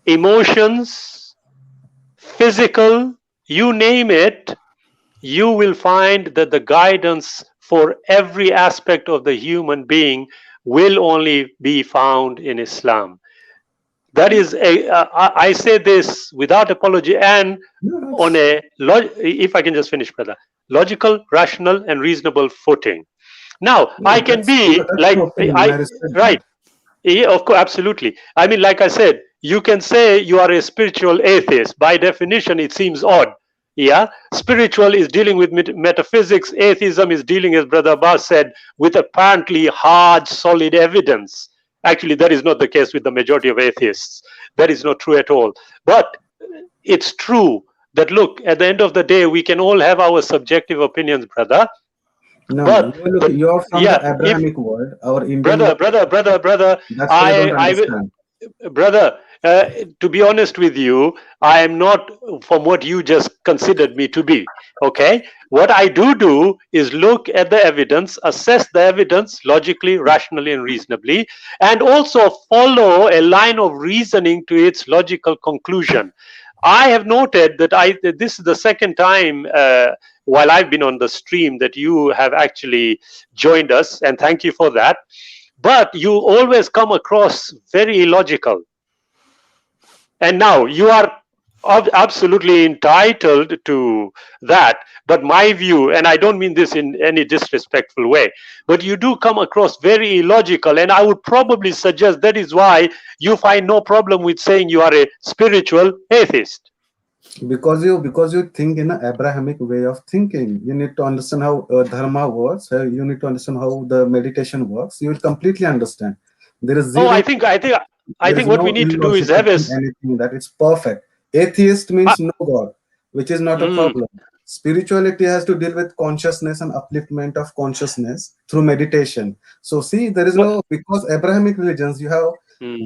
emotions, physical, you name it, you will find that the guidance for every aspect of the human being will only be found in Islam. That is I say this without apology and on a, if I can just finish, brother, logical, rational, and reasonable footing. Now, I can be like, right. Yeah, of course, absolutely. I mean, like I said, you can say you are a spiritual atheist. By definition, it seems odd. Yeah, spiritual is dealing with metaphysics. Atheism is dealing, as Brother Abbas said, with apparently hard, solid evidence. Actually, that is not the case with the majority of atheists. That is not true at all. But it's true that, look, at the end of the day, we can all have our subjective opinions, brother. No, but, look, you're from yeah, the Abrahamic world. Our Indian brother, that's why I don't understand. Brother, to be honest with you, I am not from what you just considered me to be. Okay, what I do is look at the evidence, assess the evidence logically, rationally, and reasonably, and also follow a line of reasoning to its logical conclusion. I have noted that this is the second time while I've been on the stream that you have actually joined us, and thank you for that. But you always come across very illogical. And now you are absolutely entitled to that. But my view, and I don't mean this in any disrespectful way, but you do come across very illogical. And I would probably suggest that is why you find no problem with saying you are a spiritual atheist. Because you think in an Abrahamic way of thinking. You need to understand how dharma works. You need to understand how the meditation works. You will completely understand. There is zero, I think what we need to do is have anything that it's perfect. Atheist means no God, which is not a problem. Spirituality has to deal with consciousness and upliftment of consciousness through meditation. So see, there is no, because Abrahamic religions, you have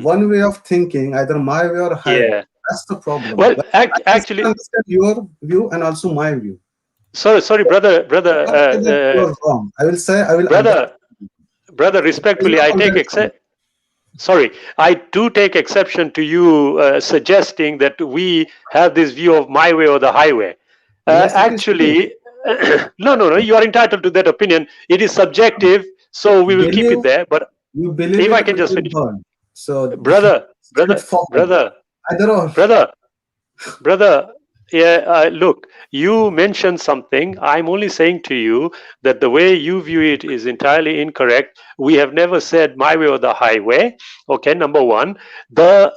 one way of thinking, either my way or higher. Yeah. That's the problem. Well, actually, understand your view and also my view. Sorry, brother. You're wrong. I will say, brother. Respectfully, I take I do take exception to you suggesting that we have this view of my way or the highway. Yes, actually, no. You are entitled to that opinion. It is subjective, so we will keep it there. But you believe if I can just finish, so brother. Yeah, look, you mentioned something. I'm only saying to you that the way you view it is entirely incorrect. We have never said my way or the highway. Okay, number one.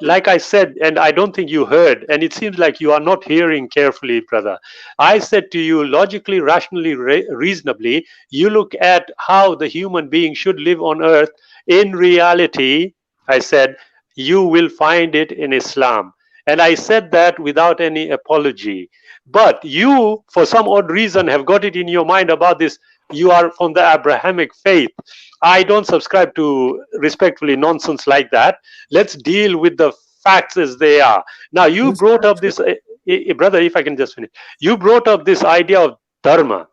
Like I said, and I don't think you heard, and it seems like you are not hearing carefully, brother. I said to you, logically, rationally, reasonably, you look at how the human being should live on earth. In reality, I said, you will find it in Islam. And I said that without any apology. But you, for some odd reason, have got it in your mind about this. You are from the Abrahamic faith. I don't subscribe to, respectfully, nonsense like that. Let's deal with the facts as they are. Now, you brought up this, brother, if I can just finish. You brought up this idea of dharma.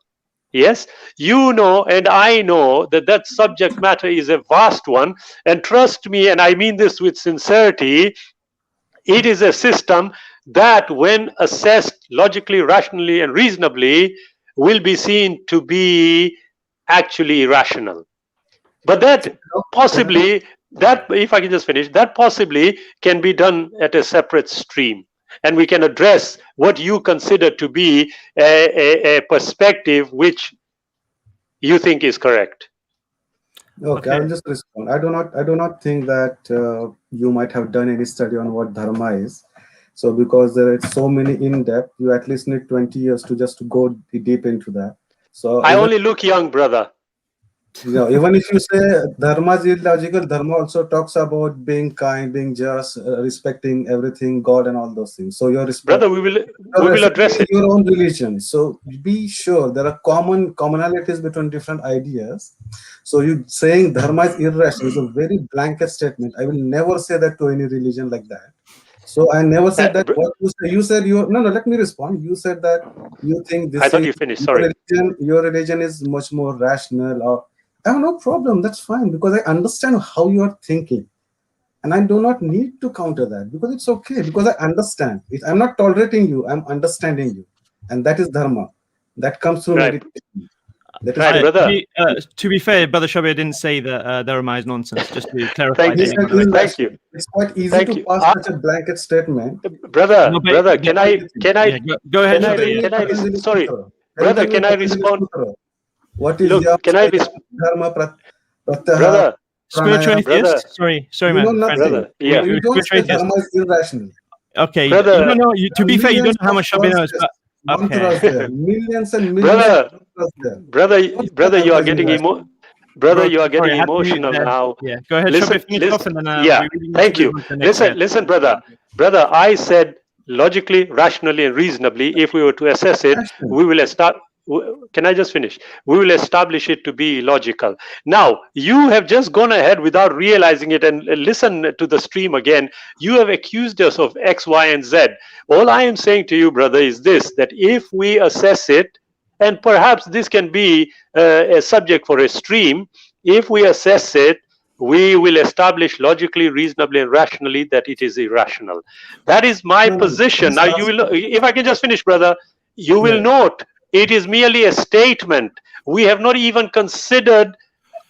Yes, you know, and I know that subject matter is a vast one. And trust me, and I mean this with sincerity, it is a system that, when assessed logically, rationally, and reasonably, will be seen to be actually irrational. But that possibly, if I can just finish, that possibly can be done at a separate stream. And we can address what you consider to be a perspective which you think is correct. Okay, I'll just respond. I do not think that you might have done any study on what dharma is. So because there are so many in depth, you at least need 20 years to just go deep into that. So I only look young, brother. Even if you say dharma is illogical, dharma also talks about being kind, being just, respecting everything, God and all those things. So you're brother, we will address it. Your own religion. So be sure there are commonalities between different ideas. So you saying dharma is irrational is a very blanket statement. I will never say that to any religion like that. So I never said that. What you say? You said you no. Let me respond. You said that you think this. I thought you finished. Sorry. Your religion is much more rational. Or I have no problem. That's fine because I understand how you are thinking, and I do not need to counter that because it's okay because I understand. I'm not tolerating you. I'm understanding you, and that is dharma. That comes through meditation. Right, brother. To be fair, Brother Shabir didn't say that dharma is nonsense. Just to clarify. Thank you. It's quite easy to pass such a blanket statement. Brother, can I go ahead? Sorry, brother, can I respond? What is Look, can I respond? Dharma Brother, spiritual atheist. Sorry, man. Brother, yeah. You don't say dharma is irrational. Okay, brother, you don't know. To be fair, you don't know how much Shabir knows. Okay. Millions and millions. Brother, you are getting emotional now. Yeah, go ahead. Listen, off and then, yeah. Thank you. Listen, brother. I said logically, rationally, and reasonably. If we were to assess it, we will start. Can I just finish? We will establish it to be logical. Now, you have just gone ahead without realizing it, and listen to the stream again. You have accused us of X, Y, and Z. All I am saying to you, brother, is this, that if we assess it, and perhaps this can be a subject for a stream, if we assess it, we will establish logically, reasonably, and rationally that it is irrational. That is my position. Now, you will, if I can just finish, brother, you will note it is merely a statement. We have not even considered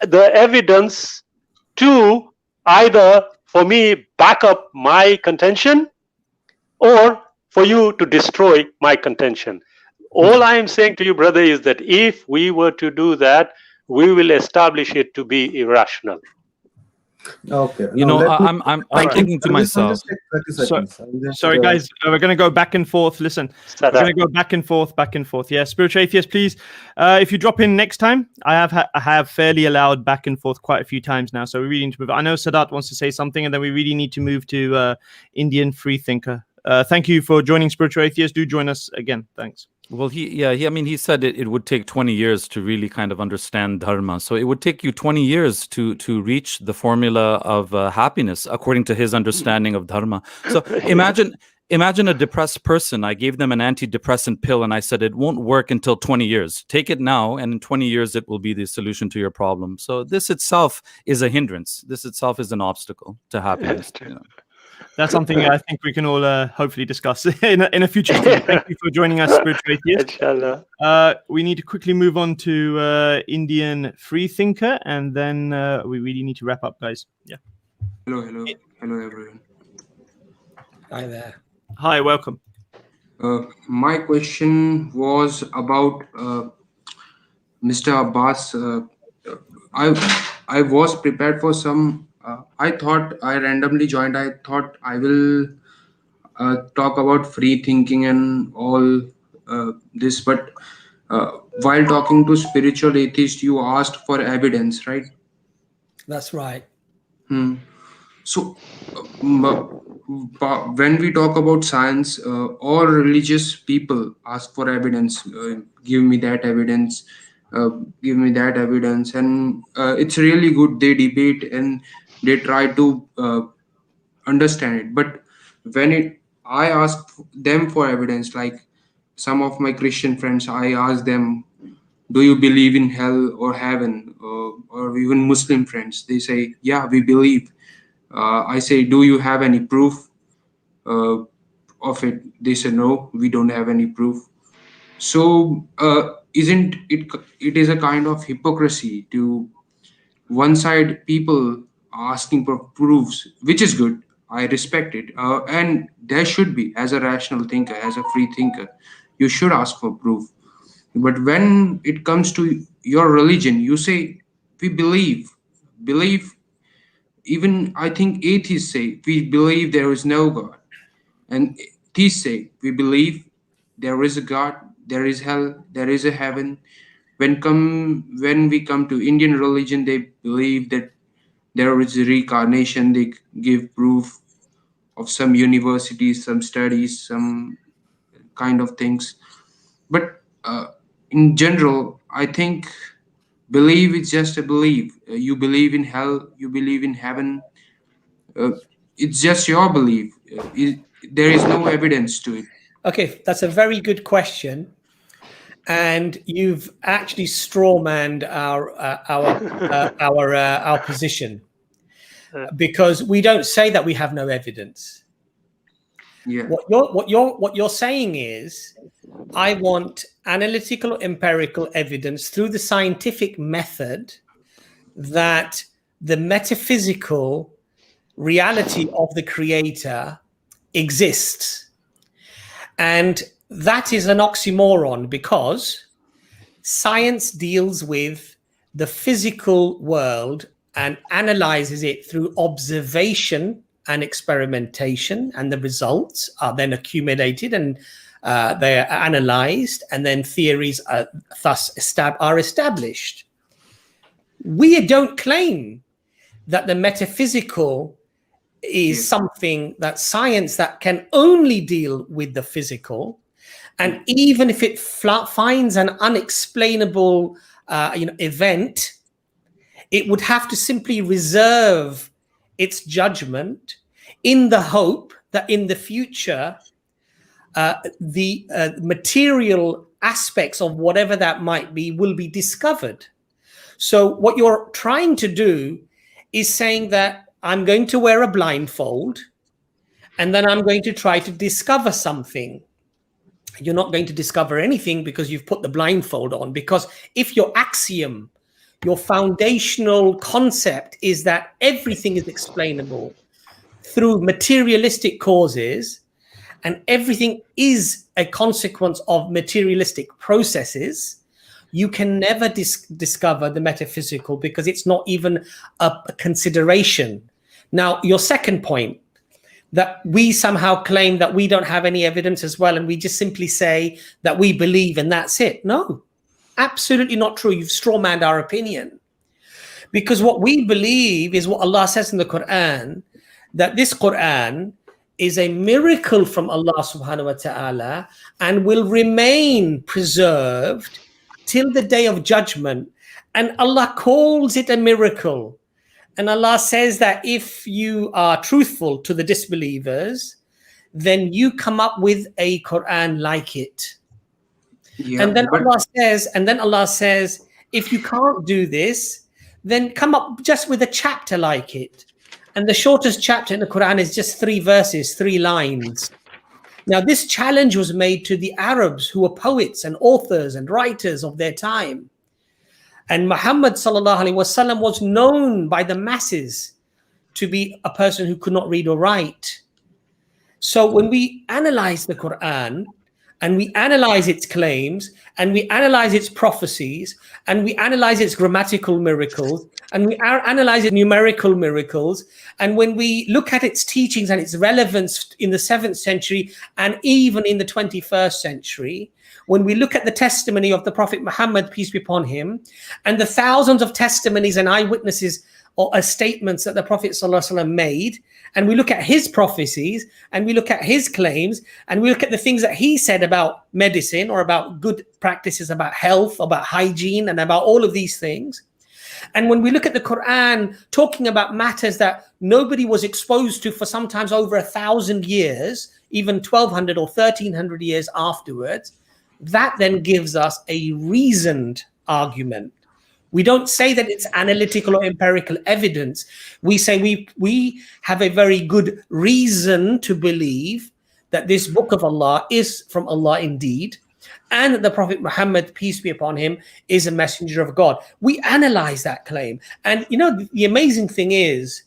the evidence to either, for me, back up my contention or for you to destroy my contention. All I am saying to you, brother, is that if we were to do that, we will establish it to be irrational. Okay. I'm thinking to myself. Sorry, guys. We're going to go back and forth. Listen, we're going to go back and forth. Yeah, spiritual atheist, please. If you drop in next time, I have fairly allowed back and forth quite a few times now. So we really need to move. I know Sadat wants to say something, and then we really need to move to Indian free thinker. Thank you for joining, spiritual atheist. Do join us again. Thanks. Well, he said it would take 20 years to really kind of understand dharma. So it would take you 20 years to reach the formula of happiness, according to his understanding of dharma. So imagine a depressed person. I gave them an antidepressant pill and I said, it won't work until 20 years. Take it now, and in 20 years, it will be the solution to your problem. So this itself is a hindrance. This itself is an obstacle to happiness. That's something I think we can all hopefully discuss in a future stream. Thank you for joining us, spiritual atheist. We need to quickly move on to Indian free thinker, and then we really need to wrap up, guys. Yeah. Hello, everyone. Hi there. Hi, welcome. My question was about Mr. Abbas. I was prepared for some. I thought I randomly joined. I thought I will talk about free thinking and all this, but while talking to spiritual atheist, you asked for evidence, right? That's right. So when we talk about science, all religious people ask for evidence. Give me that evidence. Give me that evidence. And it's really good. They debate and they try to understand it. But when I ask them for evidence, like some of my Christian friends, I ask them, do you believe in hell or heaven? Or even Muslim friends, they say, yeah, we believe. I say, do you have any proof of it? They say, no, we don't have any proof. So isn't it is a kind of hypocrisy to one side people asking for proofs, which is good. I respect it. And there should be, as a rational thinker, as a free thinker, you should ask for proof. But when it comes to your religion, you say, we believe. Even I think atheists say, we believe there is no God. And theists say, we believe there is a God, there is hell, there is a heaven. When we come to Indian religion, they believe that there is a reincarnation. They give proof of some universities, some studies, some kind of things. But in general, I think belief is just a belief. You believe in hell, you believe in heaven. It's just your belief. There is no evidence to it. Okay, that's a very good question, and you've actually strawmanned our position, because we don't say that we have no evidence. Yeah. What you're saying is, I want analytical, empirical evidence through the scientific method that the metaphysical reality of the Creator exists. And that is an oxymoron, because science deals with the physical world and analyzes it through observation and experimentation, and the results are then accumulated and they are analyzed, and then theories are thus established. We don't claim that the metaphysical is something that science that can only deal with the physical, and even if it finds an unexplainable event, it would have to simply reserve its judgment in the hope that in the future the material aspects of whatever that might be will be discovered. So what you're trying to do is saying that I'm going to wear a blindfold and then I'm going to try to discover something. You're not going to discover anything because you've put the blindfold on, because if your axiom, your foundational concept is that everything is explainable through materialistic causes and everything is a consequence of materialistic processes, you can never discover the metaphysical, because it's not even a consideration. Now, your second point, that we somehow claim that we don't have any evidence as well, and we just simply say that we believe and that's it. No, absolutely not true. You've strawmanned our opinion. Because what we believe is what Allah says in the Quran, that this Quran is a miracle from Allah subhanahu wa ta'ala and will remain preserved till the day of judgment. And Allah calls it a miracle. And Allah says that if you are truthful to the disbelievers, then you come up with a Quran like it. Yeah, and then Allah says, if you can't do this, then come up just with a chapter like it. And the shortest chapter in the Quran is just 3 verses, 3 lines. Now, this challenge was made to the Arabs, who were poets and authors and writers of their time. And Muhammad sallallahu alaihi wasallam was known by the masses to be a person who could not read or write. So when we analyze the Quran, and we analyze its claims, and we analyze its prophecies, and we analyze its grammatical miracles, and we analyze its numerical miracles, and when we look at its teachings and its relevance in the 7th century and even in the 21st century, when we look at the testimony of the Prophet Muhammad, peace be upon him, and the thousands of testimonies and eyewitnesses or statements that the Prophet ﷺ made, and we look at his prophecies, and we look at his claims, and we look at the things that he said about medicine or about good practices, about health, about hygiene, and about all of these things. And when we look at the Quran talking about matters that nobody was exposed to for sometimes over 1,000 years, even 1,200 or 1,300 years afterwards, that then gives us a reasoned argument. We don't say that it's analytical or empirical evidence. We say we have a very good reason to believe that this book of Allah is from Allah indeed, and that the Prophet Muhammad, peace be upon him, is a messenger of God. We analyze that claim. And you know, the amazing thing is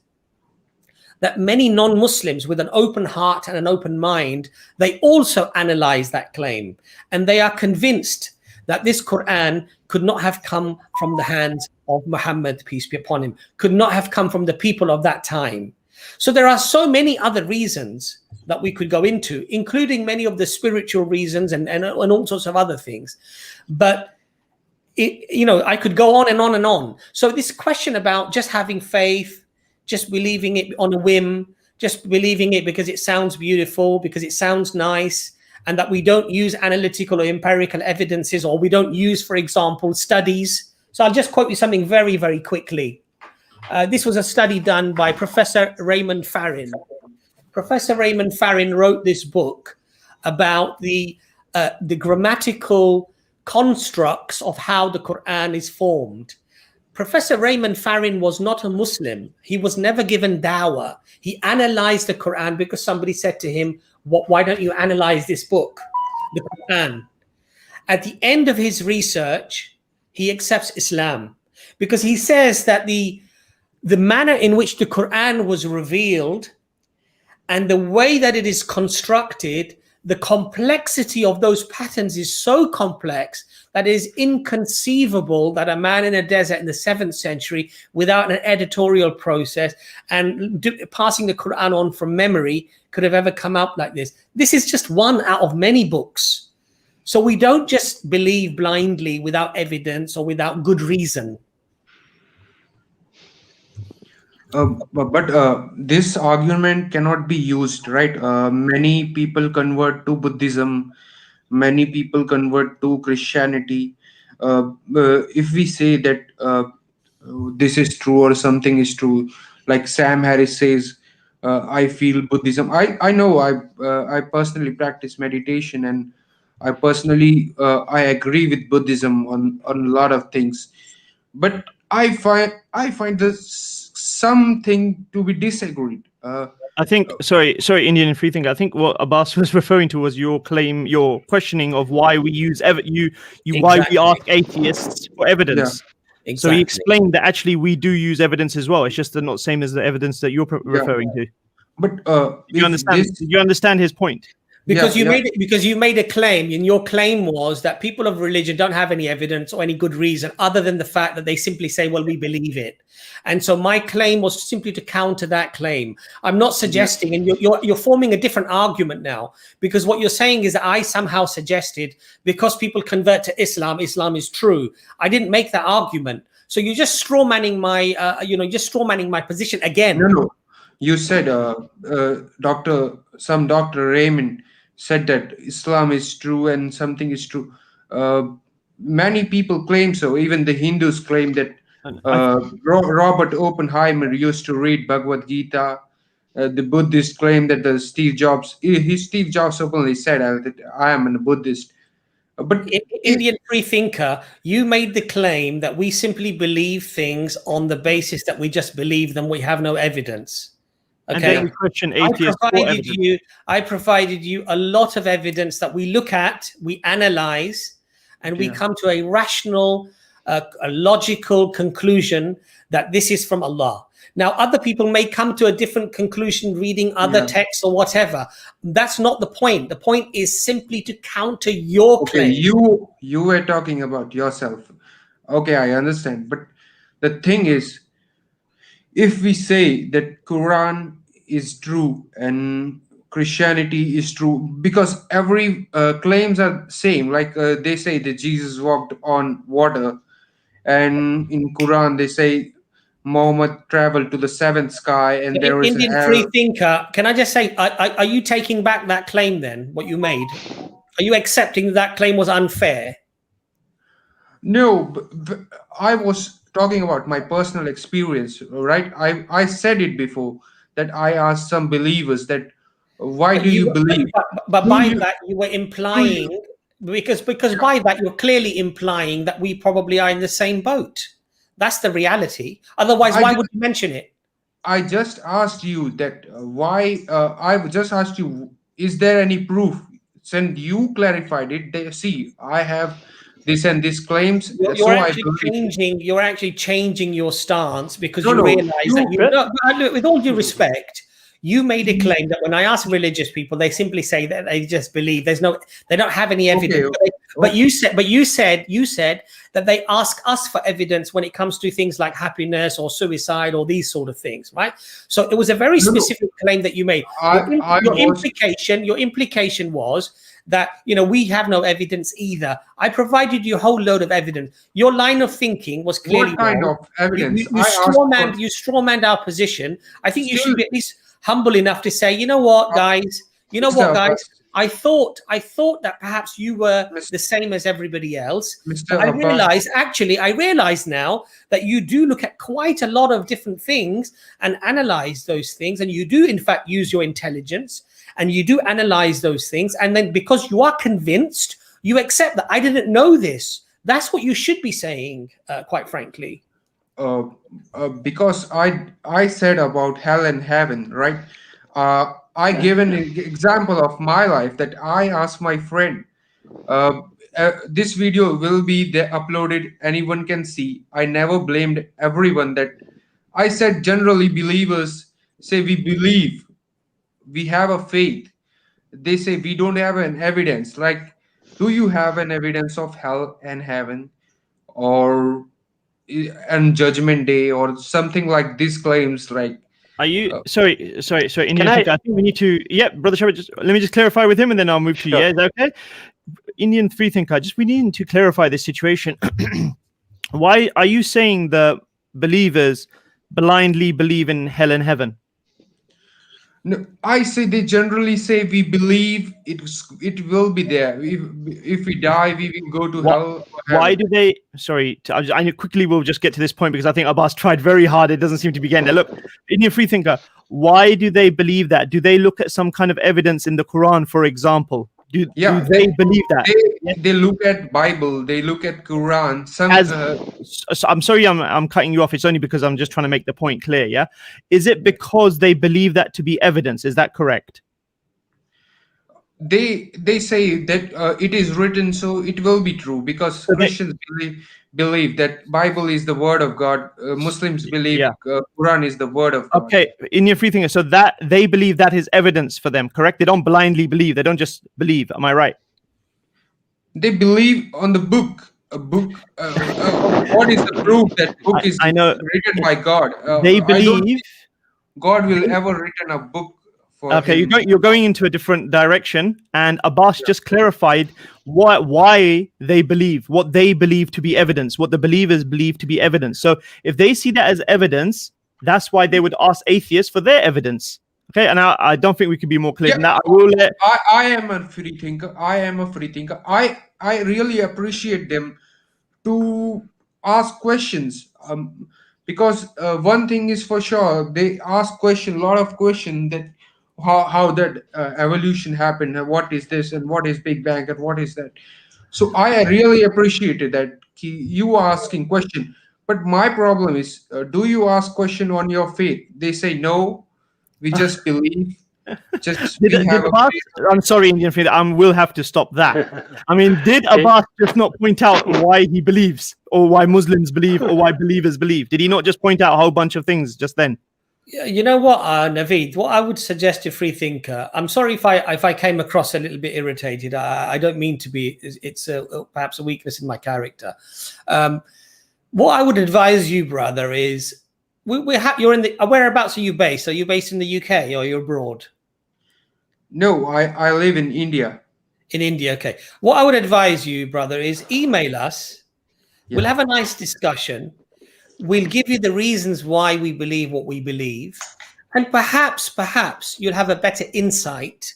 that many non-Muslims with an open heart and an open mind, they also analyze that claim. And they are convinced that this Quran could not have come from the hands of Muhammad, peace be upon him, could not have come from the people of that time. So there are so many other reasons that we could go into, including many of the spiritual reasons and all sorts of other things. But I could go on and on and on. So this question about just having faith, just believing it on a whim, just believing it because it sounds beautiful, because it sounds nice, and that we don't use analytical or empirical evidences, or we don't use, for example, studies. So I'll just quote you something very, very quickly. This was a study done by Professor Raymond Farrin. Professor Raymond Farrin wrote this book about the grammatical constructs of how the Quran is formed. Professor Raymond Farrin was not a Muslim. He was never given dawah. He analyzed the Quran because somebody said to him, why don't you analyze this book, the Quran? At the end of his research, he accepts Islam because he says that the manner in which the Quran was revealed and the way that it is constructed, the complexity of those patterns is so complex that it is inconceivable that a man in a desert in the 7th century, without an editorial process and passing the Quran on from memory, could have ever come up like this. This is just one out of many books. So we don't just believe blindly without evidence or without good reason. But this argument cannot be used, right? Many people convert to Buddhism, many people convert to Christianity. If we say that this is true or something is true, like Sam Harris says, I feel Buddhism. I know I personally practice meditation, and I personally I agree with Buddhism on a lot of things, but I find this something to be disagreed. I think, sorry, Indian free thinker. I think what Abbas was referring to was your claim, your questioning of why we use why we ask atheists for evidence. Yeah, exactly. So he explained that actually we do use evidence as well. It's just not the same as the evidence that you're referring to. But you understand his point? Because you made a claim, and your claim was that people of religion don't have any evidence or any good reason other than the fact that they simply say, well, we believe it. And so my claim was simply to counter that claim. I'm not suggesting, and you're forming a different argument now, because what you're saying is that I somehow suggested because people convert to Islam, Islam is true. I didn't make that argument. So you're just straw manning my position again. No. You said Dr. Raymond said that Islam is true and something is true. Many people claim so. Even the Hindus claim that Robert Oppenheimer used to read Bhagavad Gita. The Buddhists claim that Steve Jobs openly said that I am a Buddhist. But Indian free thinker, you made the claim that we simply believe things on the basis that we just believe them. We have no evidence. Okay. And then question atheists I provided you a lot of evidence that we look at, we analyze, and we come to a rational, a logical conclusion that this is from Allah. Now, other people may come to a different conclusion reading other texts or whatever. That's not the point. The point is simply to counter your claim. You were talking about yourself. Okay, I understand. But the thing is, if we say that Quran is true and Christianity is true, because every claims are same, like they say that Jesus walked on water, and in Quran they say Muhammad traveled to the 7th sky, and there was Indian free thinker. Can I just say, are you taking back that claim then? What you made? Are you accepting that claim was unfair? No, but I was talking about my personal experience, right? I said it before that I asked some believers that why do you believe? But by that you were implying, because by that you're clearly implying that we probably are in the same boat. That's the reality. Otherwise, why would you mention it? I just asked you that why. I just asked you, is there any proof? And you clarified it. See, I have this and this claims. You're actually changing your stance because you realize that with all due respect, You made a claim that when I ask religious people, they simply say that they just believe. They don't have any evidence. But you said that they ask us for evidence when it comes to things like happiness or suicide or these sort of things, right? So it was a very specific claim that you made. Your implication was that, you know, we have no evidence either. I provided you a whole load of evidence. Your line of thinking was clearly What kind wrong. of evidence? You strawmanned our position. I think you should be at least humble enough to say, you know what, guys, I thought that perhaps you were the same as everybody else. But I realize now that you do look at quite a lot of different things and analyze those things, and you do in fact use your intelligence and you do analyze those things, and then because you are convinced, you accept that I didn't know this. That's what you should be saying, quite frankly. Because I said about hell and heaven, right? I gave an example of my life that I asked my friend. This video will be uploaded. Anyone can see. I never blamed everyone. That I said generally believers say we believe, we have a faith. They say we don't have an evidence. Like, do you have an evidence of hell and heaven, or and judgment day, or something like this claims? Like, are you sorry, Indian thinker, I think we need to, brother Shabir, let me just clarify with him and then I'll move to you. Is that okay? Indian free thinker, we need to clarify this situation. Why are you saying the believers blindly believe in hell and heaven? No, I say they generally say we believe it will be there. If we die, we will go to hell. Why do they? Sorry, I quickly will just get to this point because I think Abbas tried very hard. It doesn't seem to be getting there. Look, Indian free thinker, why do they believe that? Do they look at some kind of evidence in the Quran, for example? Do they believe that? They look at Bible. They look at Quran. So I'm sorry, I'm cutting you off. It's only because I'm just trying to make the point clear. Yeah, is it because they believe that to be evidence? Is that correct? They say that it is written, so it will be true, because Christians believe that Bible is the word of God. Muslims believe Quran is the word of God. Okay, in your free thinker, so that they believe that is evidence for them, correct? They don't blindly believe. They don't just believe. Am I right? They believe on the book. A book. What is the proof that book is written by God? They believe God will ever written a book. Okay, you're going into a different direction, and Abbas just clarified why they believe, what they believe to be evidence, what the believers believe to be evidence. So if they see that as evidence, that's why they would ask atheists for their evidence. Okay, and I don't think we could be more clear than that. I am a free thinker. I really appreciate them to ask questions. Because one thing is for sure, they ask a lot of questions, that how that evolution happened, and what is this, and what is Big Bang, and what is that. So I really appreciated that you are asking question. But my problem is, do you ask question on your faith? They say no, we just believe. I'm sorry, Indian friend, I will have to stop that. I mean, did Abbas just not point out why he believes, or why Muslims believe, or why believers believe? Did he not just point out a whole bunch of things just then? Yeah, you know what, Naveed, what I would suggest to free thinker, I'm sorry if I came across a little bit irritated. I don't mean to be. It's perhaps a weakness in my character. What I would advise you, brother, is you're in the whereabouts are you based? Are you based in the UK or you're abroad? No, I live in India. In India, okay. What I would advise you, brother, is email us. Yeah. We'll have a nice discussion. We'll give you the reasons why we believe what we believe, and perhaps you'll have a better insight.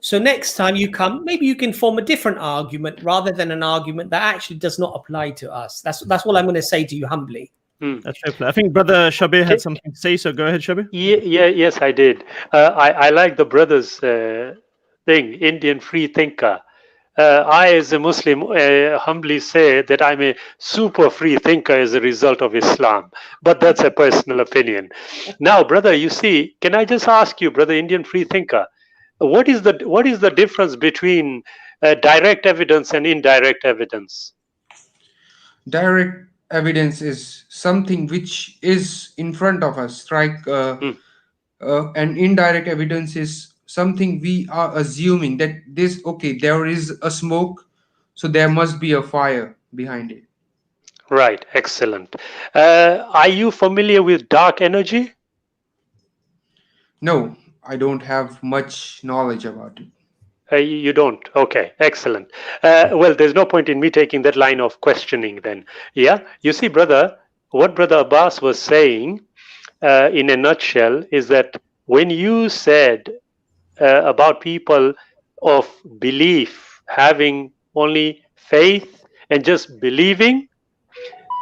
So next time you come, maybe you can form a different argument rather than an argument that actually does not apply to us. That's what I'm going to say to you humbly. That's fair. I think Brother Shabir had something to say, so go ahead, Shabir. Yes, I did. I like the brother's thing, Indian free thinker. I, as a Muslim, humbly say that I'm a super free thinker as a result of Islam, but that's a personal opinion. Now, brother, you see, can I just ask you, brother Indian free thinker, what is the difference between direct evidence and indirect evidence? Direct evidence is something which is in front of us, like and indirect evidence is something we are assuming that this, okay, there is a smoke, so there must be a fire behind it. Right, excellent. Are you familiar with dark energy? No, I don't have much knowledge about it. You don't? Okay, excellent. Well, there's no point in me taking that line of questioning then. Yeah, you see, brother, what Brother Abbas was saying in a nutshell is that when you said about people of belief having only faith and just believing,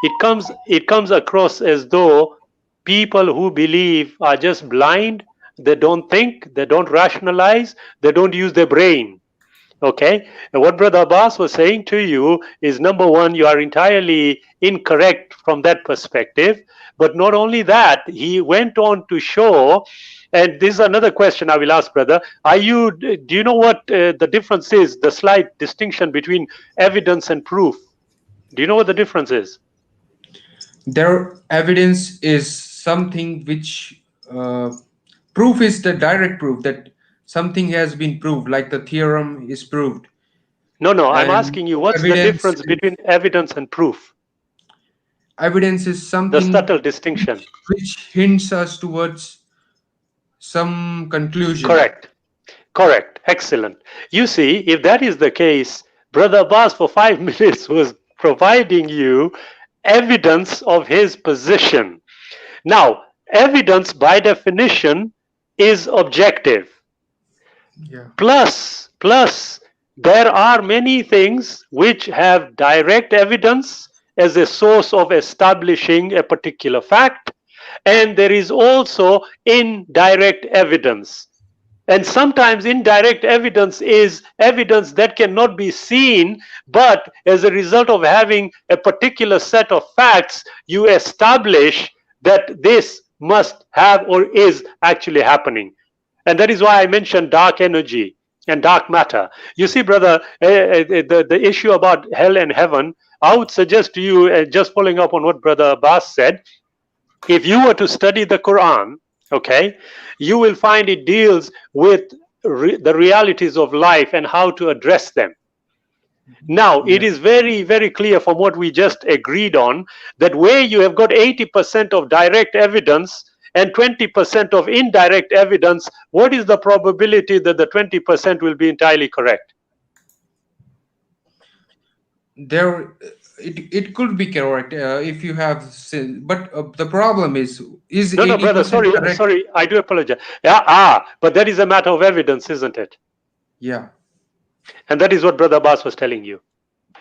it comes across as though people who believe are just blind. They don't think, they don't rationalize, they don't use their brain. Okay, and what Brother Abbas was saying to you is, number one, you are entirely incorrect from that perspective. But not only that, he went on to show, and this is another question I will ask, brother. Do you know what the difference is, the slight distinction between evidence and proof? Do you know what the difference is? Their evidence is something which proof is the direct proof that something has been proved, like the theorem is proved. No, I'm asking you, what's the difference between evidence and proof? Evidence is something, the subtle distinction, which hints us towards some conclusion. Correct. Excellent. You see, if that is the case, Brother Abbas for 5 minutes was providing you evidence of his position. Now, evidence by definition is objective. Yeah. Plus, there are many things which have direct evidence as a source of establishing a particular fact, and there is also indirect evidence. And sometimes indirect evidence is evidence that cannot be seen, but as a result of having a particular set of facts, you establish that this must have or is actually happening. And that is why I mentioned dark energy and dark matter. You see, brother, the issue about hell and heaven, I would suggest to you, just following up on what Brother Abbas said, if you were to study the Quran, okay, you will find it deals with the realities of life and how to address them. Now, it is very, very clear from what we just agreed on that where you have got 80% of direct evidence and 20% of indirect evidence, what is the probability that the 20% will be entirely correct? It could be correct if you have, but the problem is no, brother, sorry, I do apologize. But that is a matter of evidence, isn't it? Yeah. And that is what Brother Abbas was telling you.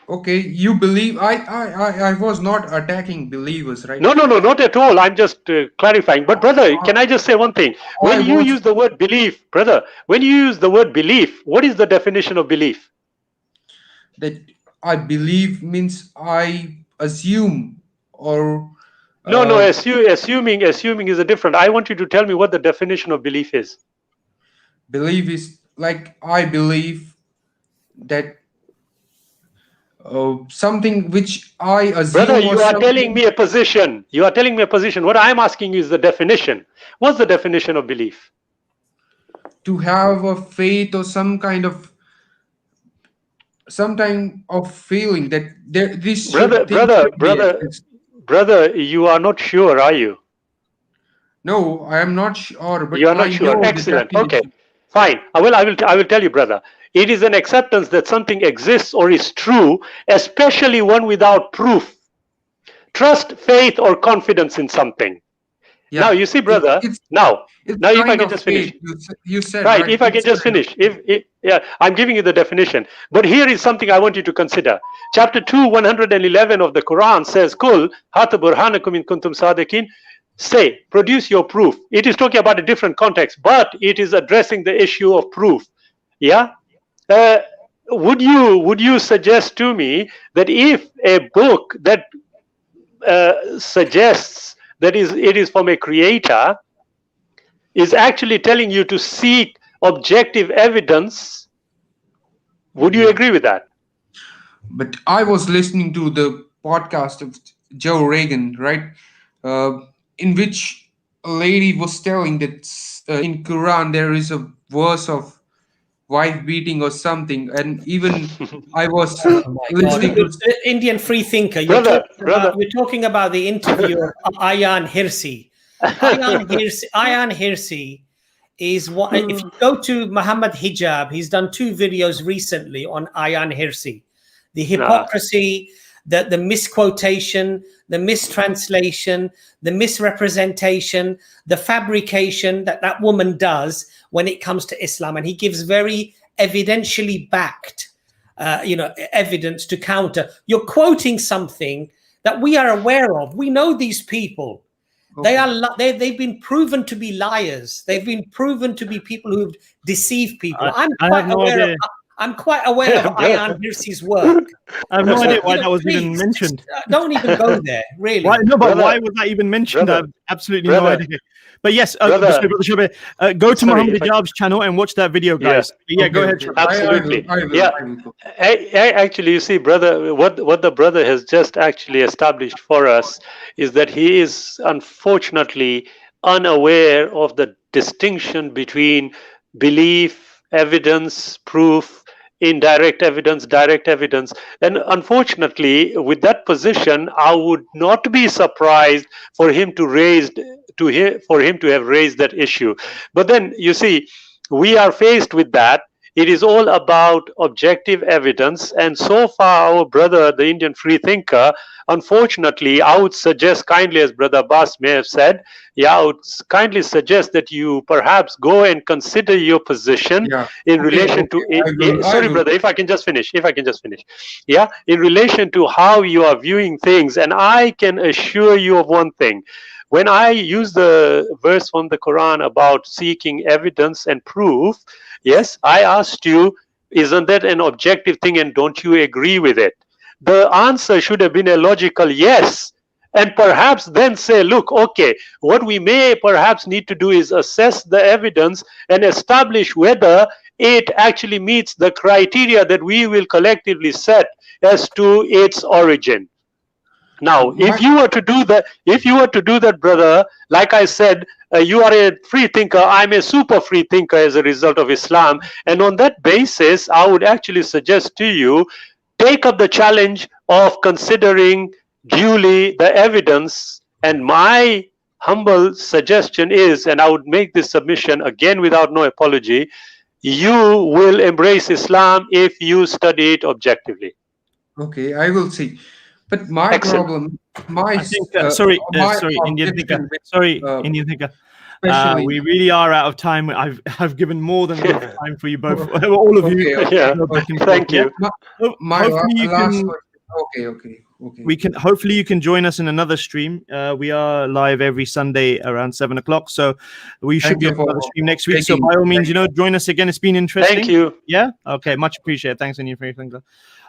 Okay, you believe. I was not attacking believers, right? No, not at all. I'm just clarifying. But brother, can I just say one thing? When you use the word belief, brother, when you use the word belief, what is the definition of belief? That I believe means I assume or... No, assuming is a different. I want you to tell me what the definition of belief is. Belief is like I believe that something which I assume. Brother, you are telling me a position. You are telling me a position. What I'm asking you is the definition. What's the definition of belief? To have a faith or some kind of feeling that this. Brother, you are not sure, are you? No, I am not sure. But you are not sure. Excellent. Okay, fine. I will tell you, brother. It is an acceptance that something exists or is true, especially one without proof. Trust, faith, or confidence in something. Yeah. Now, you see, brother, now if I can just finish. You said, right, if I can just finish. I'm giving you the definition. But here is something I want you to consider. Chapter 2, 111 of the Quran says, Kul, hata burhanakum in kuntum sadiqin. Say, produce your proof. It is talking about a different context, but it is addressing the issue of proof. Yeah? Would you suggest to me that if a book that suggests that it is from a creator is actually telling you to seek objective evidence, would you agree with that? But I was listening to the podcast of Joe Rogan, right? In which a lady was telling that in Quran there is a verse of wife beating or something, and even I was listening to Indian free thinker. Brother. You're talking about the interview of Ayan Hirsi. Ayan Hirsi is what, if you go to Muhammad Hijab, he's done 2 videos recently on Ayan Hirsi. The hypocrisy, the misquotation, the mistranslation, the misrepresentation, the fabrication that woman does when it comes to Islam. And he gives very evidentially backed evidence to counter. You're quoting something that we are aware of. We know these people. Okay. They've been proven to be liars. They've been proven to be people who've deceived people. I'm quite aware of Ayan Hirsi's work. I have no idea why that was even mentioned. Don't even go there, really. Why was that even mentioned? I have absolutely no idea. But yes, go to Muhammad Hijab's channel and watch that video, guys. Yeah, go ahead. Absolutely. Actually, you see, brother, what the brother has just actually established for us is that he is unfortunately unaware of the distinction between belief, evidence, proof, indirect evidence, direct evidence. And unfortunately, with that position, I would not be surprised for him to have raised that issue. But then you see, we are faced with that. It is all about objective evidence, and so far our brother, the Indian free thinker, unfortunately, I would suggest kindly, as Brother Abbas may have said, I would kindly suggest that you perhaps go and consider your position in relation to. Sorry, brother, if I can just finish. Yeah, in relation to how you are viewing things, and I can assure you of one thing. When I use the verse from the Quran about seeking evidence and proof, yes, I asked you, isn't that an objective thing and don't you agree with it? The answer should have been a logical yes. And perhaps then say, look, okay, what we may perhaps need to do is assess the evidence and establish whether it actually meets the criteria that we will collectively set as to its origin. Now, if you were to do that, brother, like I said, you are a free thinker. I'm a super free thinker as a result of Islam. And on that basis, I would actually suggest to you, take up the challenge of considering duly the evidence. And my humble suggestion is, and I would make this submission again without no apology, you will embrace Islam if you study it objectively. Okay, I will see. But my problem, Indian thinker. Indian thinker. We really are out of time. I've given more than enough time for you both, all of you. Thank you. Hopefully you can join us in another stream. We are live every Sunday around 7 o'clock, so we should be on another stream next week. So by all means, join us again. It's been interesting. Thank you. Yeah. Okay. Much appreciated. Thanks, Indian thinker.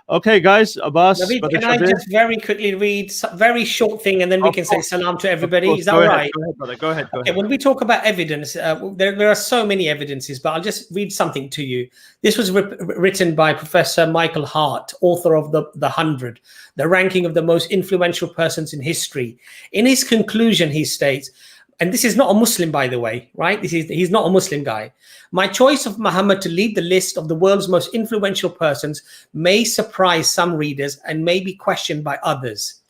Okay, guys, Abbas. Naveed, can I just very quickly read a very short thing and then we can say salam to everybody? Is that all right? Go ahead, brother. Go ahead. Okay, when we talk about evidence, there are so many evidences, but I'll just read something to you. This was written by Professor Michael Hart, author of the 100, the ranking of the most influential persons in history. In his conclusion, he states, and this is not a Muslim, by the way, right? He's not a Muslim guy. My choice of Muhammad to lead the list of the world's most influential persons may surprise some readers and may be questioned by others.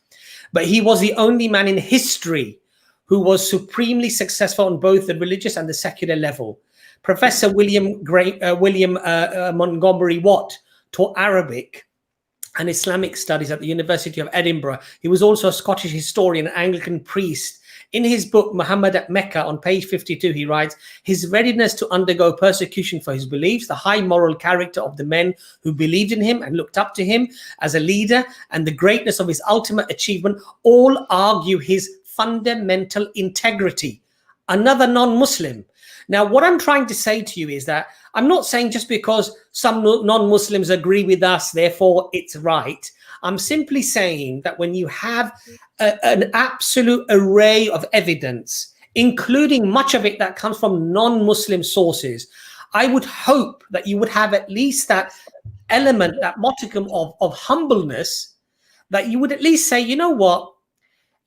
But he was the only man in history who was supremely successful on both the religious and the secular level. Professor William Montgomery Watt taught Arabic and Islamic studies at the University of Edinburgh. He was also a Scottish historian, Anglican priest. In his book, Muhammad at Mecca, on page 52, he writes, his readiness to undergo persecution for his beliefs, the high moral character of the men who believed in him and looked up to him as a leader, and the greatness of his ultimate achievement all argue his fundamental integrity. Another non-Muslim. Now, what I'm trying to say to you is that I'm not saying just because some non-Muslims agree with us, therefore it's right. I'm simply saying that when you have an absolute array of evidence, including much of it that comes from non-Muslim sources, I would hope that you would have at least that element, that modicum of humbleness, that you would at least say, you know what,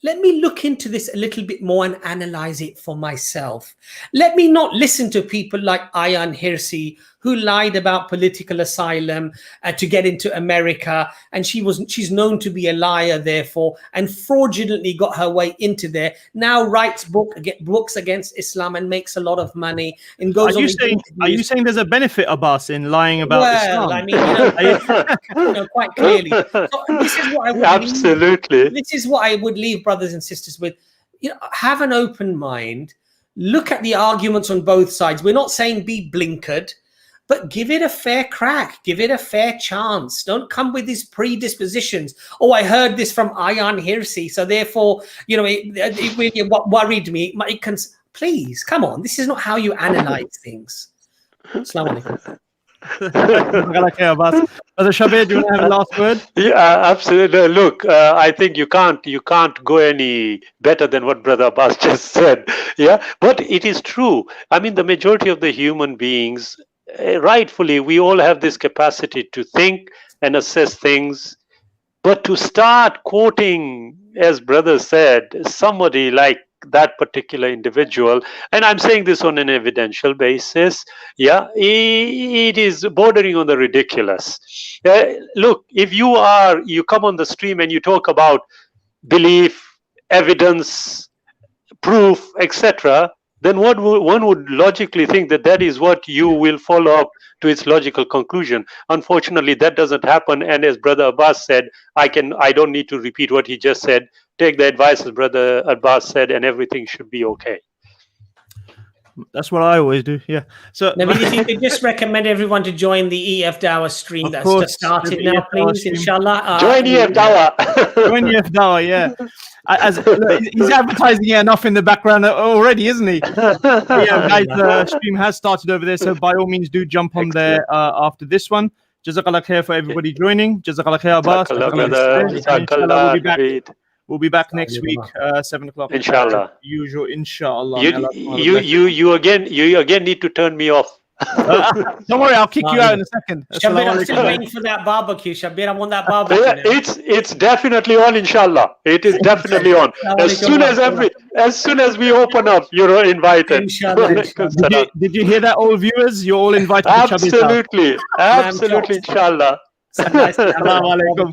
let me look into this a little bit more and analyze it for myself. Let me not listen to people like Ayaan Hirsi, who lied about political asylum to get into America, and she's known to be a liar, therefore, and fraudulently got her way into there. Now writes books against Islam and makes a lot of money. And goes Are you saying there's a benefit, Abbas, in lying about Islam? I mean, quite clearly. So this is what I would absolutely. This is what I would leave brothers and sisters with. Have an open mind. Look at the arguments on both sides. We're not saying be blinkered, but give it a fair crack. Give it a fair chance. Don't come with these predispositions. Oh, I heard this from Ayaan Hirsi, so therefore, it really worried me. Please, come on. This is not how you analyze things. Assalamu alaikum. Brother Shabir, do you want to have a last word? Yeah, absolutely. Look, I think you can't go any better than what Brother Abbas just said. Yeah, but it is true. I mean, the majority of the human beings, rightfully, we all have this capacity to think and assess things. But to start quoting, as Brother said, somebody like that particular individual, and I'm saying this on an evidential basis, yeah, it is bordering on the ridiculous. Look, if you come on the stream and you talk about belief, evidence, proof, etc., then one would logically think that is what you will follow up to its logical conclusion. Unfortunately, that doesn't happen. And as Brother Abbas said, I don't need to repeat what he just said. Take the advice as Brother Abbas said, and everything should be okay. That's what I always do. Yeah. So, Nabil, if you could just recommend everyone to join the EF Dawah stream that's just started now, please, inshallah. Join EF Dawah. Join EF Dawah, yeah. He's advertising it enough in the background already, isn't he? Yeah, guys, the stream has started over there, so by all means, do jump on there after this one. Jazakallah khair for everybody joining. Jazakallah khair, Abbas. We'll be back next week, 7 o'clock. Inshallah. Usual, inshallah. You again need to turn me off. Don't worry, I'll kick you out in a second. Shabir, I'm still waiting for that barbecue. Shabir, I want that barbecue. It's definitely on, inshallah. It is definitely on. As soon as we open up, you're invited. Inshallah. Did you hear that, all viewers? You're all invited. Absolutely, absolutely, inshallah. Assalamu alaikum.